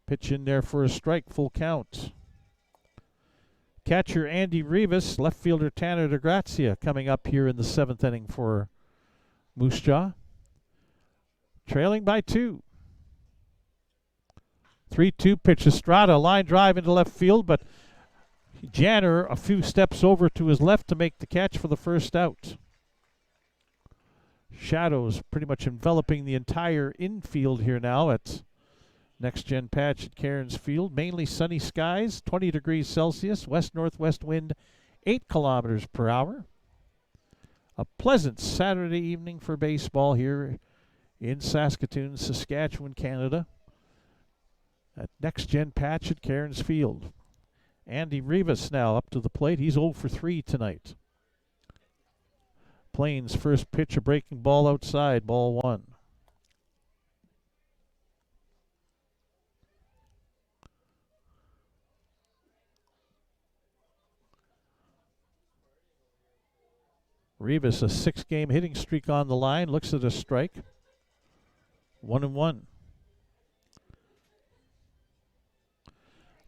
Pitch in there for a strike, full count. Catcher Andy Rivas, left fielder Tanner DeGrazia coming up here in the 7th inning for Moose Jaw. Trailing by 2. 3-2 pitch. Estrada, line drive into left field, but Janner a few steps over to his left to make the catch for the first out. Shadows pretty much enveloping the entire infield here now at Next Gen Patch at Cairns Field. Mainly sunny skies, 20 degrees Celsius, west-northwest wind 8 kilometers per hour. A pleasant Saturday evening for baseball here in Saskatoon, Saskatchewan, Canada, at Next Gen Patch at Cairns Field. Andy Rivas now up to the plate. He's 0 for 3 tonight. Plains first pitch, a breaking ball outside, ball 1. Rivas, a 6-game hitting streak on the line, looks at a strike. 1-1.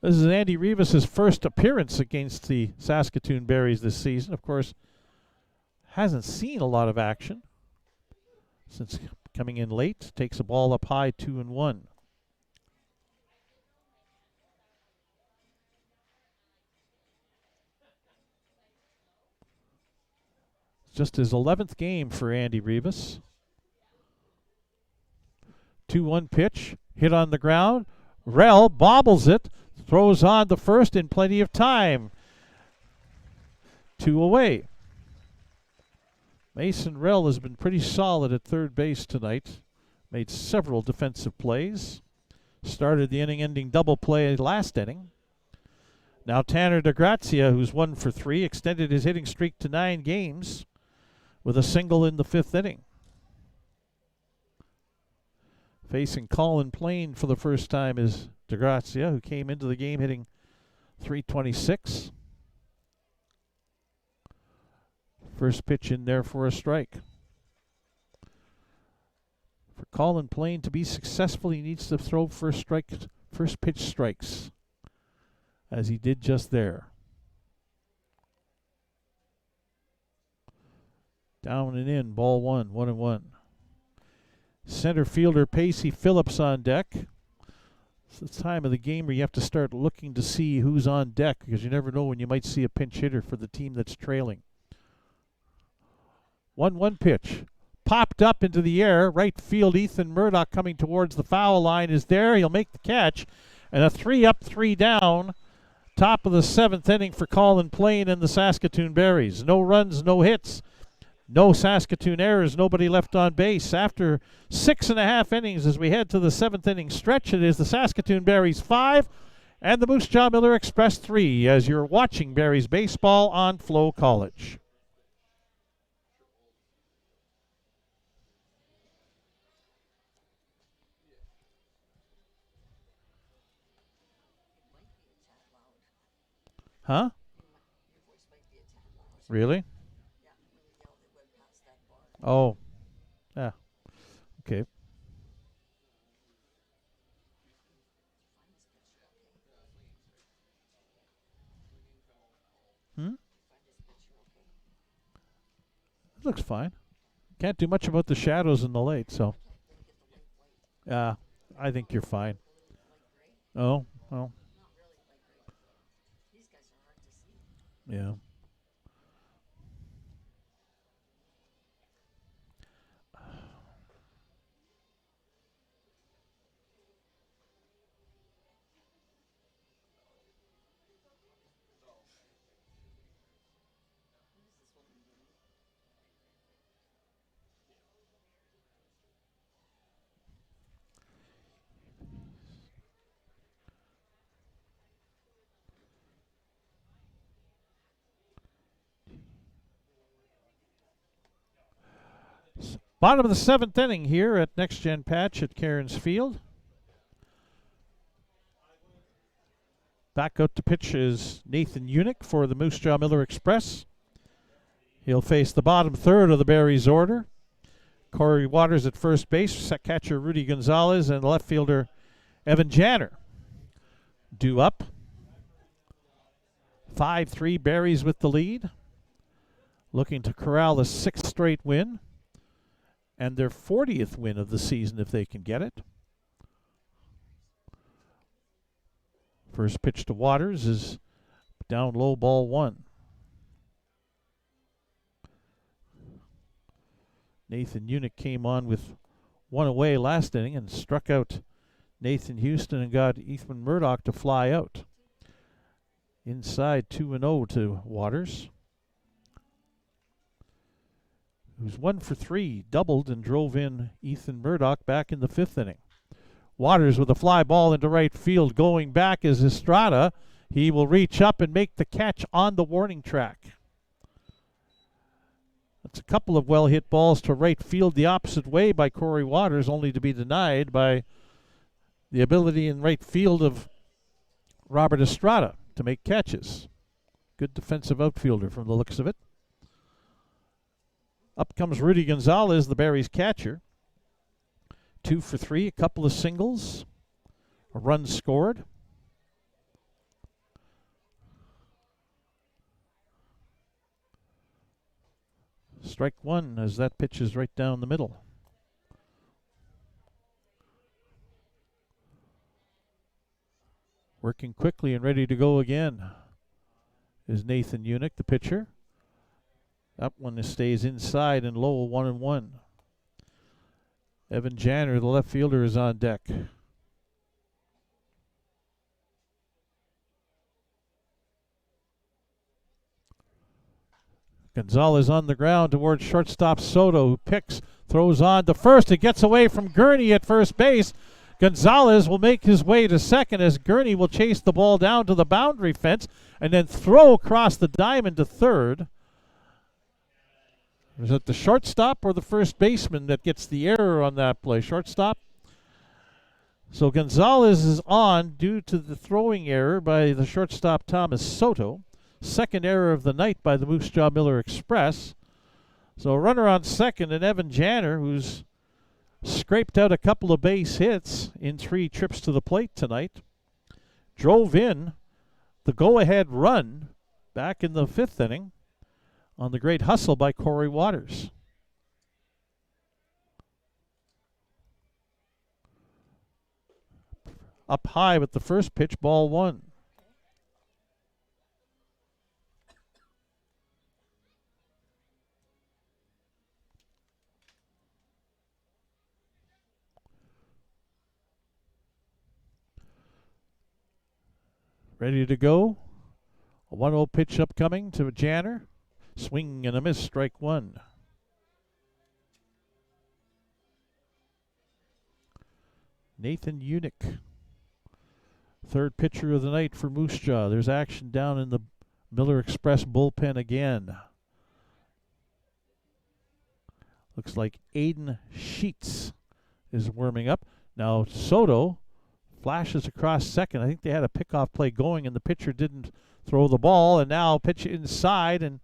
This is Andy Rivas' first appearance against the Saskatoon Berries this season. Of course, hasn't seen a lot of action since coming in late. Takes a ball up high, 2-1. Just his 11th game for Andy Rivas. 2-1 pitch, hit on the ground. Rell bobbles it, throws on the first in plenty of time. 2 away. Mason Rell has been pretty solid at third base tonight. Made several defensive plays. Started the inning-ending double play last inning. Now Tanner DeGrazia, who's 1 for 3, extended his hitting streak to 9 games with a single in the 5th inning. Facing Colin Plain for the first time is DeGrazia, who came into the game hitting .326. First pitch in there for a strike. For Colin Plain to be successful, he needs to throw first pitch strikes, as he did just there. Down and in, ball 1, 1-1. Center fielder Pacey Phillips on deck. It's the time of the game where you have to start looking to see who's on deck, because you never know when you might see a pinch hitter for the team that's trailing. 1-1 pitch. Popped up into the air. Right field, Ethan Murdoch coming towards the foul line is there. He'll make the catch. And a 3-up, 3-down. Top of the 7th inning for Colin Plain and the Saskatoon Berries. No runs, no hits. No Saskatoon errors, nobody left on base. After 6.5 innings, as we head to the 7th inning stretch, it is the Saskatoon Berries 5 and the Moose Jaw Miller Express 3 as you're watching Berries baseball on FloCollege. Huh? Really? Oh, yeah. Okay. It looks fine. Can't do much about the shadows in the late, so. Yeah, I think you're fine. Oh, well. Yeah. Bottom of the 7th inning here at Next Gen Patch at Cairns Field. Back out to pitch is Nathan Unick for the Moose Jaw Miller Express. He'll face the bottom third of the Berries order. Corey Waters at first base, catcher Rudy Gonzalez, and left fielder Evan Janner. Due up. 5-3 Berries with the lead. Looking to corral the 6th straight win. And their 40th win of the season if they can get it. First pitch to Waters is down low, ball 1. Nathan Unick came on with 1 away last inning and struck out Nathan Houston and got Ethan Murdoch to fly out. Inside 2-0 to Waters, who's 1 for 3, doubled and drove in Ethan Murdoch back in the 5th inning. Waters with a fly ball into right field. Going back is Estrada. He will reach up and make the catch on the warning track. That's a couple of well-hit balls to right field the opposite way by Corey Waters, only to be denied by the ability in right field of Robert Estrada to make catches. Good defensive outfielder from the looks of it. Up comes Rudy Gonzalez, the Berries catcher. 2 for 3, a couple of singles, a run scored. Strike 1 as that pitch is right down the middle. Working quickly and ready to go again is Nathan Unick, the pitcher. That one stays inside and low, 1-1. Evan Janner, the left fielder, is on deck. Gonzalez on the ground towards shortstop Soto, who picks, throws on to first. It gets away from Gurney at first base. Gonzalez will make his way to second as Gurney will chase the ball down to the boundary fence and then throw across the diamond to third. Is it the shortstop or the first baseman that gets the error on that play? Shortstop. So Gonzalez is on due to the throwing error by the shortstop Thomas Soto. Second error of the night by the Moose Jaw Miller Express. So a runner on second, and Evan Janner, who's scraped out a couple of base hits in 3 trips to the plate tonight, drove in the go-ahead run back in the 5th inning on the great hustle by Corey Waters. Up high with the first pitch, ball 1. ready to go. A 1-0 pitch upcoming to Janner. Swing and a miss, strike one. Nathan Unick, third pitcher of the night for Moose Jaw. There's action down in the Miller Express bullpen again. Looks like Aiden Sheets is warming up. Now Soto flashes across second. I think they had a pickoff play going and the pitcher didn't throw the ball, and now pitch inside, and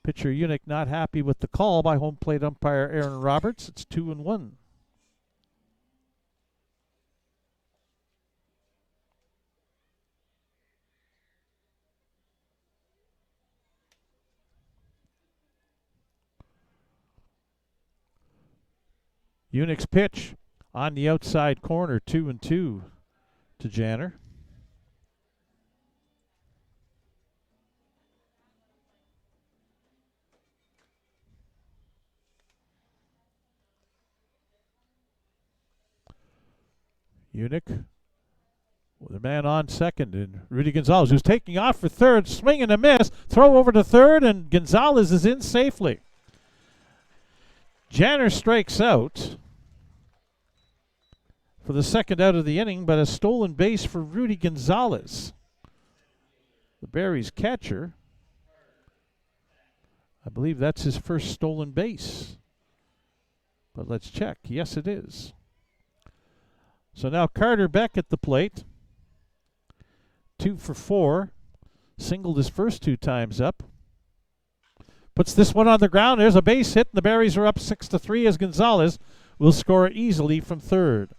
pitcher Unick not happy with the call by home plate umpire Aaron Roberts. It's 2-1. Unick's pitch on the outside corner, 2-2 to Janner. Unick with a man on second, and Rudy Gonzalez, who's taking off for third, swing and a miss, throw over to third, and Gonzalez is in safely. Janner strikes out for the second out of the inning, but a stolen base for Rudy Gonzalez, the Berries catcher. I believe that's his first stolen base, but let's check. Yes, it is. So now Carter Beck at the plate, 2 for 4, singled his first 2 times up. Puts this one on the ground. There's a base hit, and the Berries are up 6-3 as Gonzalez will score easily from third.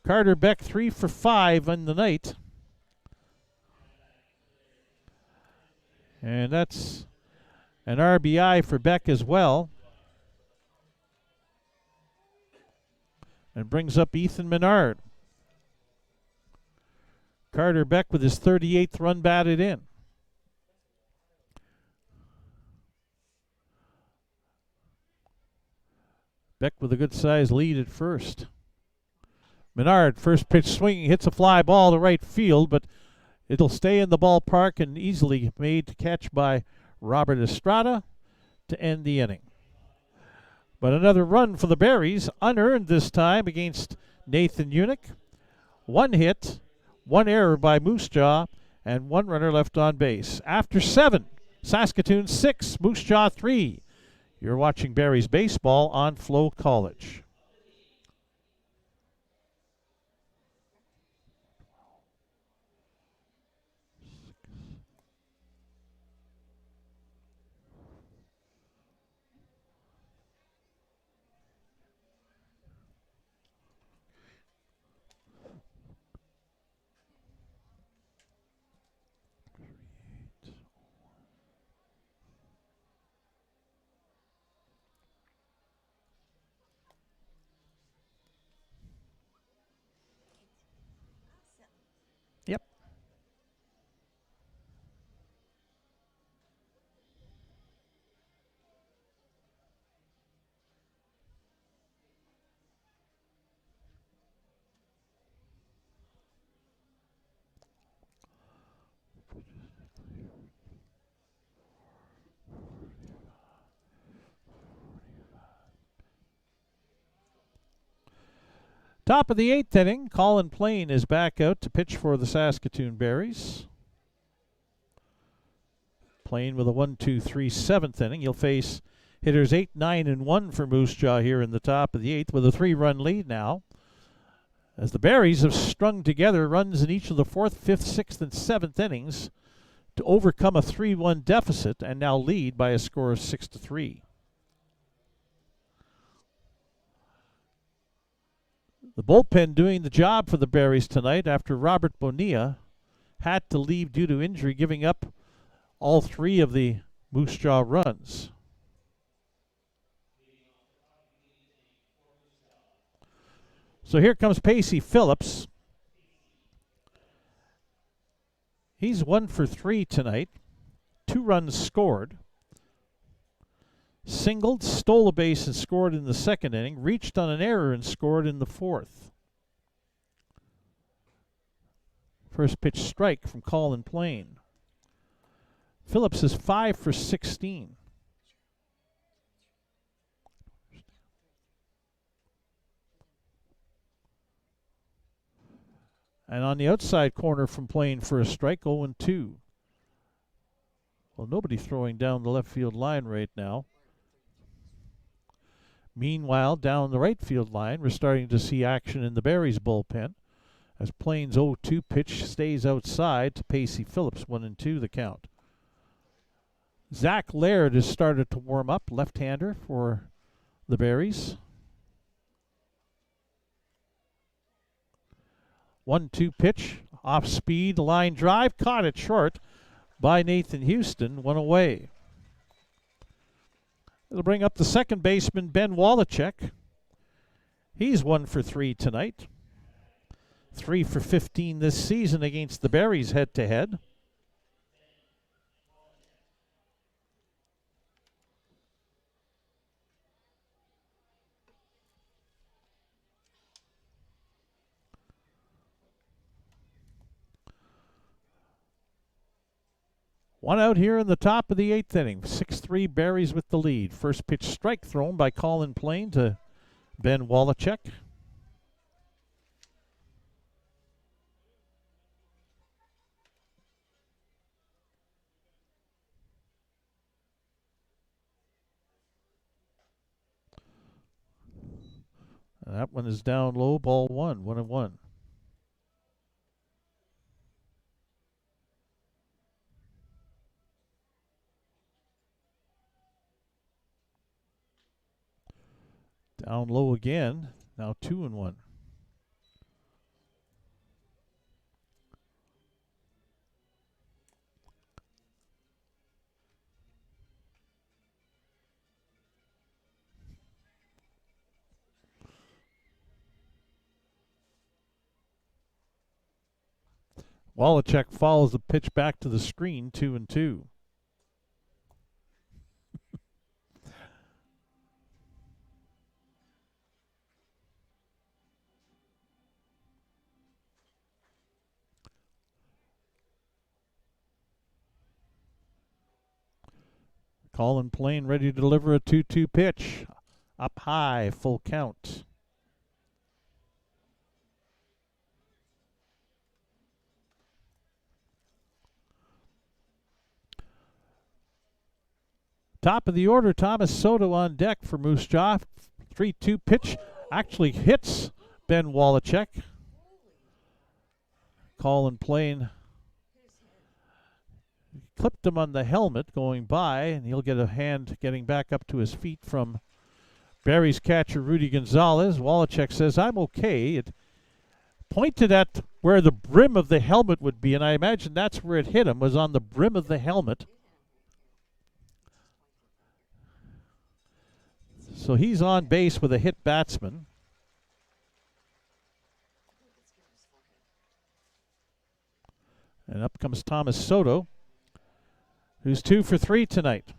Carter Beck 3 for 5 in the night. And that's an RBI for Beck as well. And brings up Ethan Menard. Carter Beck with his 38th run batted in. Beck with a good-sized lead at first. Menard, first pitch swinging, hits a fly ball to right field, but it'll stay in the ballpark and easily made to catch by Robert Estrada to end the inning. But another run for the Berries, unearned this time against Nathan Unick. 1 hit, 1 error by Moose Jaw, and 1 runner left on base. After 7, Saskatoon 6, Moose Jaw 3. You're watching Berries baseball on FloCollege. Yep. Top of the 8th inning, Colin Plain is back out to pitch for the Saskatoon Berries. Plain with a 1-2-3 7th inning. He'll face hitters 8, 9, and 1 for Moose Jaw here in the top of the 8th with a 3-run lead now. As the Berries have strung together runs in each of the 4th, 5th, 6th, and 7th innings to overcome a 3-1 deficit and now lead by a score of 6-3. The bullpen doing the job for the Berries tonight after Robert Bonilla had to leave due to injury, giving up all 3 of the Moose Jaw runs. So here comes Pacey Phillips. He's 1 for 3 tonight, 2 runs scored. Singled, stole a base and scored in the 2nd inning, reached on an error and scored in the 4th. First pitch strike from Colin Plain. Phillips is 5 for 16. And on the outside corner from Plain for a strike, 0-2. Well, nobody throwing down the left field line right now. Meanwhile, down the right field line, we're starting to see action in the Barries bullpen as Plain's 0-2 pitch stays outside to Pacey Phillips, 1-2 the count. Zach Laird has started to warm up, left-hander for the Barries. 1-2 pitch, off speed, line drive, caught it short by Nathan Houston, one away. It'll bring up the second baseman, Ben Wallachek. He's 1 for 3 tonight. 3 for 15 this season against the Barries head-to-head. One out here in the top of the 8th inning. 6-3 Barries with the lead. First pitch strike thrown by Colin Plain to Ben Wallachek. And that one is down low, ball 1, 1-1. Down low again, now 2-1. Wallachek follows the pitch back to the screen, 2-2. Colin Plain ready to deliver a 2-2 pitch. Up high, full count. Top of the order, Thomas Soto on deck for Moose Jaw. 3-2 pitch actually hits Ben Wallachek. Colin Plain clipped him on the helmet going by, and he'll get a hand getting back up to his feet from Barry's catcher Rudy Gonzalez. Wallachek says, I'm okay. It pointed at where the brim of the helmet would be, and I imagine that's where it hit him, was on the brim of the helmet. So he's on base with a hit batsman. And up comes Thomas Soto, who's 2 for 3 tonight.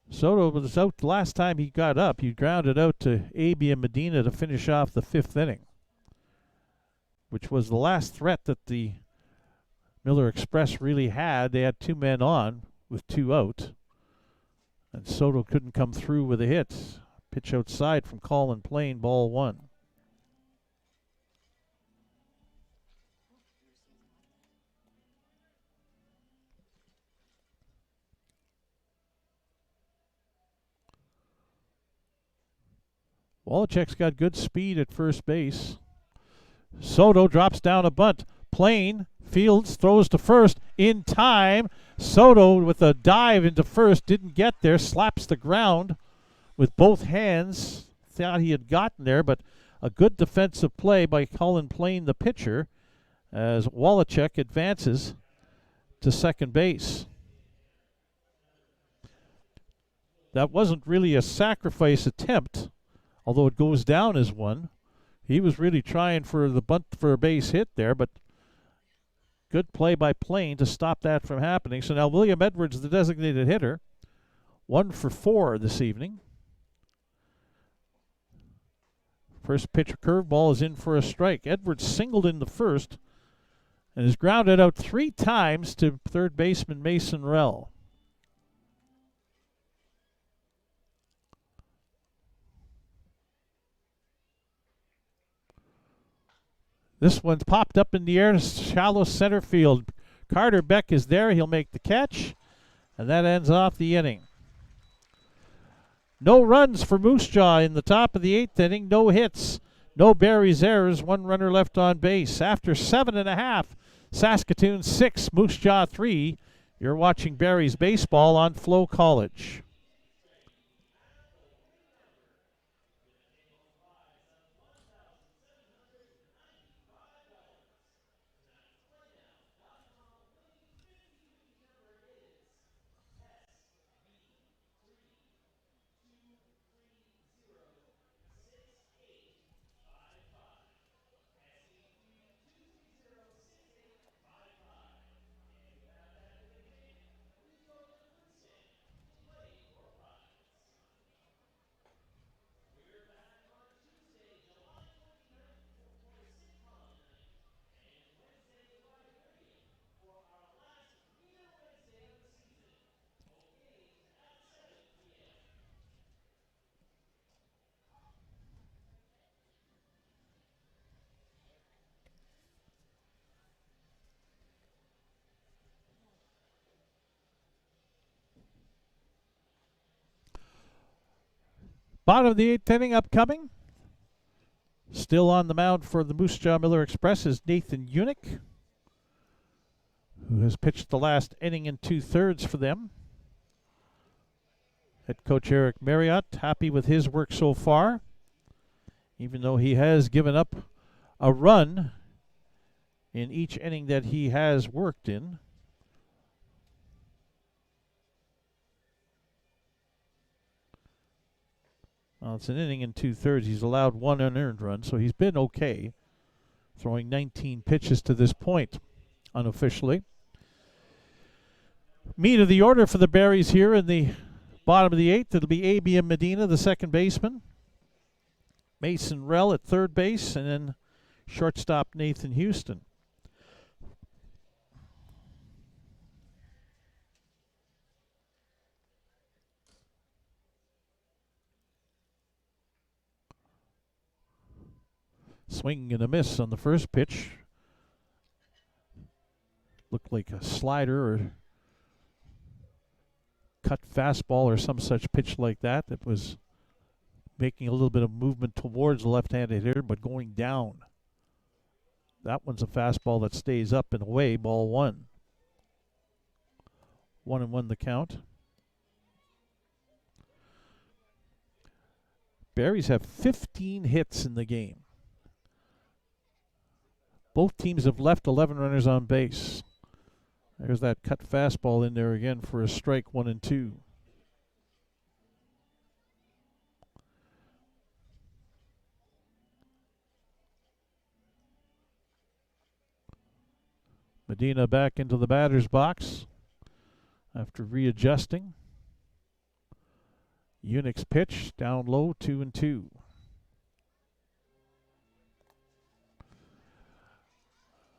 Soto was out the last time he got up. He grounded out to Abia Medina to finish off the 5th inning, which was the last threat that the Miller Express really had. They had 2 men on with 2 out, and Soto couldn't come through with a hit. Pitch outside from Colin Plain, ball 1. Wallachek's got good speed at first base. Soto drops down a bunt. Plain fields, throws to first in time. Soto with a dive into first, didn't get there, slaps the ground with both hands. Thought he had gotten there, but a good defensive play by Colin Plain, the pitcher, as Wallachek advances to second base. That wasn't really a sacrifice attempt, although it goes down as one. He was really trying for the bunt for a base hit there, but good play by Plain to stop that from happening. So now William Edwards, the designated hitter, 1 for 4 this evening. First pitch curveball is in for a strike. Edwards singled in the first and is grounded out 3 times to third baseman Mason Rell. This one's popped up in the air to shallow center field. Carter Beck is there. He'll make the catch, and that ends off the inning. No runs for Moose Jaw in the top of the 8th inning. No hits, no Barry's errors. 1 runner left on base. After 7.5, Saskatoon 6, Moose Jaw 3. You're watching Barry's baseball on FloCollege. Bottom of the 8th inning upcoming. Still on the mound for the Moose Jaw Miller Express is Nathan Unick, who has pitched the last inning in 2/3 for them. Head coach Eric Marriott happy with his work so far, even though he has given up a run in each inning that he has worked in. Well, it's an inning in 2/3. He's allowed 1 unearned run, so he's been okay, throwing 19 pitches to this point, unofficially. Meat of the order for the Berries here in the bottom of the 8th. It'll be Abiam Medina, the second baseman. Mason Rell at third base, and then shortstop Nathan Houston. Swing and a miss on the first pitch. Looked like a slider or cut fastball or some such pitch like that that was making a little bit of movement towards the left-handed hitter, but going down. That one's a fastball that stays up and away, ball 1. 1-1 the count. Berries have 15 hits in the game. Both teams have left 11 runners on base. There's that cut fastball in there again for a strike, 1-2. Medina back into the batter's box after readjusting. Unick's pitch down low, 2-2.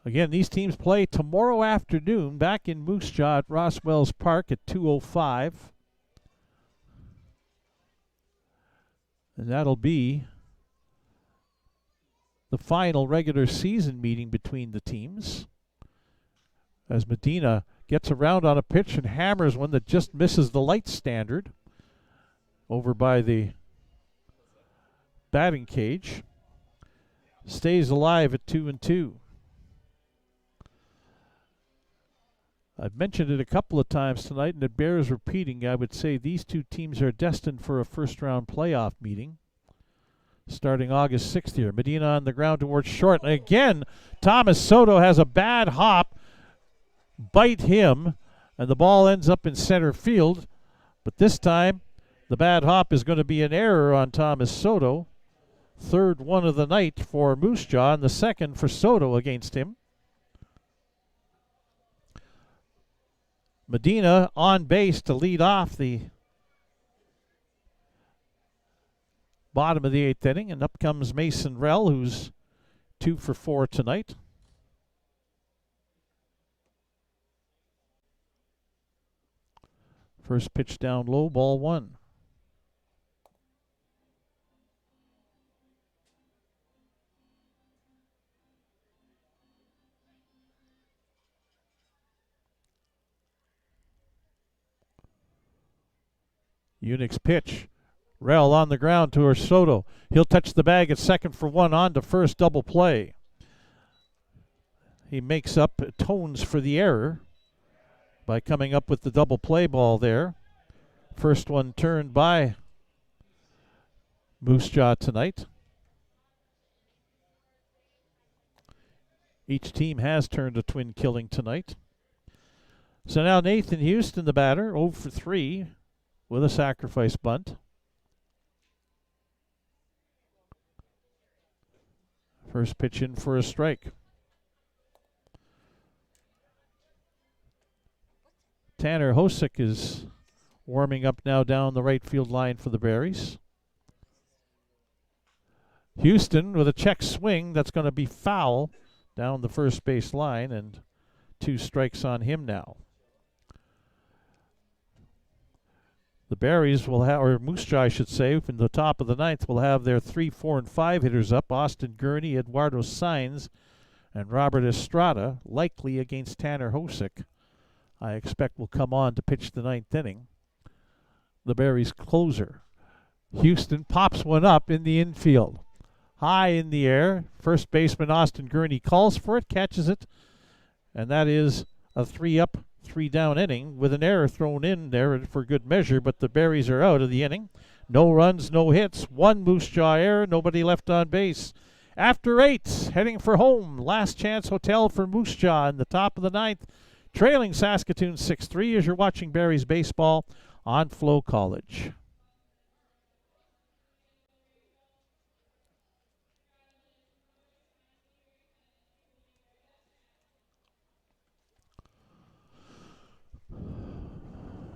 Again, these teams play tomorrow afternoon back in Moose Jaw at Roswell's Park at 2:05. And that'll be the final regular season meeting between the teams, as Medina gets around on a pitch and hammers one that just misses the light standard over by the batting cage. Stays alive at 2-2. I've mentioned it a couple of times tonight, and it bears repeating. I would say these two teams are destined for a first-round playoff meeting starting August 6th here. Medina on the ground towards short. And again, Thomas Soto has a bad hop, bite him, and the ball ends up in center field. But this time, the bad hop is going to be an error on Thomas Soto. Third one of the night for Moose Jaw, and the second for Soto against him. Medina on base to lead off the Bottom of the 8th inning, and up comes Mason Rell, who's 2 for 4 tonight. First pitch down low, ball 1. Unix pitch. Rell on the ground to Soto. He'll touch the bag at second for 1, on to first, double play. He makes up, atones for the error by coming up with the double play ball there. First one turned by Moose Jaw tonight. Each team has turned a twin killing tonight. So now Nathan Houston, the batter, 0 for 3 with a sacrifice bunt. First pitch in for a strike. Tanner Hosick is warming up now down the right field line for the Berries. Houston with a check swing that's going to be foul down the first base line, and 2 strikes on him now. The Berries will have, or Moose Jaw, I should say, from the top of the 9th, will have their 3, 4, and 5 hitters up. Austin Gurney, Eduardo Sainz, and Robert Estrada, likely against Tanner Hosick, I expect will come on to pitch the 9th inning. The Berries closer. Houston pops one up in the infield. High in the air. First baseman Austin Gurney calls for it, catches it, and that is a 3-up, 3-down inning with an error thrown in there for good measure, but the Berries are out of the inning. No runs, no hits, 1 Moose Jaw error, nobody left on base. After 8, heading for home, Last Chance Hotel for Moose Jaw in the top of the 9th, trailing Saskatoon 6-3 as you're watching Berries baseball on FloCollege.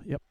Yep.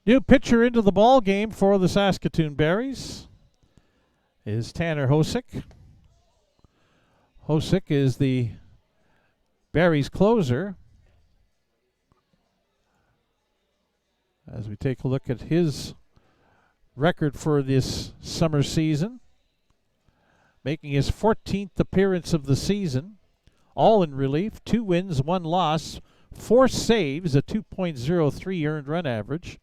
New pitcher into the ball game for the Saskatoon Berries is Tanner Hosick. Hosick is the Berries closer. As we take a look at his record for this summer season, making his 14th appearance of the season, all in relief, 2 wins, 1 loss, 4 saves, a 2.03 earned run average.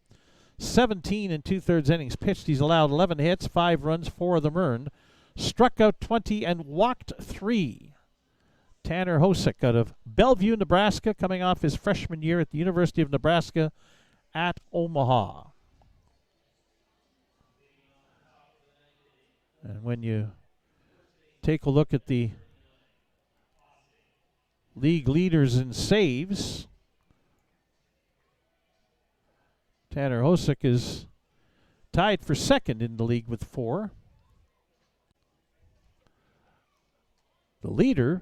17 and 2/3 innings pitched. He's allowed 11 hits, 5 runs, 4 of them earned. Struck out 20 and walked 3. Tanner Hosick out of Bellevue, Nebraska, coming off his freshman year at the University of Nebraska at Omaha. And when you take a look at the league leaders in saves, Tanner Hosick is tied for second in the league with 4. The leader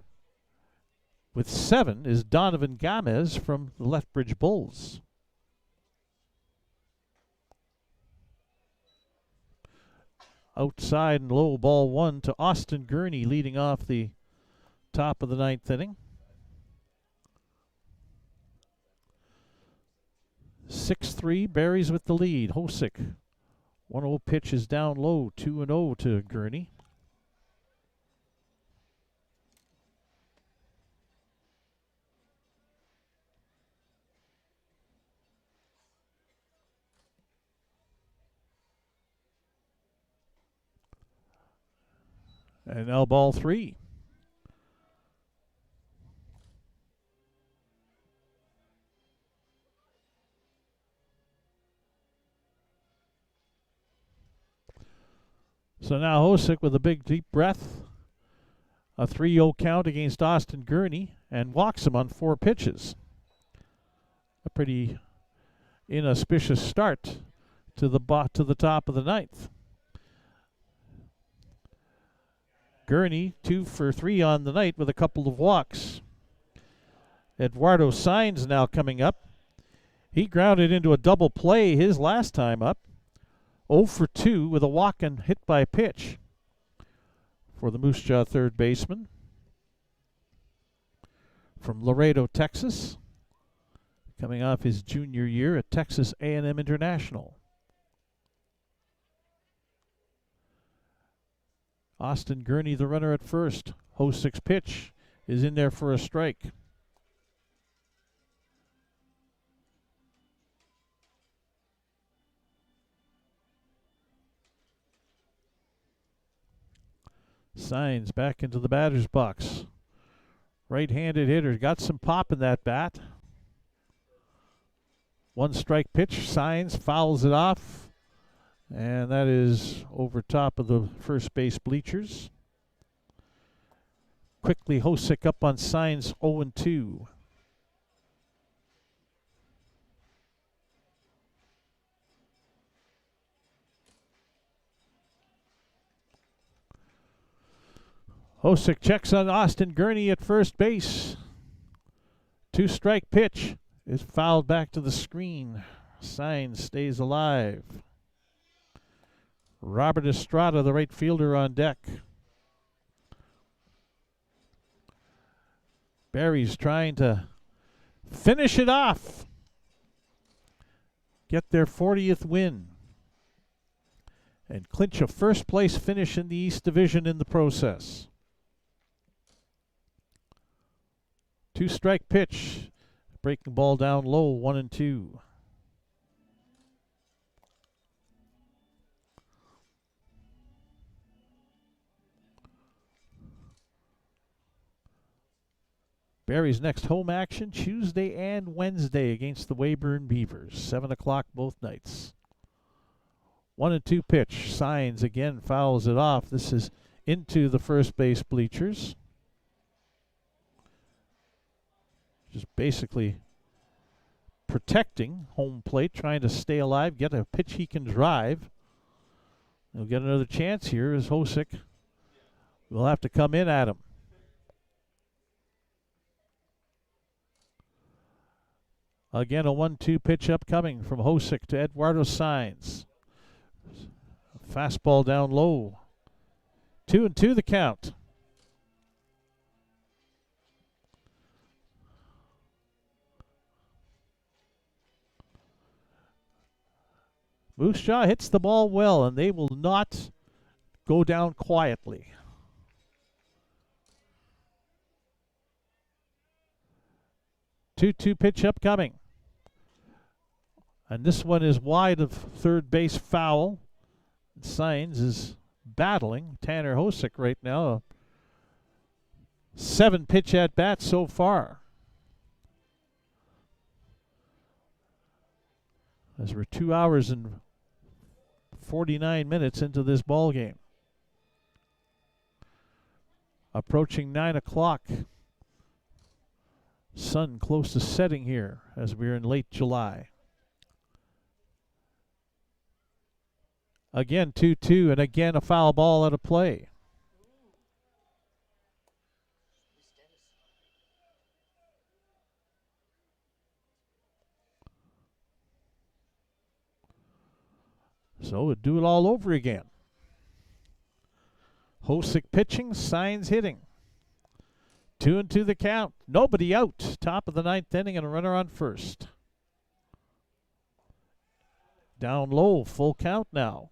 with 7 is Donovan Gamez from the Lethbridge Bulls. Outside and low, ball 1 to Austin Gurney, leading off the top of the 9th inning. 6-3, Berries with the lead. Hosick, 1-0 pitch is down low, 2-0 to Gurney. And now ball 3. So now Hosick with a big deep breath. A 3-0 count against Austin Gurney and walks him on 4 pitches. A pretty inauspicious start to the top of the 9th. Gurney 2 for 3 on the night with a couple of walks. Eduardo Sainz now coming up. He grounded into a double play his last time up. 0 for 2 with a walk and hit by pitch for the Moose Jaw third baseman from Laredo, Texas, coming off his junior year at Texas A&M International. Austin Gurney, the runner at first. Hosick's pitch is in there for a strike. Sainz back into the batter's box. Right-handed hitter, got some pop in that bat. 1 strike pitch, Sainz fouls it off. And that is over top of the first base bleachers. Quickly Hosick up on Sainz 0-2. Hosick checks on Austin Gurney at first base. 2-strike pitch is fouled back to the screen. Sainz stays alive. Robert Estrada, the right fielder, on deck. Barry's trying to finish it off. Get their 40th win. And clinch a first place finish in the East Division in the process. 2-strike pitch. Breaking ball down low, 1-2. Barry's next home action Tuesday and Wednesday against the Weyburn Beavers. 7 o'clock both nights. 1-2 pitch. Sainz again fouls it off. This is into the first base bleachers. Just basically protecting home plate, trying to stay alive, get a pitch he can drive. He'll get another chance here as Hosick will have to come in at him. Again, a 1-2 pitch upcoming from Hosick to Eduardo Sainz. Fastball down low. 2-2 the count. Moose Jaw hits the ball well, and they will not go down quietly. Two pitch upcoming. And this one is wide of third base foul. Sainz is battling Tanner Hosick right now. 7 pitch at bat so far. As we're 2 hours and 49 minutes into this ball game. Approaching 9 o'clock. Sun close to setting here as we're in late July. Again 2-2 and again a foul ball out of play. So we'll do it all over again. Hosick pitching, Sainz hitting. 2-2 the count. Nobody out. Top of the 9th inning and a runner on first. Down low, full count now.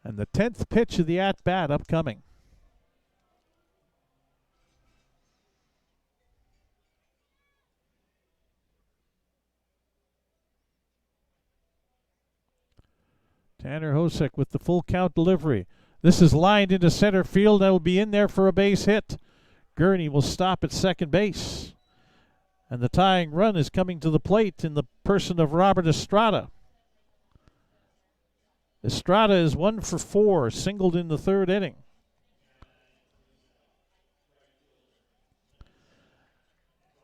And the 10th pitch of the at-bat upcoming. Tanner Hosick with the full count delivery. This is lined into center field. That'll be in there for a base hit. Gurney will stop at second base. And the tying run is coming to the plate in the person of Robert Estrada. Estrada is 1 for 4, singled in the third inning.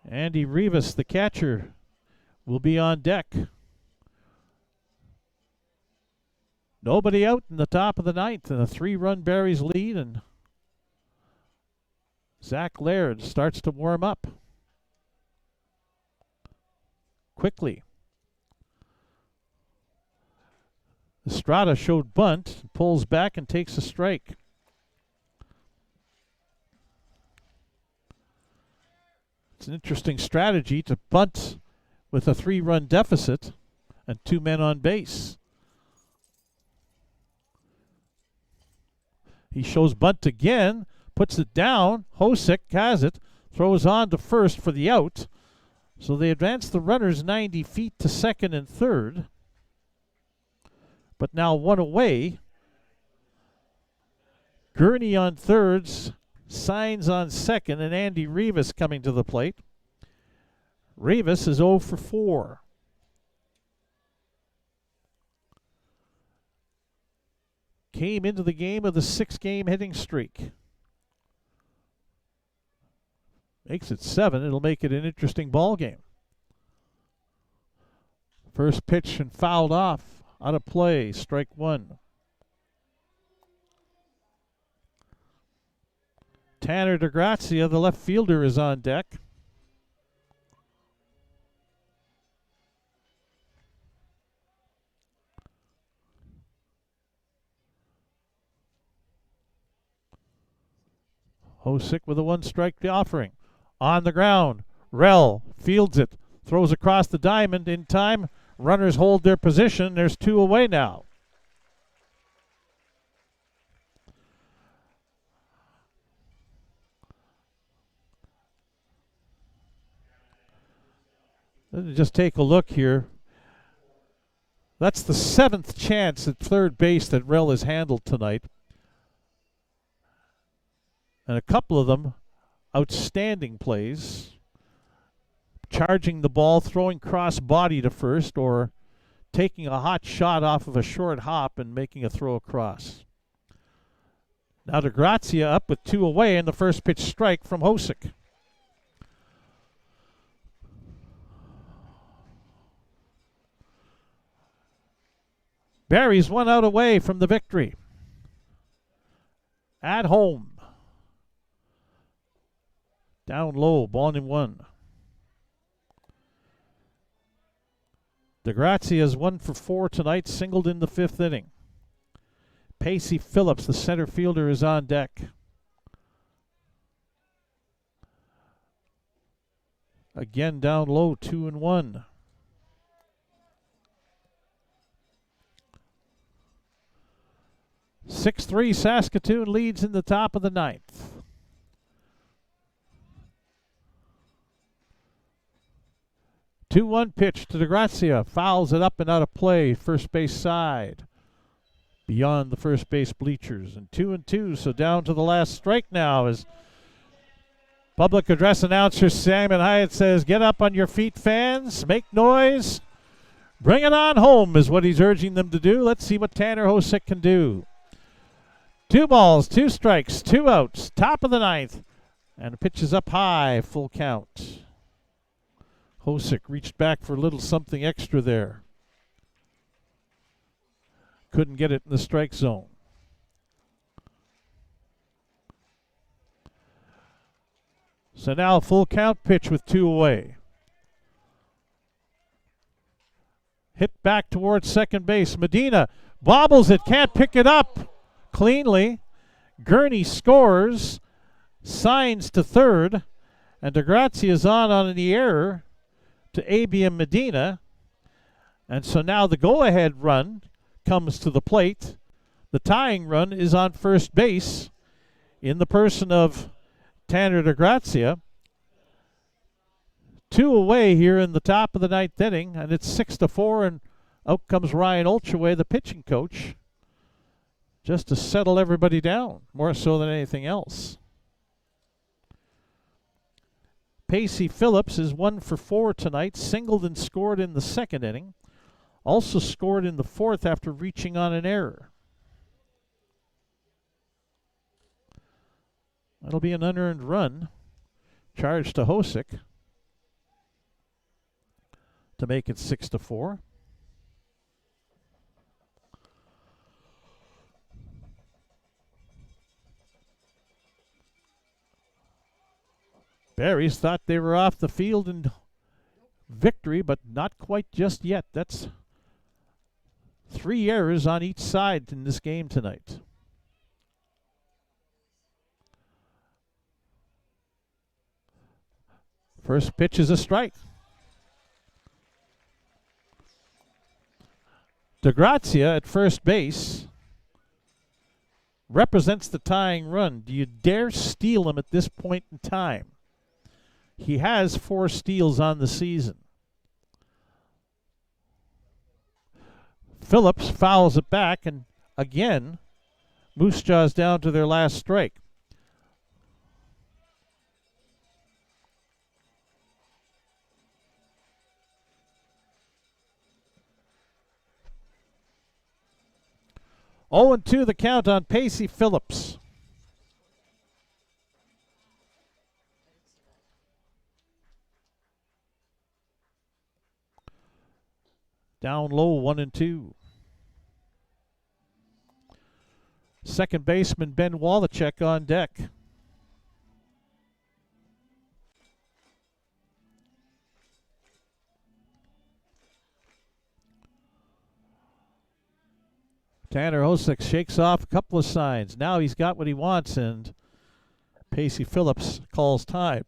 Andy Rivas, the catcher, will be on deck. Nobody out in the top of the ninth, and a 3-run Barry's lead, and Zach Laird starts to warm up quickly. Estrada showed bunt, pulls back and takes a strike. It's an interesting strategy to bunt with a 3-run deficit and 2 men on base. He shows bunt again, puts it down. Hosick has it, throws on to first for the out. So they advance the runners 90 feet to second and third. But now 1 away. Gurney on thirds, Signs on second, and Andy Rivas coming to the plate. Rivas is 0 for 4. Came into the game with a 6-game hitting streak. Makes it 7. It'll make it an interesting ball game. First pitch and fouled off. Out of play. Strike 1. Tanner DeGrazia, the left fielder, is on deck. Hosick with a 1-strike offering. On the ground. Rell fields it. Throws across the diamond in time. Runners hold their position. There's 2 away now. Let's just take a look here. That's the 7th chance at third base that Rell has handled tonight. And a couple of them outstanding plays. Charging the ball, throwing cross body to first, or taking a hot shot off of a short hop and making a throw across. Now DeGrazia up with 2 away, and the first pitch strike from Hosick. Barry's 1 out away from the victory. At home. Down low, ball in 1. DeGrazia is 1 for 4 tonight, singled in the 5th inning. Pacey Phillips, the center fielder, is on deck. Again down low, 2-1. (6-3) Saskatoon leads in the top of the 9th. Two-one pitch to DeGrazia. Fouls it up and out of play. First base side. Beyond the first base bleachers. And 2-2. So down to the last strike now as public address announcer Simon Hyatt says, "Get up on your feet, fans. Make noise. Bring it on home," is what he's urging them to do. Let's see what Tanner Hosick can do. 2 balls, 2 strikes, 2 outs. Top of the 9th. And the pitch is up high. Full count. Hosick reached back for a little something extra there. Couldn't get it in the strike zone. So now a full count pitch with 2 away. Hit back towards second base. Medina bobbles it, can't pick it up cleanly. Gurney scores. Signs to third. And DeGrazia is on the error to Abiam Medina. And so now the go-ahead run comes to the plate. The tying run is on first base in the person of Tanner DeGrazia. 2 away here in the top of the 9th inning, and it's 6-4, and Out comes Ryan Olchaway, the pitching coach, just to settle everybody down, more so than anything else. Pacey Phillips is 1 for 4 tonight, singled and scored in the second inning. Also scored in the fourth after reaching on an error. That'll be an unearned run charged to Hosick to make it 6-4. Berries thought they were off the field in victory, but not quite just yet. That's 3 errors on each side in this game tonight. First pitch is a strike. DeGrazia at first base represents the tying run. Do you dare steal him at this point in time? He has 4 steals on the season. Phillips fouls it back, and again, Moose Jaw's down to their last strike. Oh, 0-2 the count on Pacey Phillips. Down low, 1-2. Second baseman Ben Wallachek on deck. Tanner Hosick shakes off a couple of signs. Now he's got what he wants, and Pacey Phillips calls time.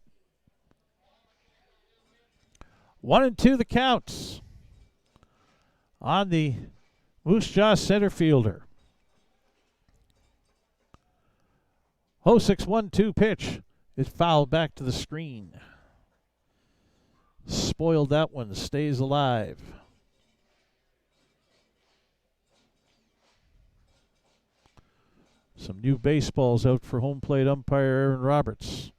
1-2 the counts on the Moose Jaw center fielder. Hosick's 1-2 pitch is fouled back to the screen. Spoiled that one, stays alive. Some new baseballs out for home plate umpire Aaron Roberts.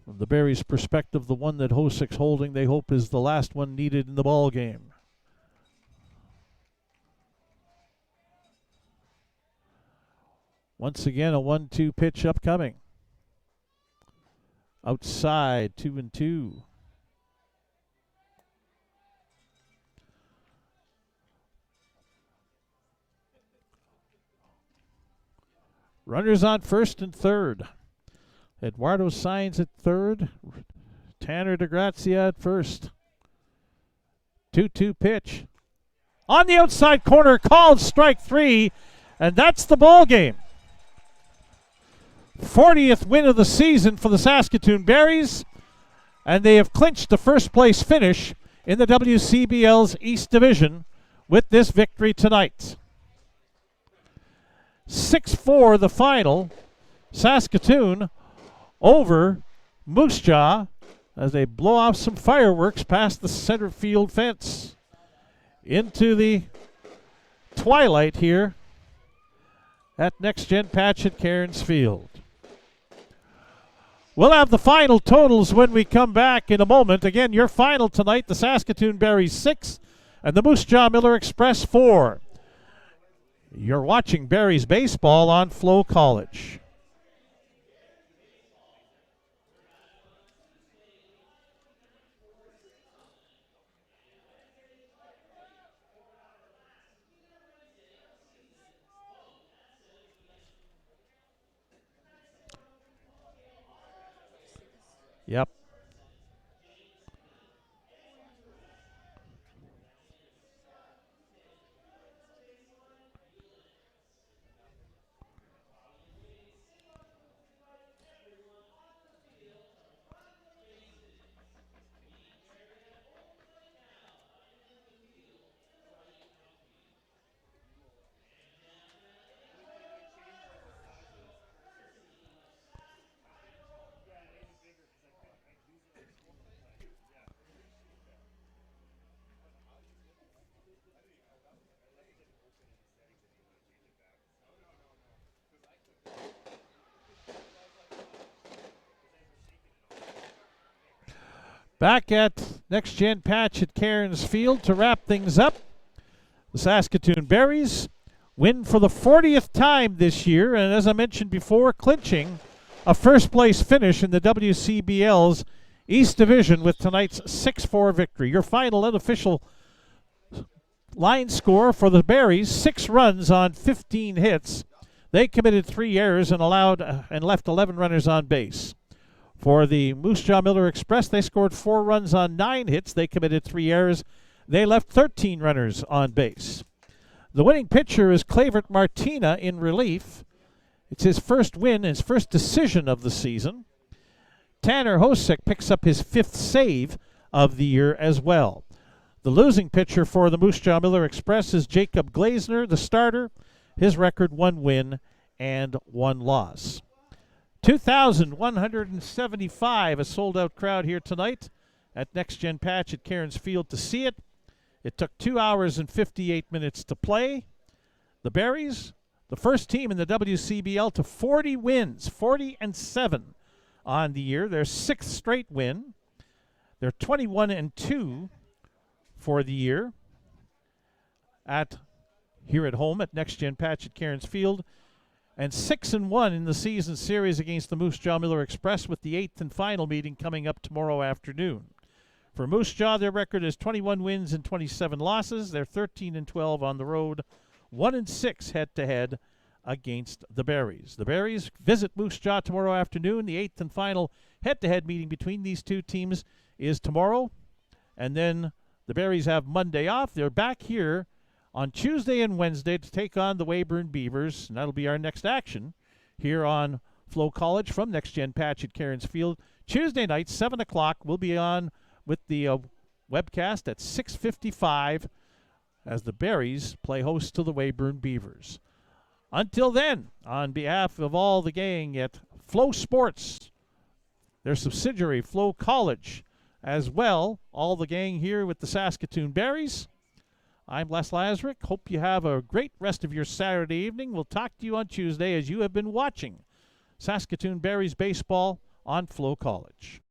From the Berries' perspective, the one that Hosick's holding, they hope, is the last one needed in the ball game. Once again, a 1-2 pitch upcoming. Outside, 2-2. Runners on first and third. Eduardo signs at third. Tanner DeGrazia at first. 2-2 pitch. On the outside corner, called strike 3, and that's the ball game. 40th win of the season for the Saskatoon Berries, and they have clinched the first place finish in the WCBL's East Division with this victory tonight. 6-4 the final. Saskatoon over Moose Jaw as they blow off some fireworks past the center field fence into the twilight here at Next Gen Patch at Cairns Field. We'll have the final totals when we come back in a moment. Again, your final tonight, the Saskatoon Berries 6 and the Moose Jaw Miller Express 4. You're watching Berries baseball on FloCollege. Yep. Back at Next Gen Patch at Cairns Field to wrap things up. The Saskatoon Berries win for the 40th time this year, and as I mentioned before, clinching a first-place finish in the WCBL's East Division with tonight's 6-4 victory. Your final unofficial line score for the Berries, 6 runs on 15 hits. They committed 3 errors and left 11 runners on base. For the Moose Jaw Miller Express, they scored 4 runs on 9 hits. They committed 3 errors. They left 13 runners on base. The winning pitcher is Clavert Martina in relief. It's his first win, his first decision of the season. Tanner Hosek picks up his 5th save of the year as well. The losing pitcher for the Moose Jaw Miller Express is Jacob Glazner, the starter. His record, 1 win and 1 loss. 2,175, a sold-out crowd here tonight at Next Gen Patch at Cairns Field to see it. It took 2 hours and 58 minutes to play. The Berries, the first team in the WCBL to 40 wins, 40-7 on the year. Their 6th straight win. They're 21-2 for the year here at home at Next Gen Patch at Cairns Field. And 6-1 in the season series against the Moose Jaw Miller Express, with the 8th and final meeting coming up tomorrow afternoon. For Moose Jaw, their record is 21 wins and 27 losses. They're 13-12 on the road, 1-6 head-to-head against the Berries. The Berries visit Moose Jaw tomorrow afternoon. The 8th and final head-to-head meeting between these two teams is tomorrow. And then the Berries have Monday off. They're back here on Tuesday and Wednesday to take on the Weyburn Beavers, and that'll be our next action here on FloCollege from Next Gen Patch at Cairns Field. Tuesday night, 7 o'clock, we'll be on with the webcast at 6:55 as the Berries play host to the Weyburn Beavers. Until then, on behalf of all the gang at Flo Sports, their subsidiary FloCollege, as well, all the gang here with the Saskatoon Berries, I'm Les Lazarick. Hope you have a great rest of your Saturday evening. We'll talk to you on Tuesday as you have been watching Saskatoon Berries baseball on FloCollege.